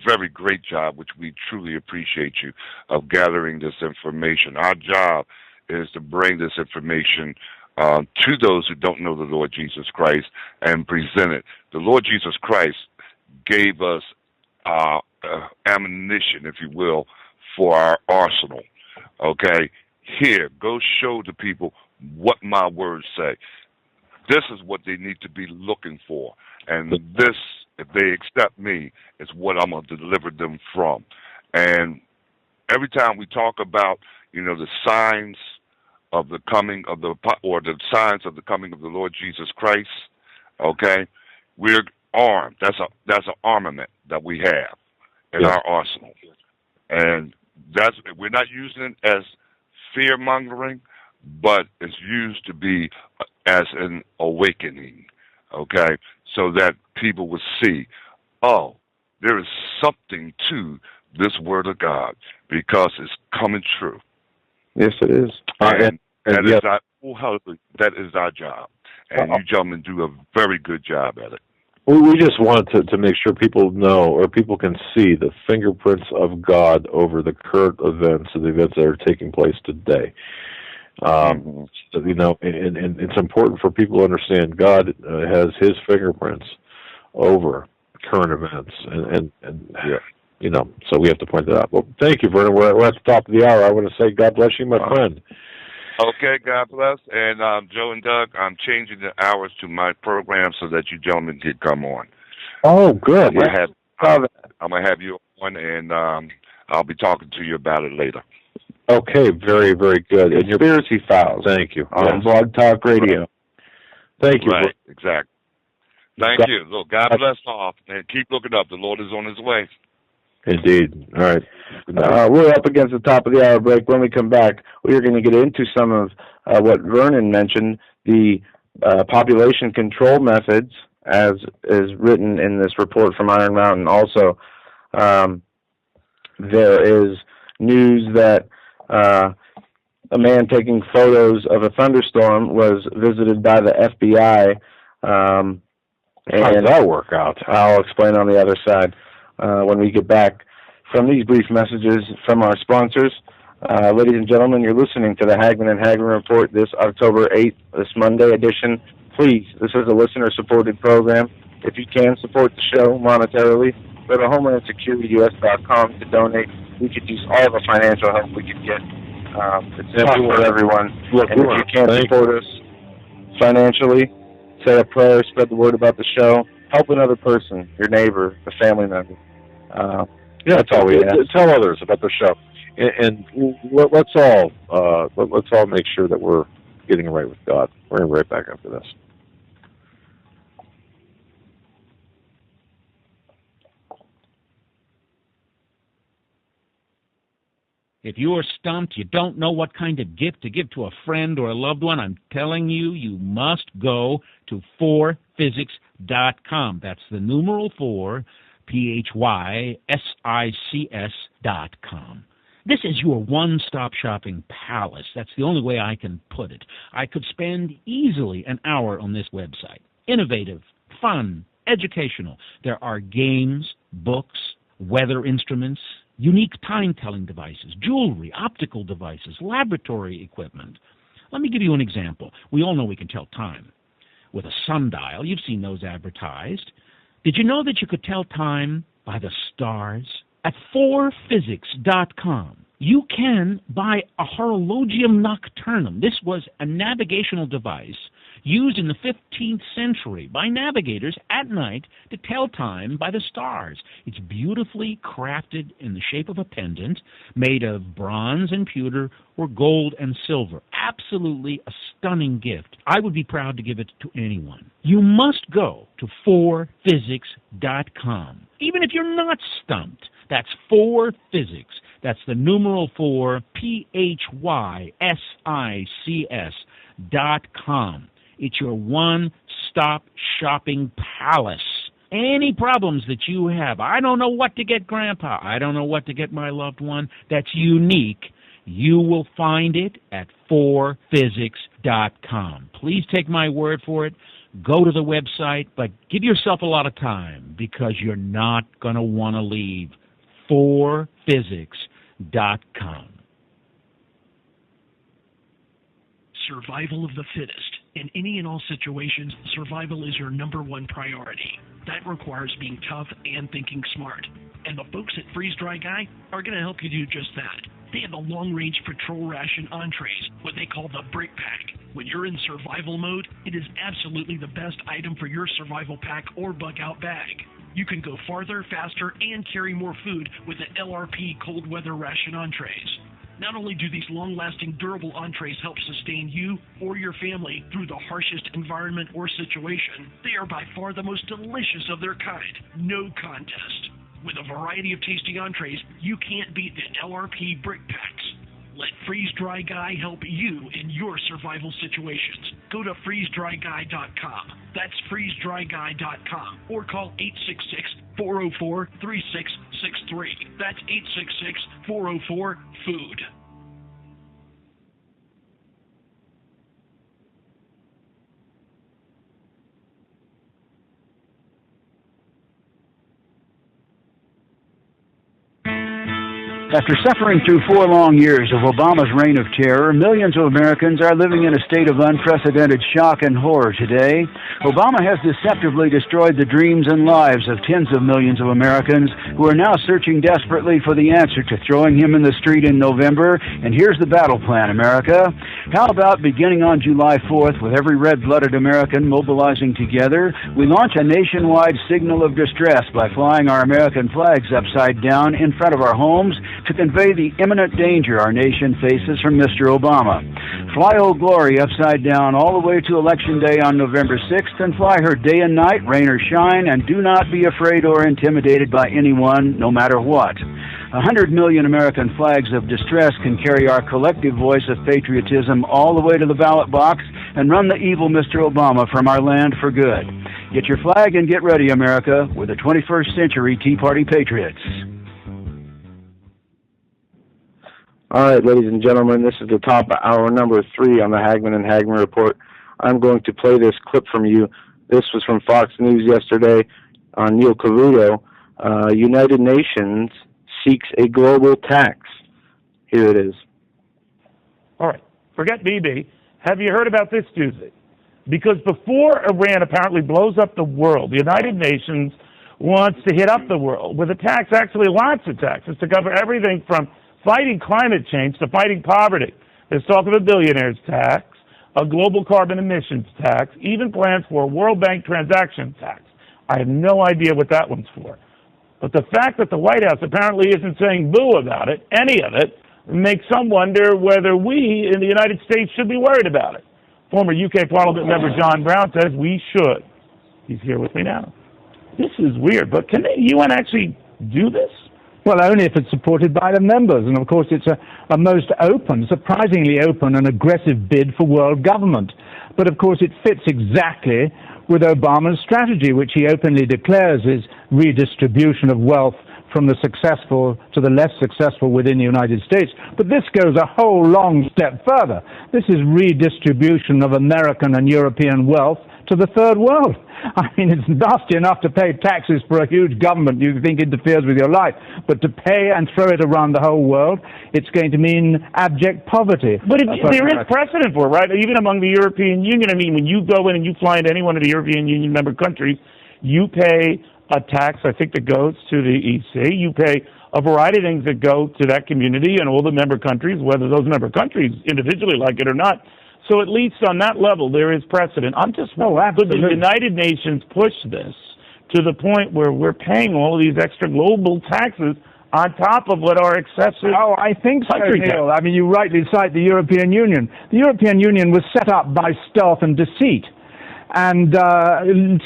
very great job, which we truly appreciate you, of gathering this information. Our job is to bring this information to those who don't know the Lord Jesus Christ and present it. The Lord Jesus Christ gave us ammunition, if you will, for our arsenal. Okay? Here, go show the people what my words say. This is what they need to be looking for. And this, if they accept me, is what I'm going to deliver them from. And every time we talk about, the signs of the coming of the signs of the coming of the Lord Jesus Christ. Okay, we're armed. That's an armament that we have in our arsenal, and we're not using it as fear mongering, but it's used to be as an awakening. Okay, so that people will see, oh, there is something to this word of God because it's coming true.
Yes, it is.
And that is our job. And you gentlemen do a very good job at it.
We just wanted to make sure people know, or people can see, the fingerprints of God over the current events, and the events that are taking place today. You know, and it's important for people to understand God has His fingerprints over current events, and you know, so we have to point that out. Well, thank you, Vernon. We're at the top of the hour. I want to say God bless you, my friend.
Okay, God bless. And Joe and Doug, I'm changing the hours to my program so that you gentlemen can come on.
Oh, good.
I'm going to have you on, and I'll be talking to you about it later.
Okay, very, very good. And
Conspiracy Files.
Thank you.
On Blog Talk Radio.
Thank you.
Right, exactly. Thank you. Look, God bless all, and keep looking up. The Lord is on His way.
Indeed. All right.
We're up against the top of the hour break. When we come back, we are going to get into some of what Vernon mentioned, the population control methods, as is written in this report from Iron Mountain. Also, there is news that a man taking photos of a thunderstorm was visited by the FBI.
How does that work out?
I'll explain on the other side when we get back from these brief messages from our sponsors. Ladies and gentlemen, you're listening to the Hagmann and Hagmann Report this October 8th, this Monday edition. Please, this is a listener-supported program. If you can support the show monetarily, go to HomelandSecurityUS.com to donate. We could use all the financial help we could get. It's tough for everyone. And if you can't support us financially, say a prayer, spread the word about the show, help another person, your neighbor, a family member. That's all we ask.
Tell others about the show, and let's all make sure that we're getting right with God. We're going to be right back after this.
If you are stumped, you don't know what kind of gift to give to a friend or a loved one, I'm telling you, you must go to 4physics.com. That's the numeral 4, PHYSICS.com. This is your one-stop shopping palace. That's the only way I can put it. I could spend easily an hour on this website. Innovative, fun, educational. There are games, books, weather instruments, unique time-telling devices, jewelry, optical devices, laboratory equipment. Let me give you an example. We all know we can tell time with a sundial. You've seen those advertised. Did you know that you could tell time by the stars? At 4physics.com, you can buy a horologium nocturnum. This was a navigational device used in the 15th century by navigators at night to tell time by the stars. It's beautifully crafted in the shape of a pendant made of bronze and pewter or gold and silver. Absolutely a stunning gift. I would be proud to give it to anyone. You must go to 4physics.com. Even if you're not stumped, that's 4physics. That's the numeral 4, PHYSICS.com. It's your one-stop shopping palace. Any problems that you have, I don't know what to get Grandpa, I don't know what to get my loved one, that's unique, you will find it at 4physics.com. Please take my word for it. Go to the website, but give yourself a lot of time because you're not going to want to leave. 4physics.com.
Survival of the fittest. In any and all situations, survival is your #1 priority. That requires being tough and thinking smart. And the folks at Freeze Dry Guy are going to help you do just that. They have the long-range patrol ration entrees, what they call the Brick Pack. When you're in survival mode, it is absolutely the best item for your survival pack or bug-out bag. You can go farther, faster, and carry more food with the LRP cold weather ration entrees. Not only do these long-lasting, durable entrees help sustain you or your family through the harshest environment or situation, they are by far the most delicious of their kind. No contest. With a variety of tasty entrees, you can't beat the LRP Brick Packs. Let Freeze Dry Guy help you in your survival situations. Go to freezedryguy.com. That's freezedryguy.com. Or call 866-404-3663. That's 866-404-FOOD.
After suffering through 4 long years of Obama's reign of terror, millions of Americans are living in a state of unprecedented shock and horror today. Obama has deceptively destroyed the dreams and lives of tens of millions of Americans who are now searching desperately for the answer to throwing him in the street in November. And here's the battle plan, America. How about beginning on July 4th, with every red-blooded American mobilizing together, we launch a nationwide signal of distress by flying our American flags upside down in front of our homes to convey the imminent danger our nation faces from Mr. Obama. Fly Old Glory upside down all the way to Election Day on November 6th, and fly her day and night, rain or shine, and do not be afraid or intimidated by anyone, no matter what. 100 million American flags of distress can carry our collective voice of patriotism all the way to the ballot box and run the evil Mr. Obama from our land for good. Get your flag and get ready, America. We're the 21st century Tea Party patriots.
All right, ladies and gentlemen, this is the top of hour number 3 on the Hagmann and Hagmann Report. I'm going to play this clip from you. This was from Fox News yesterday on Neil Cavuto. United Nations seeks a global tax. Here it is.
All right, forget BB. Have you heard about this, Tuesday? Because before Iran apparently blows up the world, the United Nations wants to hit up the world with a tax, actually lots of taxes, to cover everything from fighting climate change to fighting poverty. There's talk of a billionaire's tax, a global carbon emissions tax, even plans for a World Bank transaction tax. I have no idea what that one's for. But the fact that the White House apparently isn't saying boo about it, any of it, makes some wonder whether we in the United States should be worried about it. Former UK Parliament member John Brown says we should. He's here with me now. This is weird, but can the UN actually do this?
Well, only if it's supported by the members. And, of course, it's a most open, surprisingly open and aggressive bid for world government. But, of course, it fits exactly with Obama's strategy, which he openly declares is redistribution of wealth from the successful to the less successful within the United States. But this goes a whole long step further. This is redistribution of American and European wealth to the third world. I mean, it's nasty enough to pay taxes for a huge government you think interferes with your life, but to pay and throw it around the whole world, it's going to mean abject poverty.
But there is precedent for it, right? Even among the European Union. I mean, when you go in and you fly into any one of the European Union member countries, you pay a tax, I think, that goes to the EC. You pay a variety of things that go to that community and all the member countries, whether those member countries individually like it or not. So at least on that level, there is precedent. I'm just could the United Nations push this to the point where we're paying all of these extra global taxes on top of what are excessive?
Oh, I think so, Neil. I mean, you rightly cite the European Union. The European Union was set up by stealth and deceit. And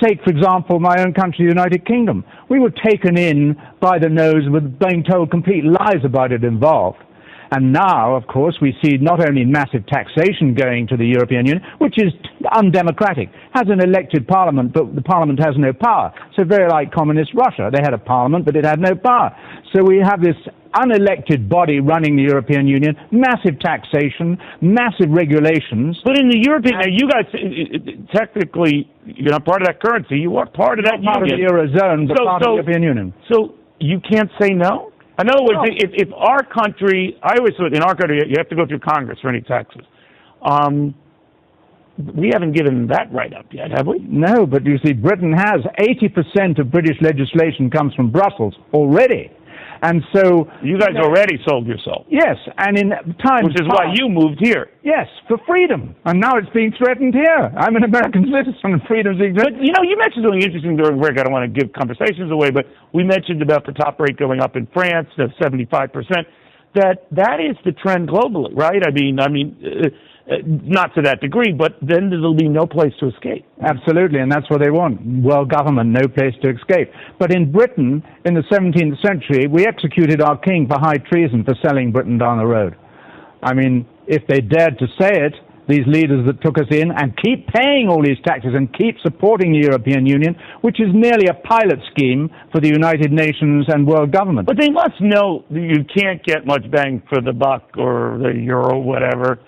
take, for example, my own country, the United Kingdom. We were taken in by the nose with being told complete lies about it involved. And now, of course, we see not only massive taxation going to the European Union, which is undemocratic, has an elected parliament, but the parliament has no power. So very like communist Russia. They had a parliament, but it had no power. So we have this unelected body running the European Union, massive taxation, massive regulations.
But in the European, now you guys, technically, you're not part of that currency. You are part of that union.
Part of the Eurozone, but part of the European Union.
So you can't say no? In other words, if our country, I always thought in our country, you have to go through Congress for any taxes. We haven't given that right up yet, have we?
No, but you see, Britain has 80% of British legislation comes from Brussels already. And so...
You guys already sold yourself.
Yes, and in times...
Which is why you moved here.
Yes, for freedom. And now it's being threatened here. I'm an American citizen and freedom's existing.
But, you mentioned something interesting during break. I don't want to give conversations away, but we mentioned about the top rate going up in France to 75%. that is the trend globally, right? I mean, not to that degree, but then there'll be no place to escape.
Absolutely, and that's what they want. World government, no place to escape. But in Britain, in the 17th century, we executed our king for high treason for selling Britain down the road. I mean, if they dared to say it, these leaders that took us in and keep paying all these taxes and keep supporting the European Union, which is merely a pilot scheme for the United Nations and world government.
But they must know that you can't get much bang for the buck or the euro, whatever,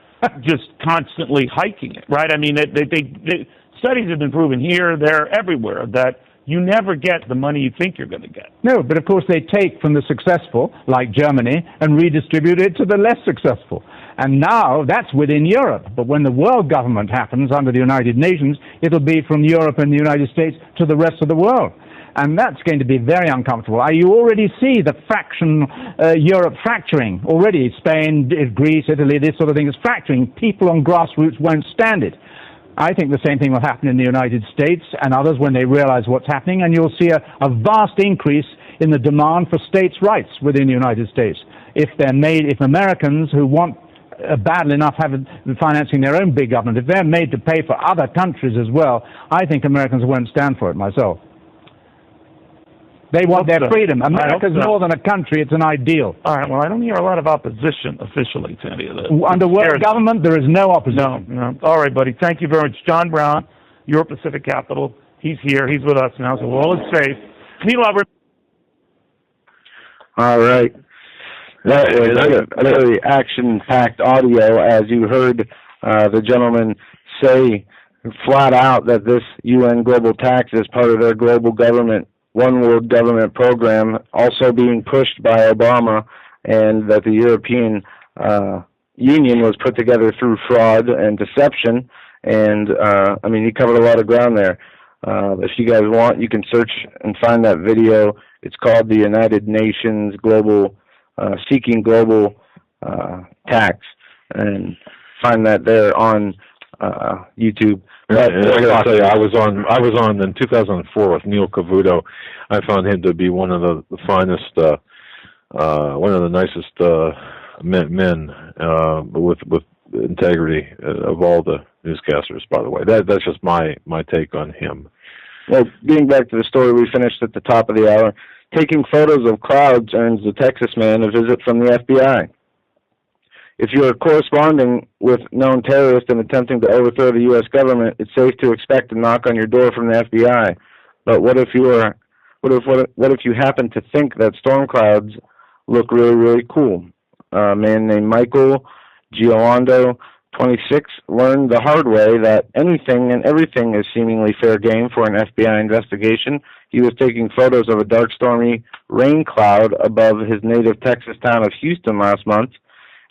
just constantly hiking it, right? I mean, they studies have been proven here, there, everywhere, that you never get the money you think you're going to get.
No, but of course they take from the successful, like Germany, and redistribute it to the less successful. And now that's within Europe. But when the world government happens under the United Nations, it'll be from Europe and the United States to the rest of the world. And that's going to be very uncomfortable. You already see the Europe fracturing already. Spain, Greece, Italy, this sort of thing is fracturing. People on grassroots won't stand it. I think the same thing will happen in the United States and others when they realize what's happening, and you'll see a vast increase in the demand for states' rights within the United States. If Americans who want badly enough having financing their own big government, if they're made to pay for other countries as well, I think Americans won't stand for it myself. They want their freedom. America's more than a country, it's an ideal.
All right, well, I don't hear a lot of opposition officially to any of this.
Under world government, there is no opposition.
No. All right, buddy. Thank you very much. John Brown, your Pacific Capital. He's here. He's with us now, so all is safe. Meanwhile,
all right. That was a very action-packed audio, as you heard the gentleman say flat out that this UN global tax is part of their global government, one world government program, also being pushed by Obama, and that the European Union was put together through fraud and deception. And, he covered a lot of ground there. If you guys want, you can search and find that video. It's called the United Nations Global Seeking Global Tax, and find that there on YouTube.
I gotta tell you, I was on in 2004 with Neil Cavuto. I found him to be one of the finest, one of the nicest men with integrity of all the newscasters. By the way, that's just my take on him.
Well, getting back to the story we finished at the top of the hour, taking photos of clouds earns the Texas man a visit from the FBI. If you are corresponding with known terrorists and attempting to overthrow the U.S. government, it's safe to expect a knock on your door from the FBI. But what if you happen to think that storm clouds look really, really cool? A man named Michael Giolando, 26, learned the hard way that anything and everything is seemingly fair game for an FBI investigation. He was taking photos of a dark, stormy rain cloud above his native Texas town of Houston last month,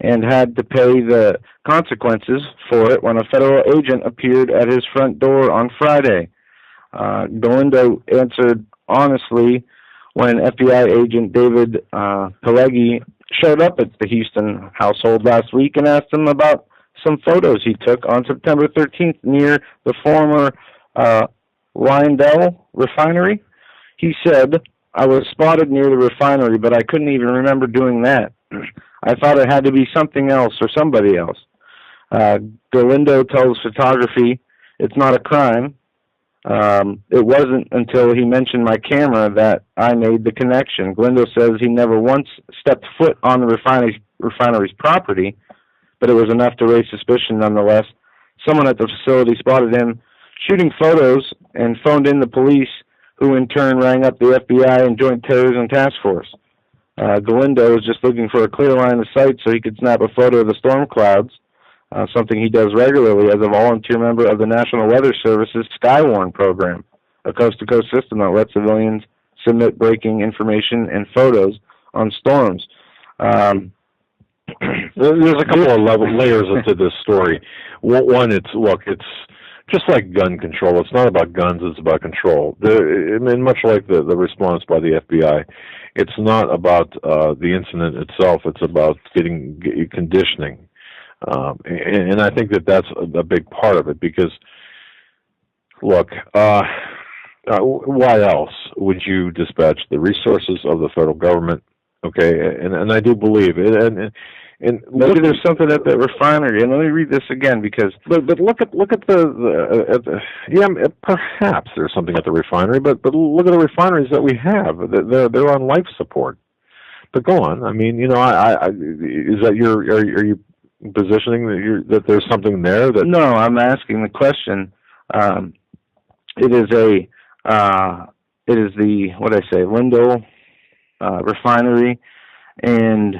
and had to pay the consequences for it when a federal agent appeared at his front door on Friday. Galindo answered honestly when FBI agent David Pelleggi showed up at the Houston household last week and asked him about some photos he took on September 13th near the former Lyondell refinery. He said, "I was spotted near the refinery, but I couldn't even remember doing that. I thought it had to be something else or somebody else." Galindo tells photography it's not a crime. It wasn't until he mentioned my camera that I made the connection. Galindo says he never once stepped foot on the refinery's property, but it was enough to raise suspicion nonetheless. Someone at the facility spotted him shooting photos and phoned in the police, who in turn rang up the FBI and Joint Terrorism Task Force. Galindo was just looking for a clear line of sight so he could snap a photo of the storm clouds, something he does regularly as a volunteer member of the National Weather Service's Skywarn program, a coast-to-coast system that lets civilians submit breaking information and photos on storms.
There's a couple of layers to this story. One, it's just like gun control. It's not about guns, it's about control. Much like the response by the FBI, it's not about the incident itself, it's about getting conditioning. And I think that's a big part of it, because, look, why else would you dispatch the resources of the federal government Okay, and I do believe it. And
maybe there's something at that refinery. And let me read this again because.
But look at the perhaps there's something at the refinery. But look at the refineries that we have. They're on life support. But go on. I mean, is that are you positioning that there's something there that?
No, I'm asking the question. It is the Lindo refinery, and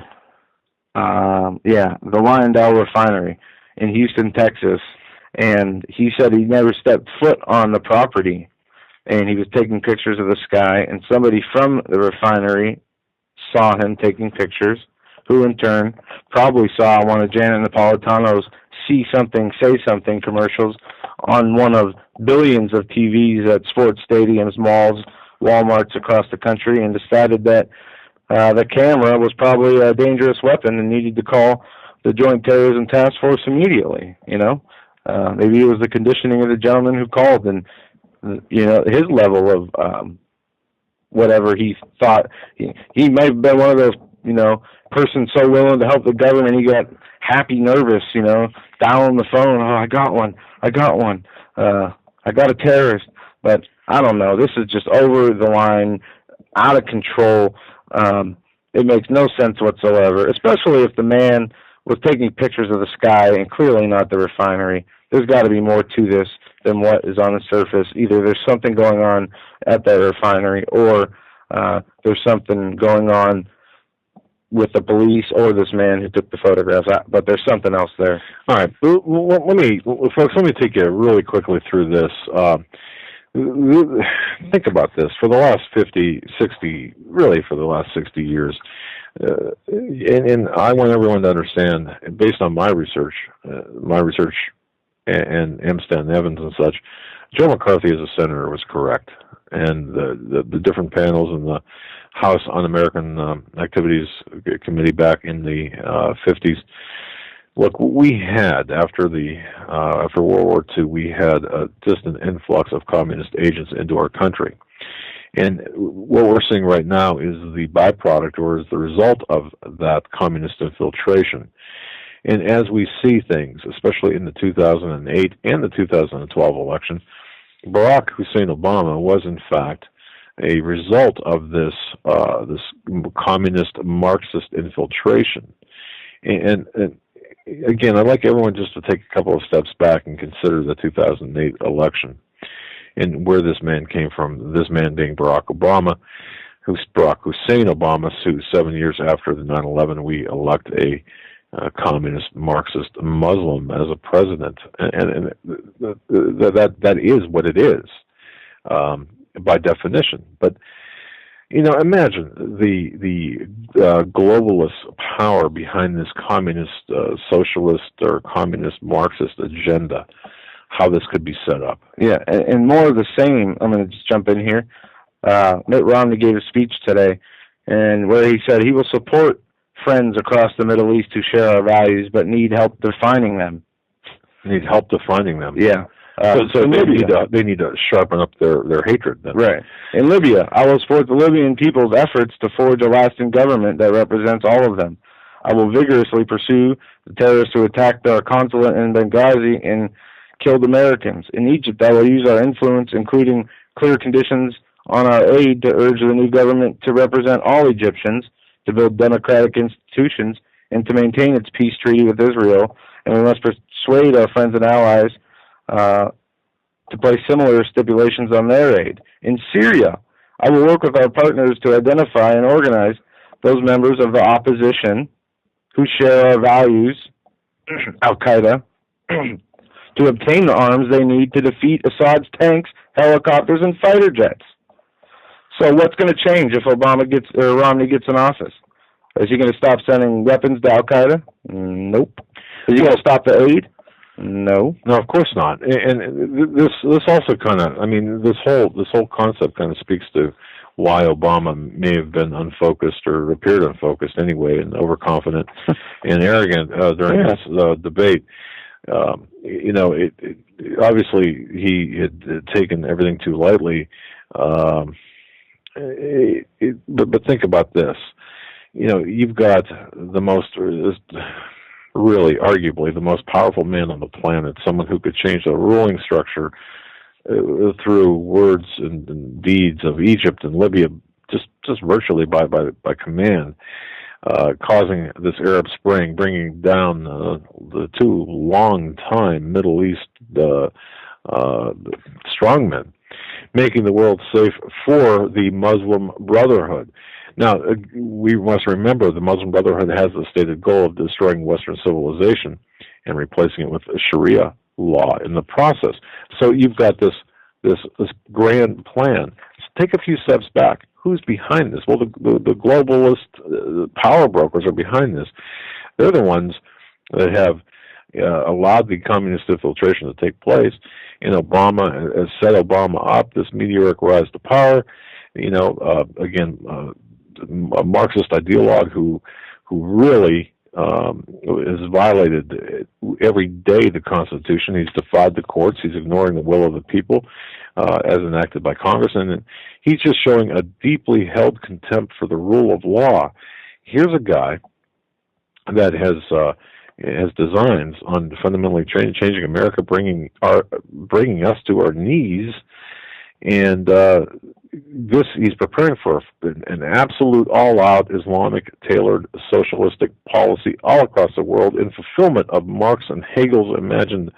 the Lyondell refinery in Houston, Texas. And he said he never stepped foot on the property, and he was taking pictures of the sky. And somebody from the refinery saw him taking pictures, who in turn probably saw one of Janet Napolitano's See Something, Say Something commercials on one of billions of TVs at sports stadiums, malls, Walmarts across the country, and decided that the camera was probably a dangerous weapon and needed to call the Joint Terrorism Task Force immediately. Maybe it was the conditioning of the gentleman who called, and his level of whatever he thought. He might have been one of those, persons so willing to help the government, he got happy, nervous, dialing the phone. Oh, I got one. I got a terrorist. But I don't know. This is just over the line, out of control. It makes no sense whatsoever, especially if the man was taking pictures of the sky and clearly not the refinery. There's got to be more to this than what is on the surface. Either there's something going on at that refinery, or there's something going on with the police or this man who took the photographs. But there's something else there.
All right. Let me take you really quickly through this. Think about this. For the last 60 years, and I want everyone to understand, based on my research and Amstead Evans and such, Joe McCarthy as a senator was correct, and the different panels in the House Un-American Activities Committee back in the 50s. Look, we had after World War II, we had just an influx of communist agents into our country, and what we're seeing right now is the byproduct, or is the result of that communist infiltration. And as we see things, especially in the 2008 and the 2012 election, Barack Hussein Obama was in fact a result of this communist Marxist infiltration. And again, I'd like everyone just to take a couple of steps back and consider the 2008 election and where this man came from, this man being Barack Obama, who's Barack Hussein Obama, who 7 years after the 9/11, we elect a communist Marxist Muslim as a president. And that is what it is, by definition. But imagine the globalist power behind this communist, socialist, or communist Marxist agenda, how this could be set up.
Yeah, and more of the same. I'm going to just jump in here. Mitt Romney gave a speech today, and where he said he will support friends across the Middle East who share our values, but need help defining them.
Need help defining them.
Yeah.
So they need to sharpen up their hatred then.
Right. In Libya, I will support the Libyan people's efforts to forge a lasting government that represents all of them. I will vigorously pursue the terrorists who attacked our consulate in Benghazi and killed Americans. In Egypt, I will use our influence, including clear conditions on our aid, to urge the new government to represent all Egyptians, to build democratic institutions, and to maintain its peace treaty with Israel. And we must persuade our friends and allies to place similar stipulations on their aid. In Syria, I will work with our partners to identify and organize those members of the opposition who share our values, Al-Qaeda, to obtain the arms they need to defeat Assad's tanks, helicopters, and fighter jets. So what's going to change if Romney gets in office? Is he going to stop sending weapons to Al-Qaeda? Nope. Is he going to stop the aid? No,
of course not. And this also kind of, this whole concept kind of speaks to why Obama may have been unfocused, or appeared unfocused anyway, and overconfident and arrogant during this debate. Obviously he had taken everything too lightly. But think about this. you've got the most, really arguably the most powerful man on the planet, someone who could change the ruling structure through words and deeds of Egypt and Libya, just virtually by command, causing this Arab Spring, bringing down the two long-time Middle East strongmen, making the world safe for the Muslim Brotherhood. Now, we must remember the Muslim Brotherhood has the stated goal of destroying Western civilization and replacing it with Sharia law in the process. So you've got this grand plan. Take a few steps back. Who's behind this? Well, the globalist power brokers are behind this. They're the ones that have allowed the communist infiltration to take place. And Obama has set Obama up, this meteoric rise to power. Again, a Marxist ideologue who really has violated every day the Constitution. He's defied the courts. He's ignoring the will of the people as enacted by Congress. And he's just showing a deeply held contempt for the rule of law. Here's a guy that has designs on fundamentally changing America, bringing us to our knees, and he's preparing for an absolute all-out Islamic tailored socialistic policy all across the world in fulfillment of Marx and Hegel's imagined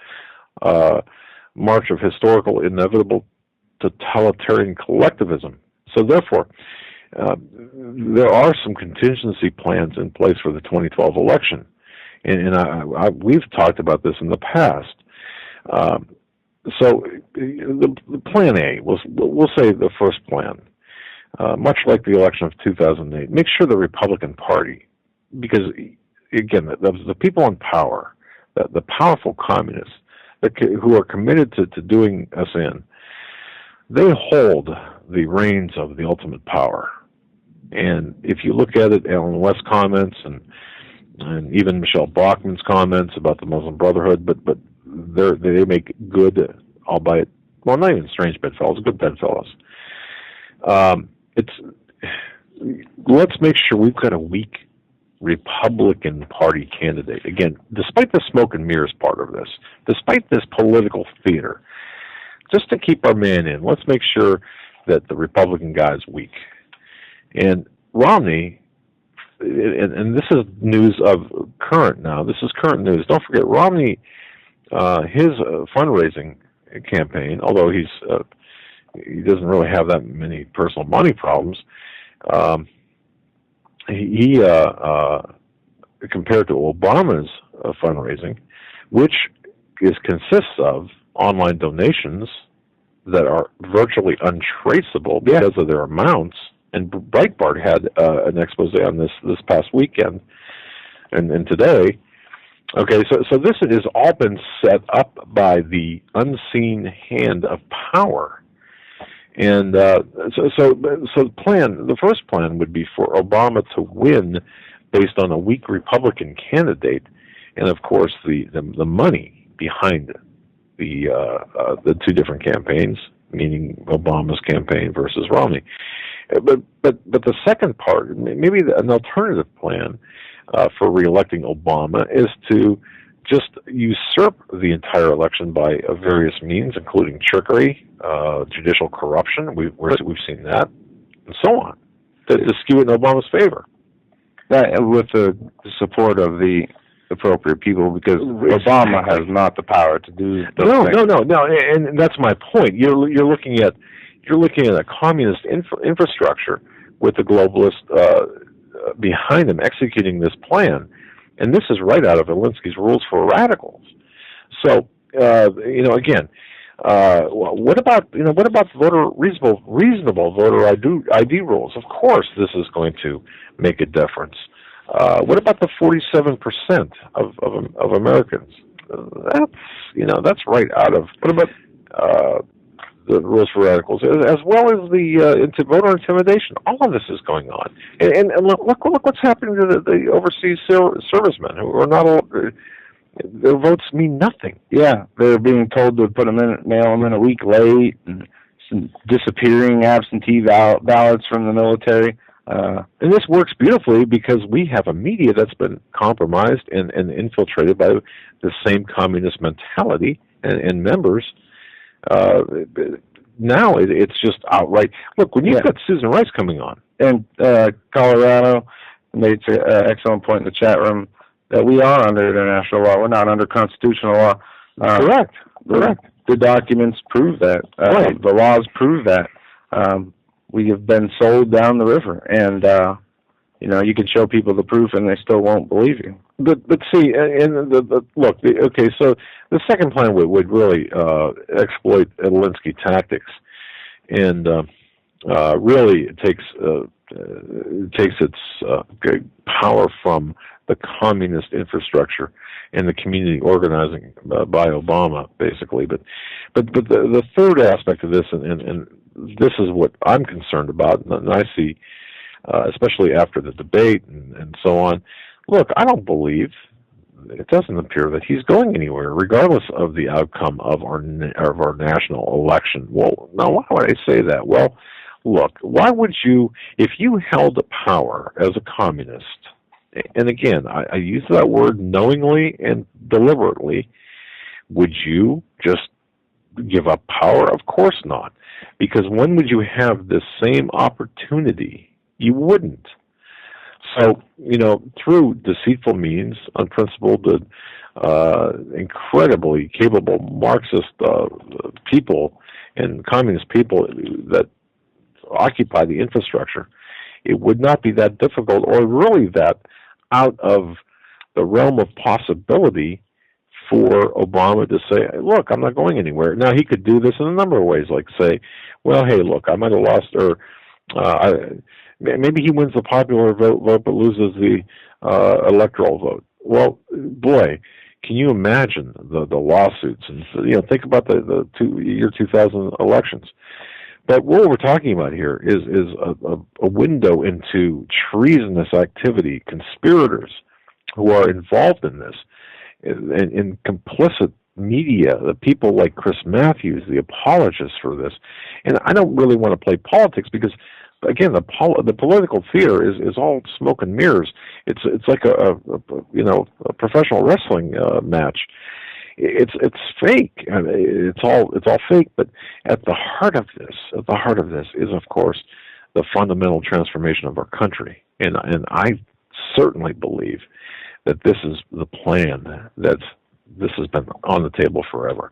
march of historical inevitable totalitarian collectivism. So therefore, there are some contingency plans in place for the 2012 election. And we've talked about this in the past. So the plan A, we'll say the first plan, much like the election of 2008, make sure the Republican Party, because, again, the people in power, the powerful communists who are committed to doing us in, they hold the reins of the ultimate power. And if you look at it, Alan West's comments and even Michelle Bachmann's comments about the Muslim Brotherhood, but they make good, albeit, well, not even strange bedfellows, good bedfellows. Let's make sure we've got a weak Republican Party candidate. Again, despite the smoke and mirrors part of this, despite this political theater, just to keep our man in, let's make sure that the Republican guy is weak. And Romney, and this is news of current now, this is current news. Don't forget, Romney, his fundraising campaign, although he doesn't really have that many personal money problems, he compared to Obama's fundraising, which consists of online donations that are virtually untraceable because of their amounts. And Breitbart had an expose on this past weekend and today. Okay, so this has all been set up by the unseen hand of power. And so the first plan would be for Obama to win based on a weak Republican candidate, and of course the money behind the two different campaigns, meaning Obama's campaign versus Romney. But the second part, maybe an alternative plan for reelecting Obama, is to just usurp the entire election by various means, including trickery, judicial corruption. We've seen that, and so on, to skew it in Obama's favor.
With the support of the appropriate people, because Obama has not the power to do those things. No, and that's my point. You're looking at a communist infrastructure with the globalists behind them executing this plan, and this is right out of Alinsky's Rules for Radicals. So again, what about reasonable voter ID rules? Of course, this is going to make a difference. What about the 47% of Americans? That's right out of. What about the Rules for Radicals, as well as the voter intimidation? All of this is going on, and look what's happening to the overseas servicemen who are not. Their votes mean nothing. Yeah, they're being told to mail them in a week late, and some disappearing absentee ballots from the military.
And this works beautifully because we have a media that's been compromised and infiltrated by the same communist mentality and members. Now it's just outright. Look, when you've got Susan Rice coming on.
And Colorado made an excellent point in the chat room that we are under international law. We're not under constitutional law.
Correct.
The documents prove that.
Right.
The laws prove that. We have been sold down the river, and you can show people the proof, and they still won't believe you.
But see, and okay. So the second plan would really exploit Alinsky tactics, and really it takes its power from the communist infrastructure and the community organizing by Obama, basically. But the third aspect of this, and this is what I'm concerned about, and I see, especially after the debate and so on. Look, I don't believe, it doesn't appear that he's going anywhere, regardless of the outcome of our national election. Well, now, why would I say that? Well, look, why would you, if you held power as a communist, and again, I use that word knowingly and deliberately, would you just give up power? Of course not. Because when would you have this same opportunity? You wouldn't. So, through deceitful means, unprincipled, incredibly capable Marxist people and communist people that occupy the infrastructure, it would not be that difficult or really that out of the realm of possibility for Obama to say, look, I'm not going anywhere. Now, he could do this in a number of ways, like say, well, hey, look, I might have lost, or maybe he wins the popular vote but loses the electoral vote. Well, boy, can you imagine the lawsuits? And think about the year 2000 elections. But what we're talking about here is a window into treasonous activity, conspirators who are involved in this, in complicit media, the people like Chris Matthews, the apologists for this. And I don't really want to play politics because, again, the political theater is all smoke and mirrors. It's like a professional wrestling match. It's fake. I mean, it's all fake. But at the heart of this is, of course, the fundamental transformation of our country. And I certainly believe that this is the plan this has been on the table forever.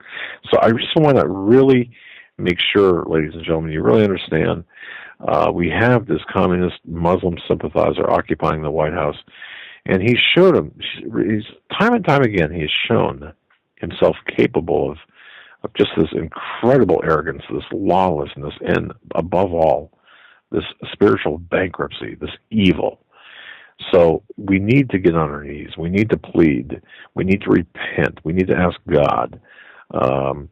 So I just want to really make sure, ladies and gentlemen, you really understand. We have this communist Muslim sympathizer occupying the White House, and he's time and time again, he has shown himself capable of just this incredible arrogance, this lawlessness, and above all, this spiritual bankruptcy, this evil. So we need to get on our knees. We need to plead. We need to repent. We need to ask God, to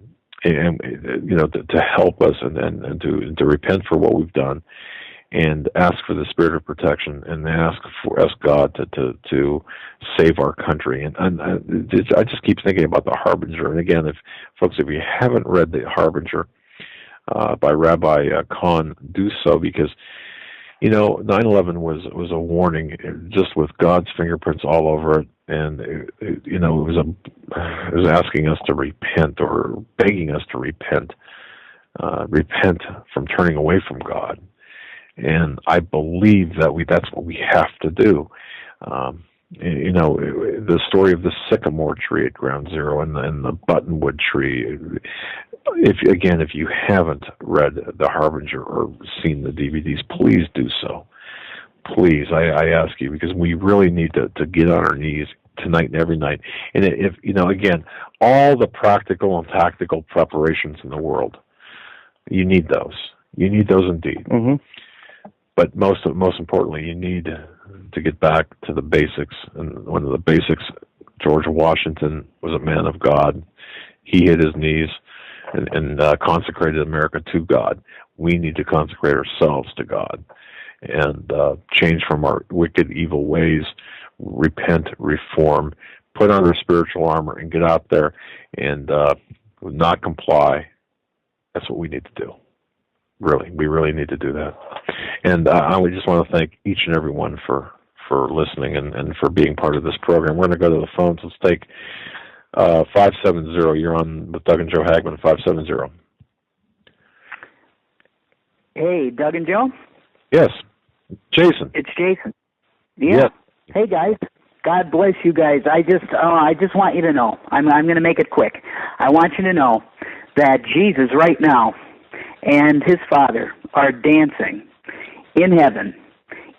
help us and to repent for what we've done, and ask for the spirit of protection, and ask God to save our country. And I just keep thinking about the Harbinger. And again, if you haven't read the Harbinger by Rabbi Kahn, do so, because 9/11 was a warning, just with God's fingerprints all over it, and it was asking us to repent, or begging us to repent from turning away from God. And I believe that's what we have to do. The story of the sycamore tree at Ground Zero and the buttonwood tree. If you haven't read The Harbinger or seen the DVDs, please do so. Please, I ask you, because we really need to get on our knees tonight and every night. And again, all the practical and tactical preparations in the world, you need those. You need those indeed.
Mm-hmm.
But most importantly, you need to get back to the basics. And one of the basics, George Washington was a man of God. He hit his knees and consecrated America to God. We need to consecrate ourselves to God and change from our wicked, evil ways, repent, reform, put on our spiritual armor, and get out there and not comply. That's what we need to do. Really, we really need to do that. And I would just want to thank each and every one for listening and for being part of this program. We're going to go to the phones. Let's take 570. You're on with Doug and Joe Hagmann, 570.
Hey, Doug and Joe?
Yes. Jason.
It's Jason. Yeah. Hey, guys. God bless you guys. I just want you to know, I'm going to make it quick. I want you to know that Jesus right now and his Father are dancing in heaven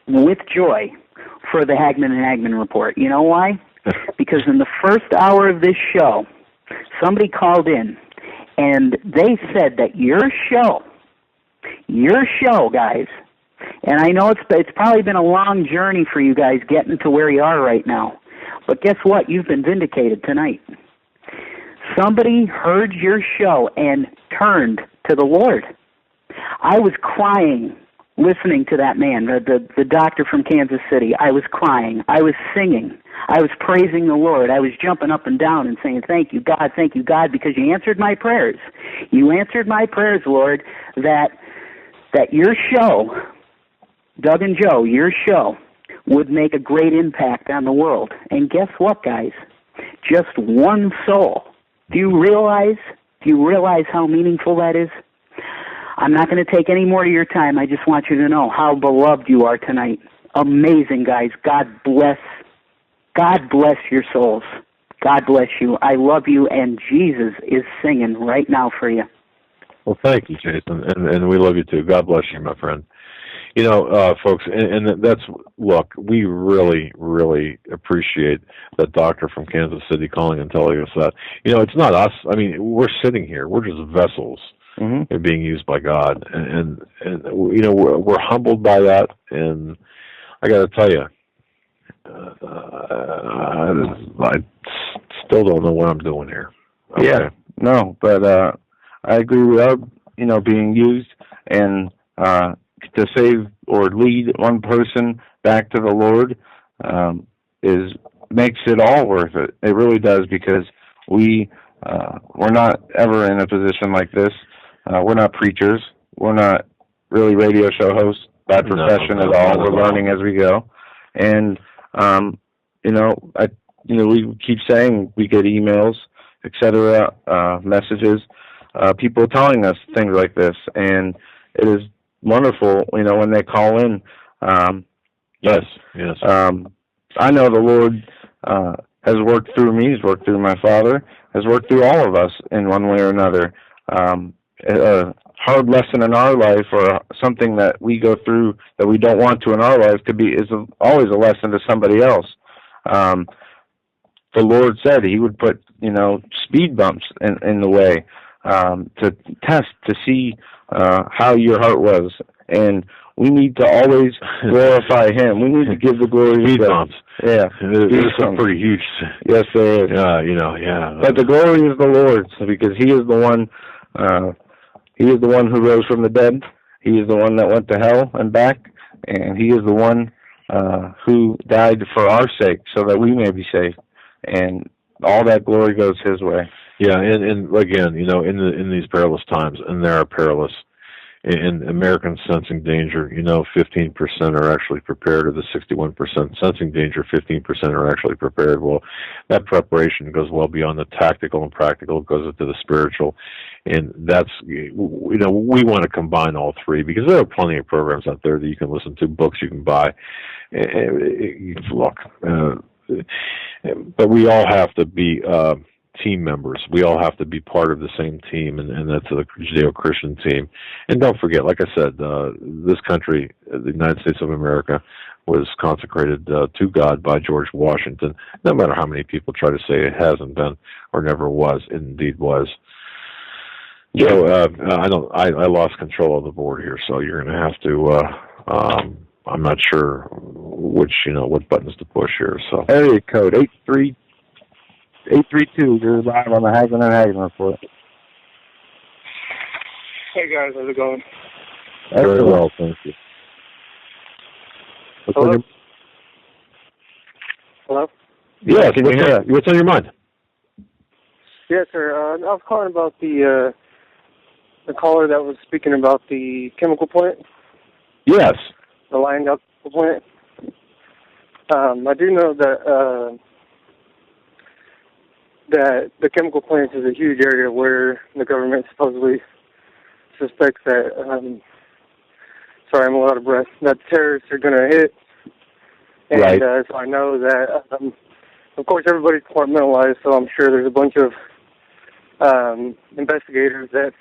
with joy for the Hagmann and Hagmann report. You know why? Because in the first hour of this show, somebody called in and they said that your show, guys, and I know it's probably been a long journey for you guys getting to where you are right now, but guess what? You've been vindicated tonight. Somebody heard your show and turned to the Lord. I was crying listening to that man, the doctor from Kansas City. I was crying. I was singing. I was praising the Lord. I was jumping up and down and saying, thank you, God, because you answered my prayers. You answered my prayers, Lord, that your show, Doug and Joe, your show would make a great impact on the world. And guess what, guys? Just one soul. Do you realize how meaningful that is? I'm not going to take any more of your time. I just want you to know how beloved you are tonight. Amazing, guys. God bless your souls. God bless you. I love you, and Jesus is singing right now for you.
Well, thank you, Jason, and we love you too. God bless you, my friend. You know, folks, and that's, look, we really, really appreciate that doctor from Kansas City calling and telling us that. You know, it's not us. I mean, we're sitting here. We're just vessels. Mm-hmm. They're being used by God, and you know, we're humbled by that. And I got to tell you, I still don't know what I'm doing here. Okay?
Yeah, no, but I agree with our, you know, being used and to save or lead one person back to the Lord makes it all worth it. It really does, because we're not ever in a position like this. We're not preachers. We're not really radio show hosts. Bad profession at all. We're learning as we go. And we keep saying we get emails, etc., messages, people telling us things like this, and it is wonderful. You know, when they call in.
Yes.
I know the Lord has worked through me. He's worked through my father. Has worked through all of us in one way or another. A hard lesson in our life, or something that we go through that we don't want to in our life, is always a lesson to somebody else. The Lord said He would put, speed bumps in the way to test, to see how your heart was, and we need to always glorify Him. We need to give the glory to God. Yeah,
there's some pretty huge.
Yes, there is.
Yeah.
But the glory is the Lord's, because He is the one. He is the one who rose from the dead. He is the one that went to hell and back, and He is the one who died for our sake, so that we may be saved. And all that glory goes His way.
Yeah, and again, in these perilous times, and there are perilous. In Americans sensing danger, 15% are actually prepared, or the 61% sensing danger, 15% are actually prepared. Well, that preparation goes well beyond the tactical and practical. It goes into the spiritual, and that's, we want to combine all three, because there are plenty of programs out there that you can listen to, books you can buy. But we all have to be team members. We all have to be part of the same team, and that's the Judeo-Christian team. And don't forget, like I said, this country, the United States of America, was consecrated to God by George Washington. No matter how many people try to say it hasn't been or never was, it indeed was. So I lost control of the board here, so you're going to have to. I'm not sure which what buttons to push here. So
area code 832, you're live on the Hagmann and Hagmann report.
Hey guys, how's it going?
Very well, thank you.
Hello?
Yeah, can you hear? What's on your mind?
Yes, sir. I was calling about the caller that was speaking about the chemical plant.
Yes.
The Lion chemical plant. I do know that the chemical plants is a huge area where the government supposedly suspects that, sorry, I'm a lot of breath, that terrorists are going to hit. And
right.
So I know that, of course, everybody's compartmentalized, so I'm sure there's a bunch of investigators that,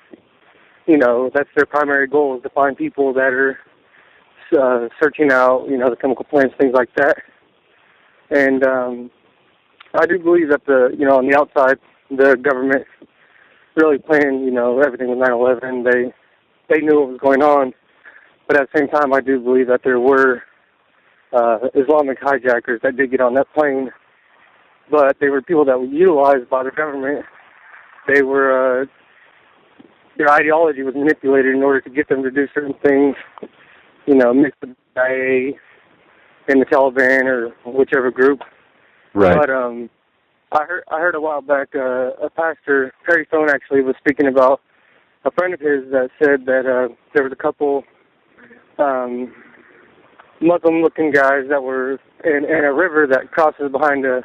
that's their primary goal, is to find people that are searching out, the chemical plants, things like that. And I do believe that on the outside, the government really planned, everything with 9/11. They knew what was going on, but at the same time, I do believe that there were Islamic hijackers that did get on that plane, but they were people that were utilized by the government. They were their ideology was manipulated in order to get them to do certain things, mix the CIA and the Taliban or whichever group.
Right.
But I heard a while back a pastor, Perry Stone, actually was speaking about a friend of his that said that there was a couple Muslim-looking guys that were in a river that crosses behind a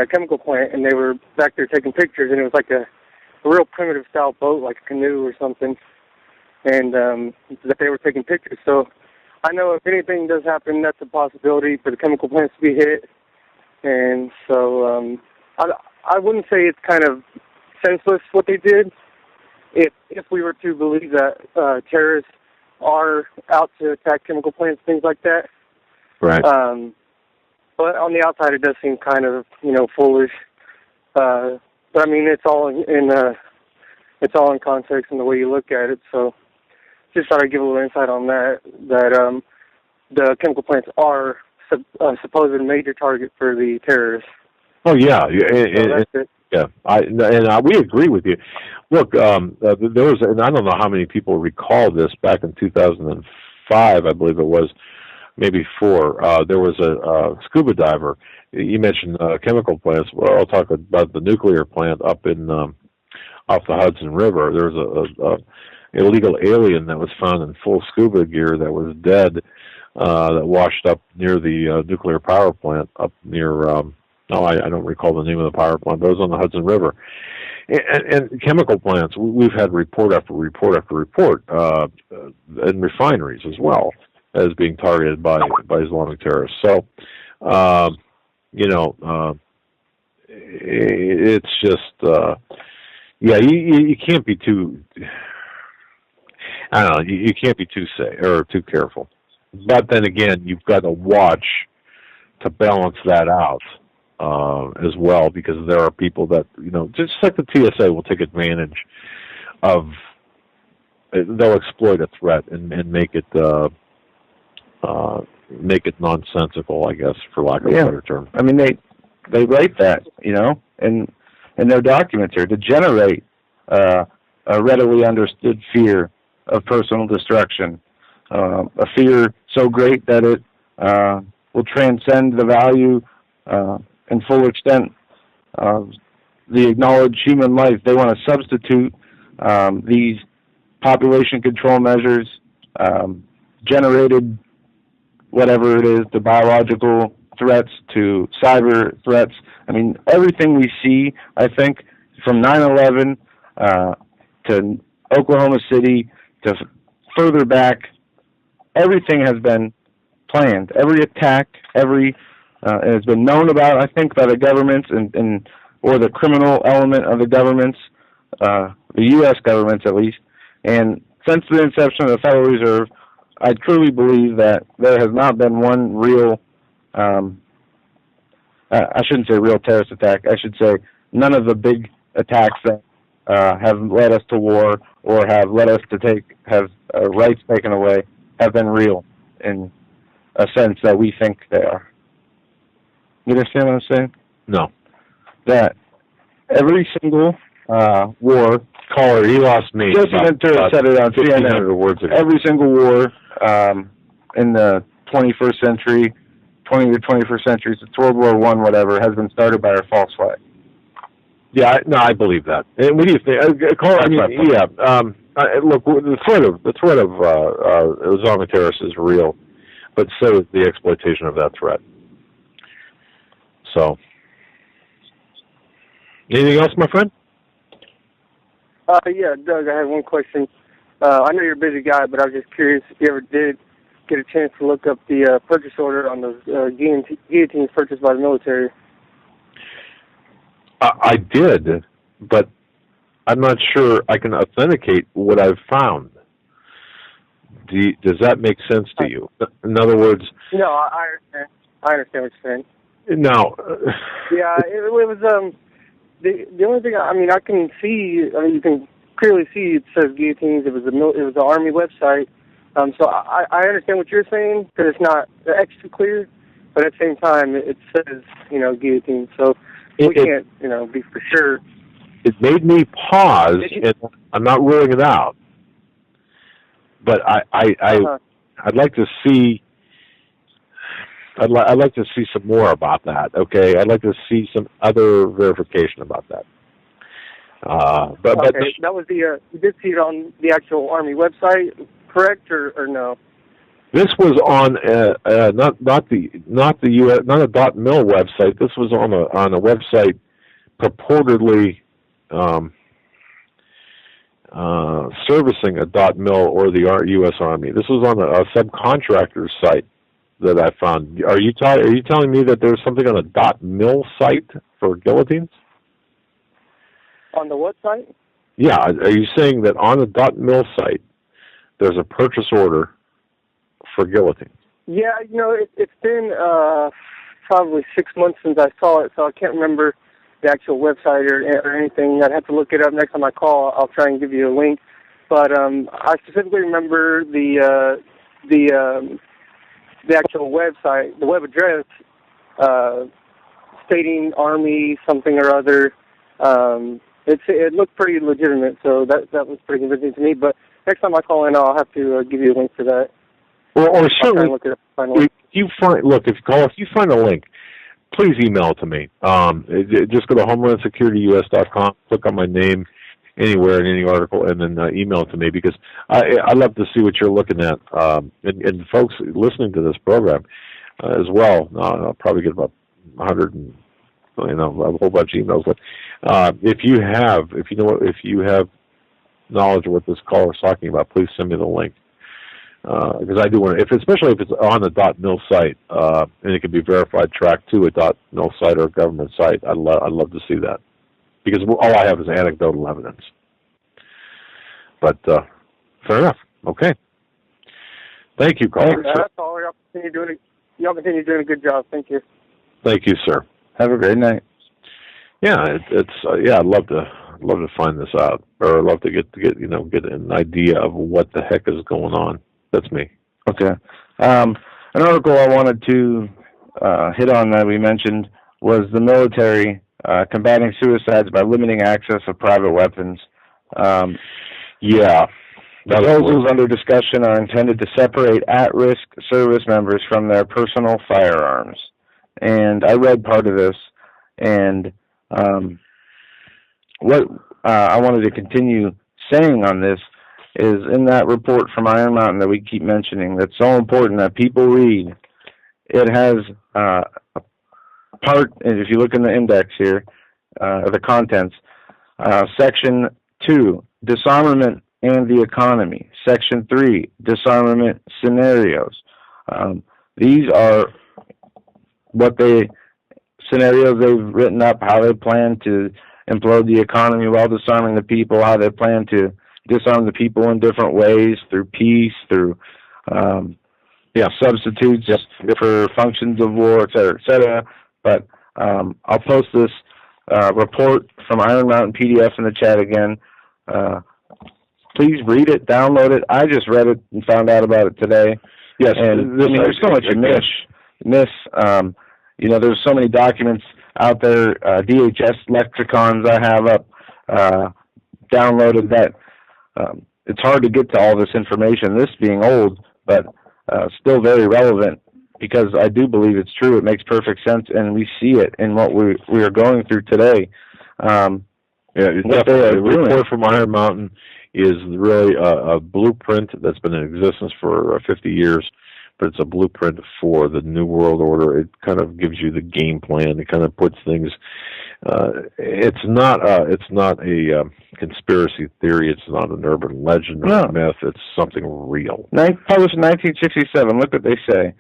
chemical plant, and they were back there taking pictures, and it was like a real primitive style boat, like a canoe or something, and that they were taking pictures. So I know if anything does happen, that's a possibility for the chemical plants to be hit. And so I wouldn't say it's kind of senseless what they did if we were to believe that terrorists are out to attack chemical plants, things like that.
Right.
But on the outside, it does seem kind of foolish. But I mean, it's all in context and the way you look at it. So just thought I'd give a little insight on that. That the chemical plants are supposed major target for the terrorists.
Oh yeah,
That's it.
Yeah, we agree with you. Look, there was, and I don't know how many people recall this back in 2005, I believe it was, maybe 4. There was a scuba diver. You mentioned chemical plants. Well, I'll talk about the nuclear plant up in off the Hudson River. There was a illegal alien that was found in full scuba gear that was dead, that washed up near the nuclear power plant up near. I don't recall the name of the power plant, but it was on the Hudson River. And chemical plants, we've had report after report after report, and refineries as well as being targeted by Islamic terrorists. So, it's just, you can't be too, I don't know, you can't be too too careful. But then again, you've got to watch to balance that out. As well, because there are people that, just like the TSA will take advantage of, they'll exploit a threat and make it nonsensical, I guess, for lack of a better term.
I mean, they write that, in their documents here to generate a readily understood fear of personal destruction, a fear so great that it will transcend the value in full extent of the acknowledged human life. They want to substitute these population control measures, generated whatever it is, to biological threats, to cyber threats. I mean, everything we see, I think, from 9/11 to Oklahoma City to further back, everything has been planned. Every attack, has been known about, I think, by the governments and or the criminal element of the governments, the U.S. governments at least. And since the inception of the Federal Reserve, I truly believe that there has not been one real, I shouldn't say real terrorist attack, I should say none of the big attacks that have led us to war or have led us to have rights taken away have been real in a sense that we think they are. You understand what I'm saying?
No.
That every single war...
Caller, he lost me.
Just Ventura said it on CNN.
Words ago.
Every single war in the 21st century, 20th or 21st century, since World War I, whatever, has been started by a false flag.
Yeah, I believe that. And what do you think? Caller, Look, the threat of Islamic terrorists is real, but so is the exploitation of that threat. So, anything else, my friend?
Yeah, Doug, I had one question. I know you're a busy guy, but I was just curious if you ever did get a chance to look up the purchase order on those guillotines purchased by the military.
I did, but I'm not sure I can authenticate what I've found. Does that make sense to you? In other words...
No, I understand. I understand what you're saying.
No.
Yeah, it was... The only thing, I can see, you can clearly see it says guillotines. It was the Army website. So I understand what you're saying, because it's not extra clear, but at the same time, it says, guillotine. So we can't, be for sure.
It made me pause, and I'm not ruling it out. But I'd like to see... I'd like to see some more about that. Okay, I'd like to see some other verification about that. But
that was the you did see it on the actual Army website, correct, or no?
This was on not the US, not a .mil website. This was on a website purportedly servicing a .mil or the U.S. Army. This was on a subcontractor's site that I found. Are you telling me that there's something on a .mil site for guillotines?
On the what site?
Yeah. Are you saying that on a .mil site there's a purchase order for guillotines?
Yeah, it's been probably 6 months since I saw it, so I can't remember the actual website or anything. I'd have to look it up. Next time I call, I'll try and give you a link. But I specifically remember the actual website, the web address, stating Army something or other. It looked pretty legitimate, so that was pretty convincing to me. But next time I call in, I'll have to give you a link for that.
Or certainly,
if
you find a link, please email it to me. Just go to HomelandSecurityUS.com, click on my name anywhere in any article, and then email it to me, because I love to see what you're looking at. And folks listening to this program as well, I'll probably get about 100 and a whole bunch of emails. But if you have knowledge of what this caller is talking about, please send me the link. Because I do want to, especially if it's on a .mil site, and it can be verified, tracked to a .mil site or a government site. I'd love to see that, because all I have is anecdotal evidence. But fair enough. Okay. Thank you, caller.
That's all. Y'all continue doing a good job. Thank you.
Thank you, sir.
Have a great night.
Yeah, I'd love to find this out, or I'd love to get an idea of what the heck is going on. That's me.
Okay. An article I wanted to hit on that we mentioned was the military combating suicides by limiting access of private weapons.
Yeah.
Proposals under discussion are intended to separate at-risk service members from their personal firearms. And I read part of this, and what I wanted to continue saying on this is, in that report from Iron Mountain that we keep mentioning, that's so important that people read, it has a part, and if you look in the index here, the contents, Section 2, Disarmament and the Economy. Section 3, Disarmament Scenarios. These are scenarios they've written up, how they plan to implode the economy while disarming the people, how they plan to disarm the people in different ways, through peace, through substitutes for functions of war, et cetera, et cetera. But I'll post this report from Iron Mountain PDF in the chat again. Please read it, download it. I just read it and found out about it today.
Yes,
and there's so much miss. There's so many documents out there, DHS lexicons I have up downloaded, that it's hard to get to all this information, this being old, but still very relevant, because I do believe it's true. It makes perfect sense, and we see it in what we are going through today.
Definitely. A report from Iron Mountain is really a blueprint that's been in existence for 50 years, but it's a blueprint for the New World Order. It kind of gives you the game plan. It kind of puts things. It's not a conspiracy theory. It's not an urban legend or a myth. It's something real.
Published in 1967. Look what they say.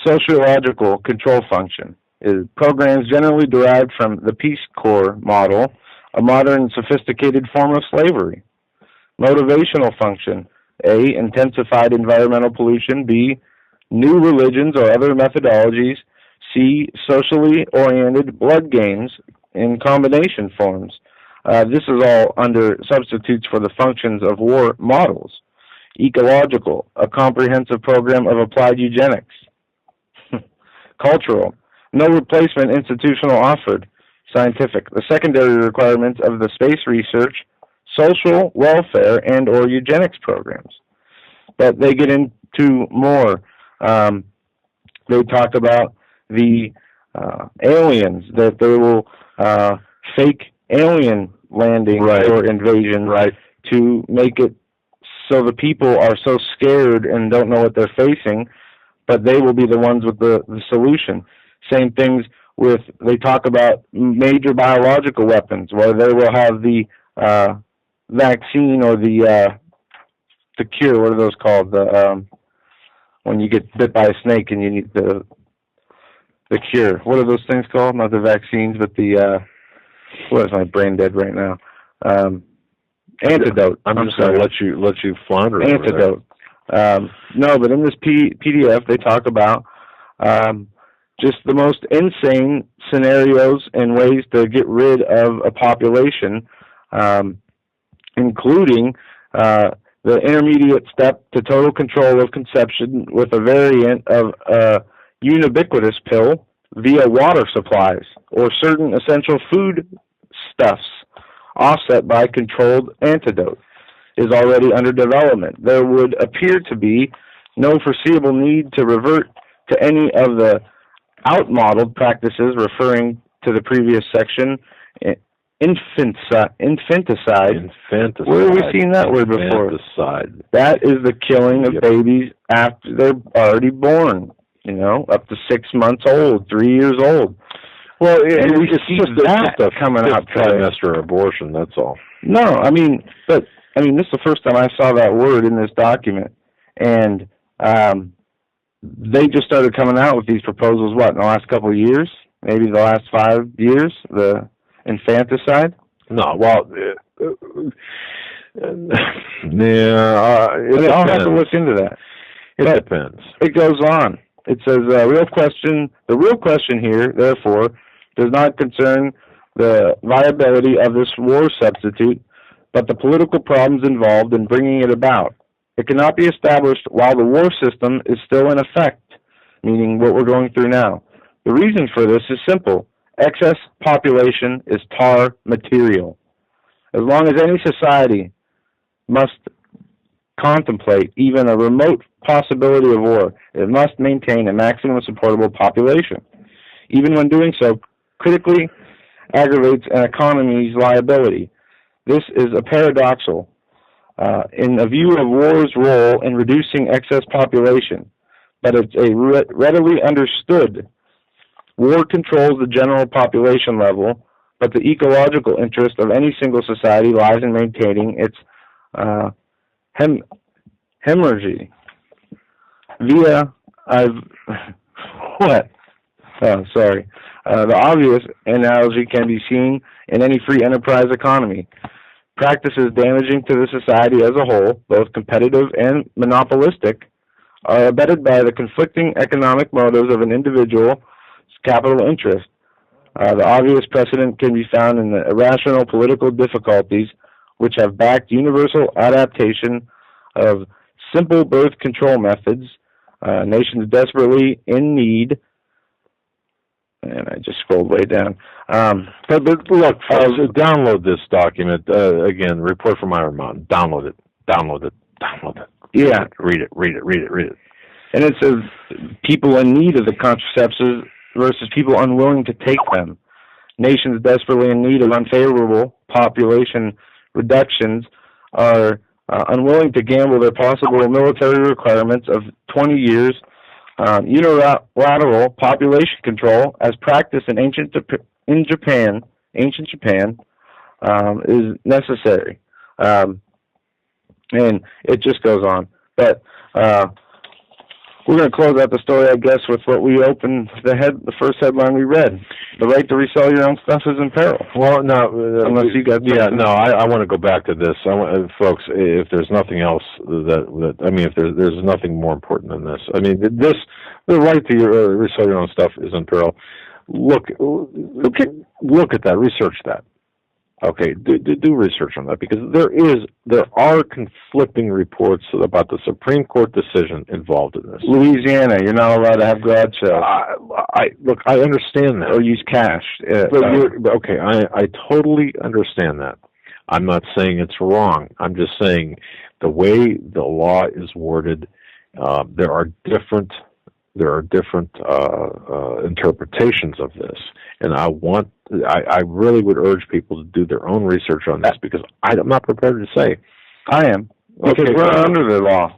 Sociological control function is programs generally derived from the Peace Corps model, a modern, sophisticated form of slavery. Motivational function: A, intensified environmental pollution. B, new religions or other methodologies. C, socially oriented blood games in combination forms. This is all under substitutes for the functions of war models. Ecological, a comprehensive program of applied eugenics. Cultural, no replacement institutional offered. Scientific, the secondary requirements of the space research, social welfare, and or eugenics programs. But they get into more. They talk about the aliens, that there will fake alien landing or invasion to make it so the people are so scared and don't know what they're facing, but they will be the ones with the solution. Same things with, they talk about major biological weapons, where they will have the vaccine or the cure. What are those called? When you get bit by a snake and you need the cure. What are those things called? Not the vaccines, but the what is my brain dead right now? Antidote.
I'm just going to let you flounder.
Antidote. No, but in this PDF they talk about just the most insane scenarios and ways to get rid of a population, including the intermediate step to total control of conception with a variant of a ubiquitous pill via water supplies or certain essential food stuffs, offset by controlled antidote, is already under development. There would appear to be no foreseeable need to revert to any of the outmodeled practices referring to the previous section. Infanticide. Where have we seen that word before?
Infanticide.
That is the killing of babies after they're already born, up to 6 months old, 3 years old.
Well,
we see that coming out.
Trimester abortion, that's all.
No, this is the first time I saw that word in this document, and they just started coming out with these proposals, in the last couple of years? Maybe the last 5 years, the infanticide?
No, well,
I'll have to look into that.
It depends.
It goes on. It says, the real question here, therefore, does not concern the viability of this war substitute, but the political problems involved in bringing it about. It cannot be established while the war system is still in effect, meaning what we're going through now. The reason for this is simple. Excess population is tar material. As long as any society must contemplate even a remote possibility of war, it must maintain a maximum supportable population. Even when doing so, critically aggravates an economy's liability. This is a paradoxal in a view of war's role in reducing excess population, but it's a readily understood. War controls the general population level, but the ecological interest of any single society lies in maintaining its hemorrhage via what? Oh, sorry. The obvious analogy can be seen in any free enterprise economy. Practices damaging to the society as a whole, both competitive and monopolistic, are abetted by the conflicting economic motives of an individual's capital interest. The obvious precedent can be found in the irrational political difficulties which have backed universal adaptation of simple birth control methods, nations desperately in need. And I just scrolled way down.
But look, download this document. Again, Report from Iron Mountain. Download it.
Yeah.
Read it.
And it says people in need of the contraceptives versus people unwilling to take them. Nations desperately in need of unfavorable population reductions are unwilling to gamble their possible military requirements of 20 years unilateral population control as practiced in ancient Japan is necessary. And it just goes on. But we're going to close out the story, I guess, with what we opened the first headline we read. The right to resell your own stuff is in peril.
Well, no.
Unless you got something.
Yeah, no, I want to go back to this. Folks, if there's nothing else if there's nothing more important than this. I mean, the right to resell your own stuff is in peril. Look at that. Research that. Okay, do research on that, because there are conflicting reports about the Supreme Court decision involved in this.
Louisiana, you're not allowed to have garage sales.
I understand that.
Or use cash.
Okay, I totally understand that. I'm not saying it's wrong. I'm just saying the way the law is worded, there are different interpretations of this, and I really would urge people to do their own research on this, because I'm not prepared to say.
I am. Because we're under the law.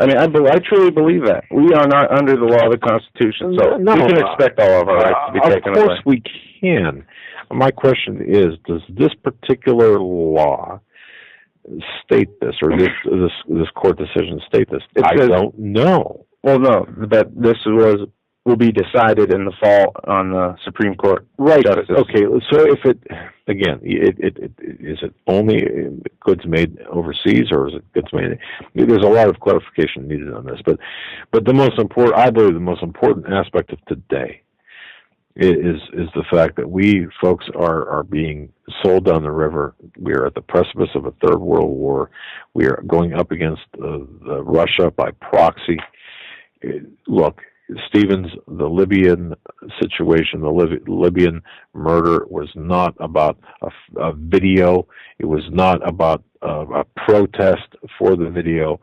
I truly believe that. We are not under the law of the Constitution, so we can expect all of our rights to be taken away.
Of course we can. My question is, does this particular law state this, or this court decision state this? I don't know.
Well, no, but this will be decided in the fall on the Supreme Court.
Right.
Justice.
Okay. So if is it only goods made overseas, or is it goods made? There's a lot of clarification needed on this, but I believe the most important aspect of today is the fact that we folks are being sold down the river. We are at the precipice of a third world war. We are going up against the Russia by proxy. Look, Stevens, the Libyan situation, the Libyan murder was not about a video. It was not about a protest for the video.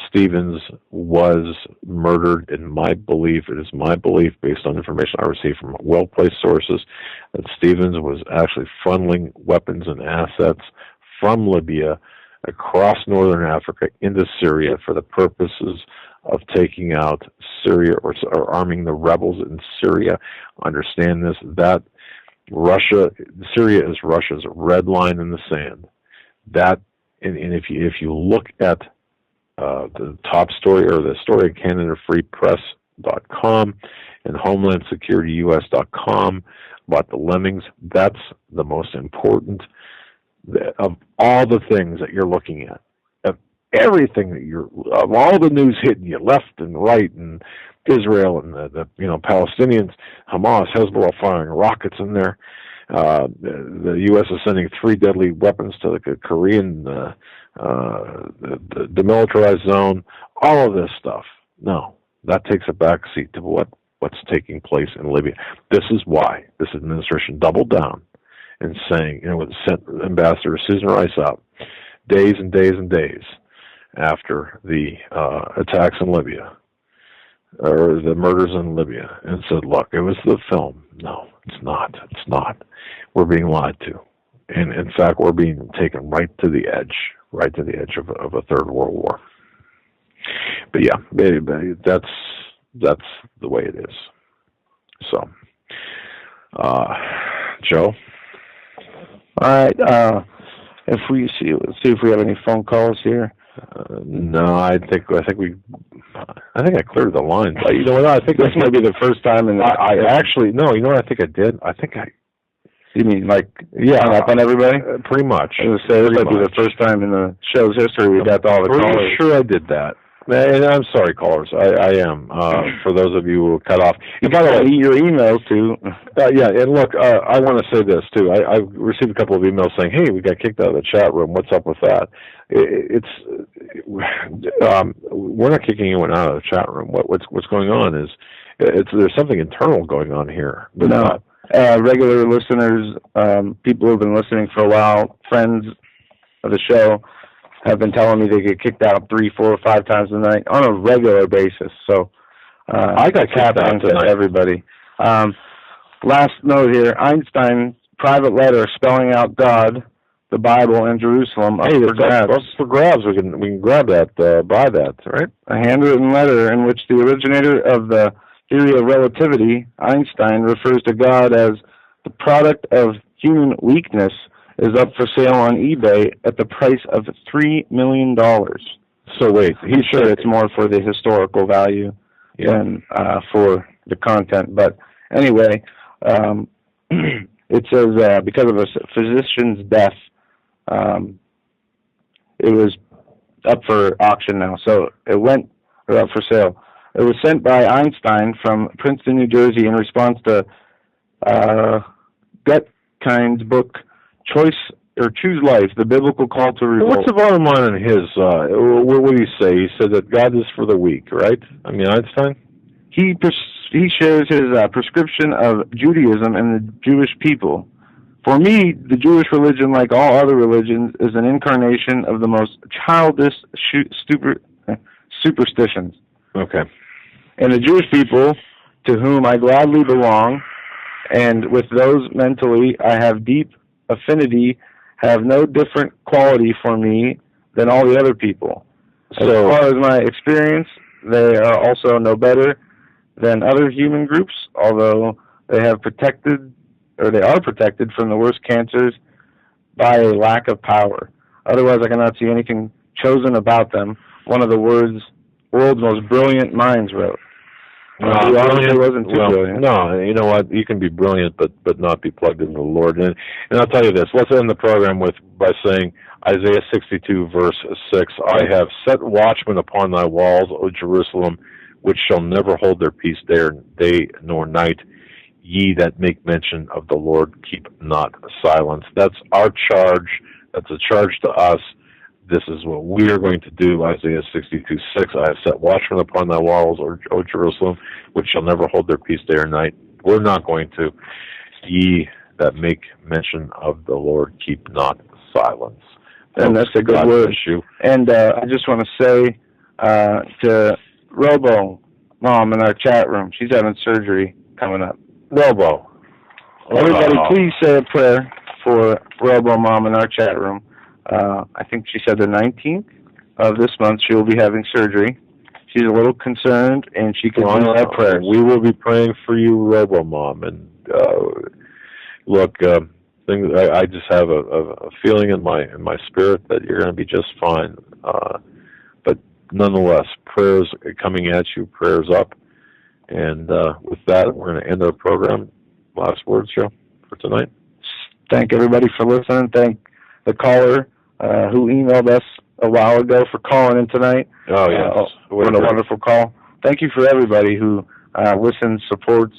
Stevens was murdered, in my belief. It is my belief, based on information I received from well-placed sources, that Stevens was actually funneling weapons and assets from Libya across northern Africa into Syria for the purposes of taking out Syria or arming the rebels in Syria. Understand this, that Syria is Russia's red line in the sand. And if you look at the top story, or the story at CanadaFreePress.com and HomelandSecurityUS.com about the lemmings, that's the most important of all the things that you're looking at. Of everything of all the news hitting you left and right, and Israel and the Palestinians, Hamas, Hezbollah firing rockets in there. The U.S. is sending 3 deadly weapons to the Korean the demilitarized zone. All of this stuff. No, that takes a back seat to what's taking place in Libya. This is why this administration doubled down and saying, sent Ambassador Susan Rice out days and days and days after the attacks in Libya, or the murders in Libya, and said, look, it was the film. No, it's not. It's not. We're being lied to. And in fact, we're being taken right to the edge of a third world war. But yeah, that's the way it is. So, Joe?
All right. Let's see if we have any phone calls here.
No, I think I cleared the line. You know what? I think this might be the first time. And I actually, no. You know what? I think I did.
You mean hung up on everybody?
Pretty much.
I was going to say, this might be the first time in the show's history we got all the callers.
Pretty sure I did that. And I'm sorry, callers. I am. For those of you who cut off.
And by the way, your emails too.
And look, I want to say this too. I received a couple of emails saying, "Hey, we got kicked out of the chat room. What's up with that?" We're not kicking anyone out of the chat room. What's going on is there's something internal going on here.
No. Regular listeners, people who have been listening for a while, friends of the show, have been telling me they get kicked out 3, 4, 5 times a night on a regular basis. So
I got kicked out tonight.
Everybody. Last note here: Einstein's private letter spelling out God the Bible in Jerusalem up for grabs.
Up for grabs. We can grab that, buy that, right?
A handwritten letter in which the originator of the theory of relativity, Einstein, refers to God as the product of human weakness, is up for sale on eBay at the price of $3 million.
So wait,
he's sure it's more for the historical value than for the content. But anyway, it says because of a physician's death, it was up for auction now. So it went up for sale. It was sent by Einstein from Princeton, New Jersey, in response to Gutkind's book, Choose Life, the Biblical Call to Revolt.
What's the bottom line on his? What did he say? He said that God is for the weak, right? I mean, Einstein?
He shares his prescription of Judaism and the Jewish people. For me, the Jewish religion, like all other religions, is an incarnation of the most childish superstitions.
Okay.
And the Jewish people, to whom I gladly belong, and with those mentally I have deep affinity, have no different quality for me than all the other people. So, as far as my experience, they are also no better than other human groups, although they are protected from the worst cancers by a lack of power. Otherwise, I cannot see anything chosen about them. One of the world's most brilliant minds wrote. Wasn't too brilliant.
No, you know what? You can be brilliant, but not be plugged into the Lord. And I'll tell you this. Let's end the program by saying Isaiah 62, verse 6. I have set watchmen upon thy walls, O Jerusalem, which shall never hold their peace day nor night. Ye that make mention of the Lord, keep not silence. That's our charge. That's a charge to us. This is what we are going to do, Isaiah 62:6. I have set watchmen upon thy walls, O Jerusalem, which shall never hold their peace day or night. We're not going to. Ye that make mention of the Lord, keep not silence.
And that's a good word.
Issue.
And I just want to say to Robo Mom in our chat room, she's having surgery coming up.
Robo.
Everybody, please say a prayer for Robo Mom in our chat room. I think she said the 19th of this month she will be having surgery. She's a little concerned, and she can use that prayer.
We will be praying for you, Robo Mom. And look, I just have a feeling in my spirit that you're going to be just fine. But nonetheless, prayers coming at you, prayers up. And with that, we're going to end our program. Last words, Joe, for tonight.
Thank everybody for listening. Thank the caller who emailed us a while ago for calling in tonight.
Oh, yes.
What a wonderful call. Thank you for everybody who listens, supports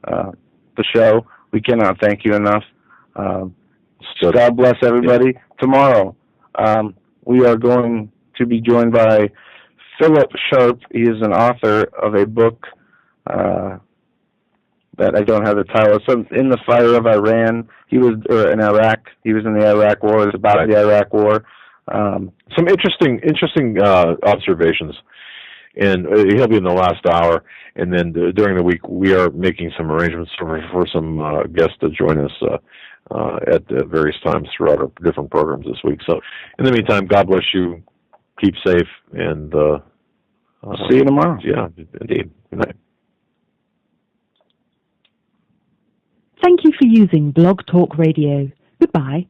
the show. We cannot thank you enough. God bless everybody. Tomorrow, we are going to be joined by Philip Sharp. He is an author of a book that I don't have the title. It's In the Fire of Iran. He was in Iraq. He was in the Iraq War. It's about the Iraq War.
Some interesting observations. And he'll be in the last hour. And then during the week, we are making some arrangements for some guests to join us at various times throughout our different programs this week. So in the meantime, God bless you. Keep safe. And
see you tomorrow.
Yeah, indeed. Good night.
Thank you for using Blog Talk Radio. Goodbye.